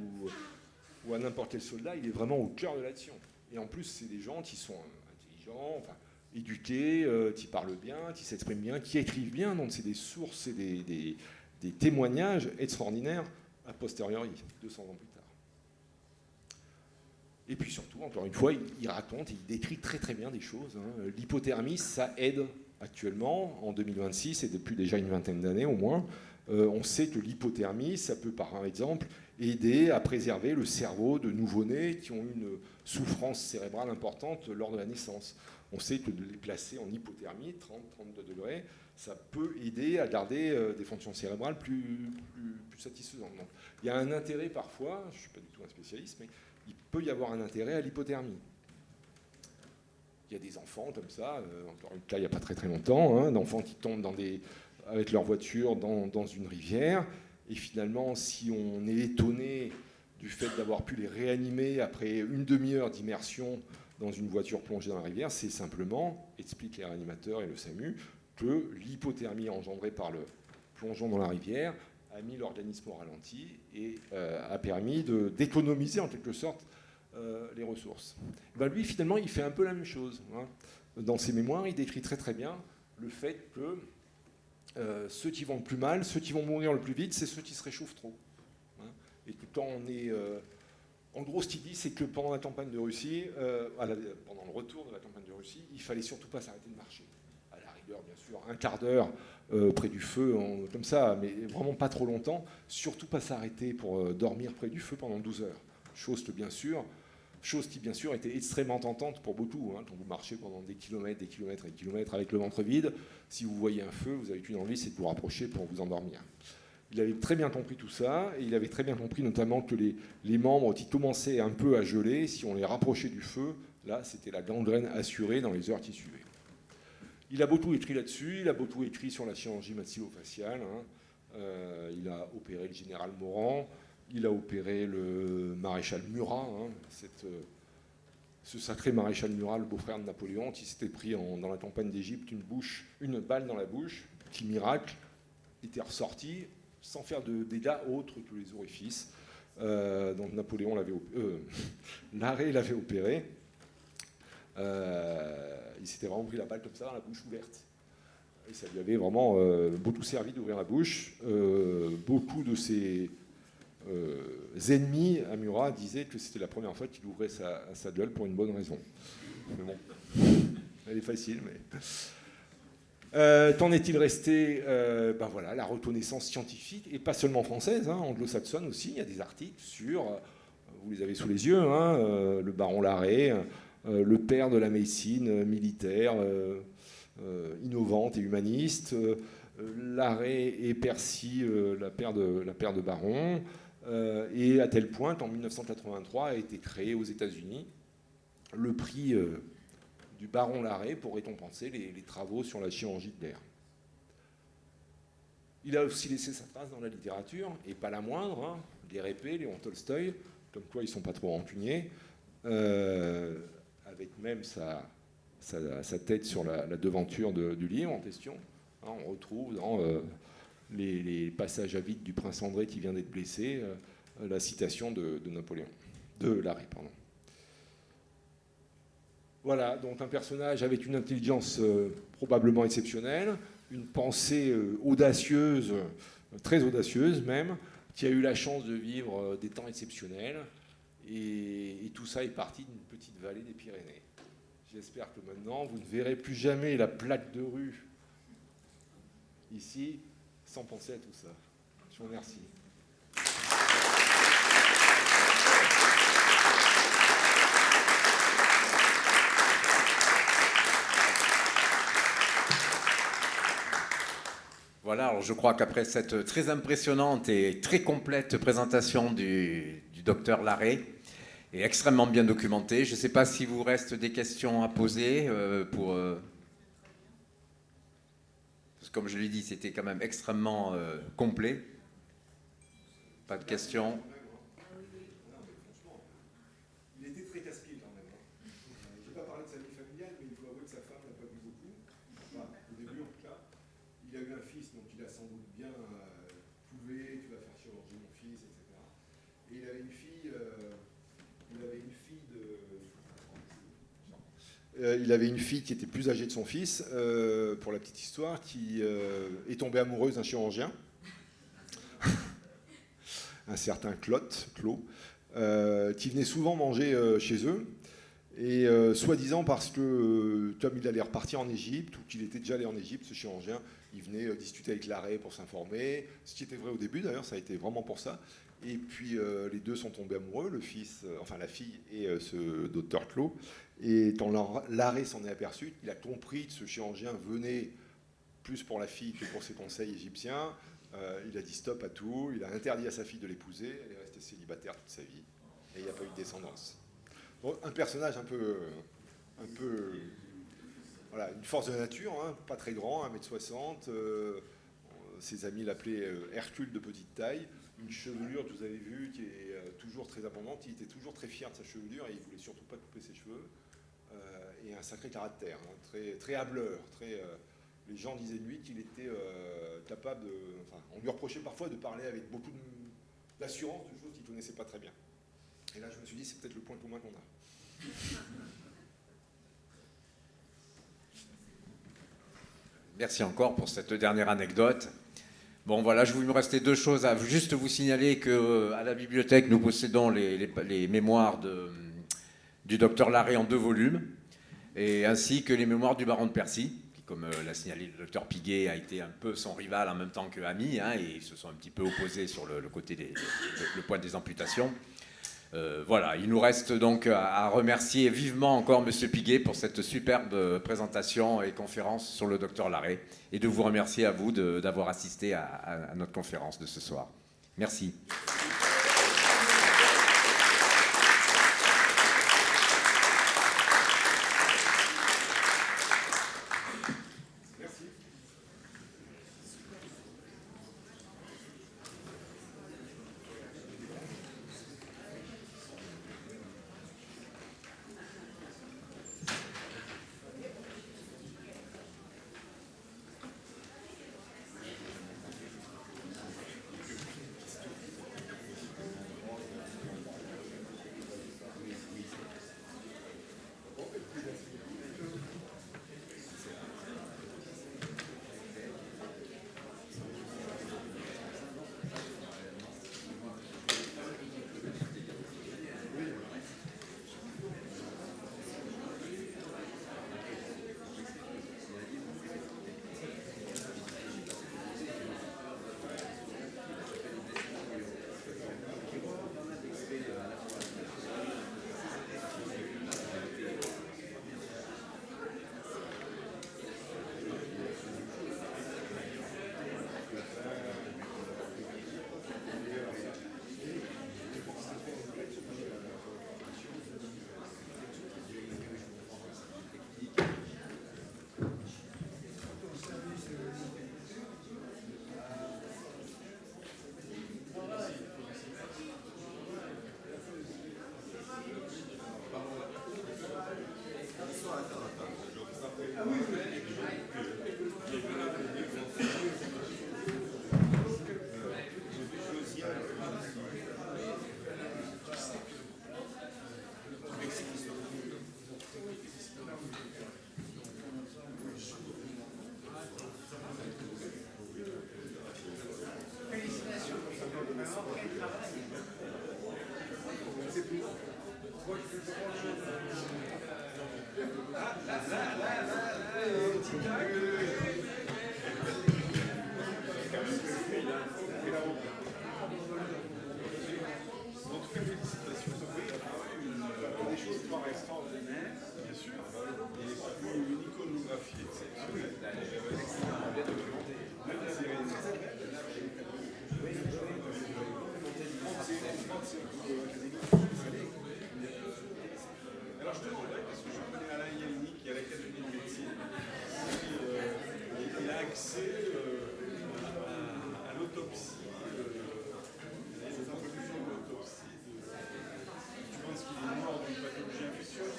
Speaker 2: ou à n'importe quel soldat, il est vraiment au cœur de l'action. Et en plus, c'est des gens qui sont intelligents, enfin, éduqués, qui parlent bien, qui s'expriment bien, qui écrivent bien. Donc c'est des sources, c'est des témoignages extraordinaires a posteriori, 200 ans plus tard. Et puis surtout, encore une fois, il raconte et il décrit très très bien des choses. Hein. L'hypothermie, ça aide actuellement, en 2026, et depuis déjà une vingtaine d'années au moins. On sait que l'hypothermie, ça peut par exemple aider à préserver le cerveau de nouveau-nés qui ont une souffrance cérébrale importante lors de la naissance. On sait que de les placer en hypothermie, 30-32 degrés, ça peut aider à garder des fonctions cérébrales plus satisfaisantes. Donc, il y a un intérêt parfois, je ne suis pas du tout un spécialiste, mais il peut y avoir un intérêt à l'hypothermie. Il y a des enfants comme ça, encore une cas il n'y a pas très très longtemps, hein, d'enfants qui tombent avec leur voiture dans une rivière, et finalement si on est étonné du fait d'avoir pu les réanimer après une demi-heure d'immersion dans une voiture plongée dans la rivière, c'est simplement, expliquent les réanimateurs et le SAMU, que l'hypothermie engendrée par le plongeon dans la rivière a mis l'organisme au ralenti et a permis d'économiser en quelque sorte les ressources. Ben lui, finalement, il fait un peu la même chose. Hein. Dans ses mémoires, il décrit très très bien le fait que ceux qui vont le plus mal, ceux qui vont mourir le plus vite, c'est ceux qui se réchauffent trop. Hein. Et que quand on est... en gros, ce qu'il dit, c'est que pendant la campagne de Russie, pendant le retour de la campagne de Russie, il fallait surtout pas s'arrêter de marcher. À la rigueur, bien sûr, un quart d'heure près du feu, comme ça, mais vraiment pas trop longtemps. Surtout pas s'arrêter pour dormir près du feu pendant 12 heures. Chose qui, bien sûr, était extrêmement tentante pour beaucoup. Hein, quand vous marchez pendant des kilomètres et des kilomètres avec le ventre vide, si vous voyez un feu, vous n'avez qu'une envie, c'est de vous rapprocher pour vous endormir. Il avait très bien compris tout ça, et il avait très bien compris notamment que les membres qui commençaient un peu à geler, si on les rapprochait du feu, là, c'était la gangrène assurée dans les heures qui suivaient. Il a beaucoup écrit là-dessus, il a beaucoup écrit sur la chirurgie maxillofaciale. Hein. Il a opéré le général Morand, il a opéré le maréchal Murat, hein, ce sacré maréchal Murat, le beau-frère de Napoléon, qui s'était pris dans la campagne d'Égypte une balle dans la bouche, qui, miracle, était ressorti sans faire de dégâts autres que les orifices. Donc Napoléon Larrey l'avait opéré. Il s'était vraiment pris la balle comme ça dans la bouche ouverte. Et ça lui avait vraiment beaucoup servi d'ouvrir la bouche. Beaucoup de ses ennemis à Murat disaient que c'était la première fois qu'il ouvrait sa gueule pour une bonne raison. Mais bon, elle est facile, mais... Qu'en est-il resté voilà, la reconnaissance scientifique, et pas seulement française, hein, anglo-saxonne aussi. Il y a des articles sur, vous les avez sous les yeux, hein, le baron Larrey, le père de la médecine militaire, innovante et humaniste, Larrey et Percy, la paire de baron, et à tel point qu'en 1983 a été créé aux États-Unis le prix du baron Larrey pour récompenser les travaux sur la chirurgie de l'air. Il a aussi laissé sa trace dans la littérature, et pas la moindre, hein, Guerre épée, Léon Tolstoï, comme quoi ils ne sont pas trop rancuniers, avec même sa tête sur la devanture du livre en question. Hein, on retrouve dans les passages à vide du prince André qui vient d'être blessé, la citation de Larrey, pardon. Voilà, donc un personnage avec une intelligence probablement exceptionnelle, une pensée audacieuse, très audacieuse même, qui a eu la chance de vivre des temps exceptionnels, et tout ça est parti d'une petite vallée des Pyrénées. J'espère que maintenant, vous ne verrez plus jamais la plaque de rue ici sans penser à tout ça. Je vous remercie.
Speaker 1: Voilà, alors je crois qu'après cette très impressionnante et très complète présentation du docteur Larrey, et extrêmement bien documentée, je ne sais pas s'il vous reste des questions à poser parce que comme je l'ai dit, c'était quand même extrêmement complet. Pas de questions?
Speaker 2: Il était très casse-pied quand même. Je ne vais pas parler de sa vie familiale, mais il faut avouer que sa femme n'a pas vu beaucoup. Enfin, au début, en tout cas. Il a eu un fils, donc il a sans doute bien prouvé, tu vas faire chirurgie mon fils, etc. Et il avait une fille, il avait une fille qui était plus âgée de son fils, pour la petite histoire, qui est tombée amoureuse d'un chirurgien, un certain Claude, qui venait souvent manger chez eux. Et soi-disant parce que, comme il allait repartir en Égypte, ou qu'il était déjà allé en Égypte, ce chirurgien, il venait discuter avec Larrey pour s'informer, ce qui était vrai au début d'ailleurs, ça a été vraiment pour ça. Et puis les deux sont tombés amoureux, la fille et ce docteur Clos. Et quand Larrey s'en est aperçu, il a compris que ce chirurgien venait plus pour la fille que pour ses conseils égyptiens. Il a dit stop à tout, il a interdit à sa fille de l'épouser, elle est restée célibataire toute sa vie, et il n'y a pas eu de descendance. Donc, un personnage un peu voilà, une force de nature, hein, pas très grand, 1m60. Ses amis l'appelaient Hercule de petite taille. Une chevelure que vous avez vue qui est toujours très abondante. Il était toujours très fier de sa chevelure et il ne voulait surtout pas couper ses cheveux. Et un sacré caractère, hein, très, très hableur. Les gens disaient de lui qu'il était capable de... Enfin, on lui reprochait parfois de parler avec beaucoup d'assurance de choses qu'il ne connaissait pas très bien. Et là, je me suis dit, c'est peut-être le point commun qu'on a.
Speaker 1: Merci encore pour cette dernière anecdote. Bon, voilà, il me restait deux choses à juste vous signaler qu'à la bibliothèque, nous possédons les mémoires du docteur Larrey en 2 volumes, et ainsi que les mémoires du baron de Percy, qui, comme l'a signalé le docteur Piguet, a été un peu son rival en même temps que ami, hein, et ils se sont un petit peu opposés sur le côté le point des amputations. Voilà, il nous reste donc à remercier vivement encore M. Piguet pour cette superbe présentation et conférence sur le docteur Larrey, et de vous remercier à vous d'avoir assisté à notre conférence de ce soir. Merci.
Speaker 3: Alors je demanderais, parce que je connais Alain Yannick, qui est à l'Académie de médecine, il a accès à l'autopsie, les évolutions de l'autopsie. Tu penses qu'il est mort d'une pathologie infectieuse?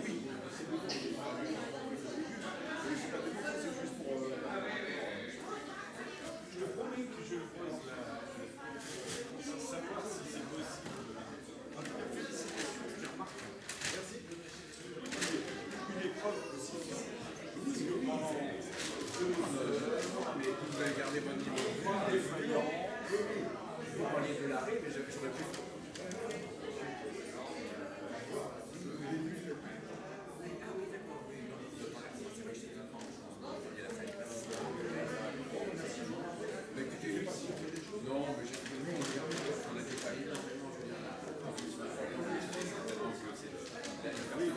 Speaker 3: Oui. C'est pas de c'est juste pour... Je te promets que je pose savoir si c'est possible. En tout cas, félicitations, je te remarque. Merci. Une épreuve aussi. Mais vous avez gardé votre niveau. Défaillant. Vous parliez de l'arrêt, mais j'aurais pu. Non, mais j'ai trouvé on a défailli. Oui,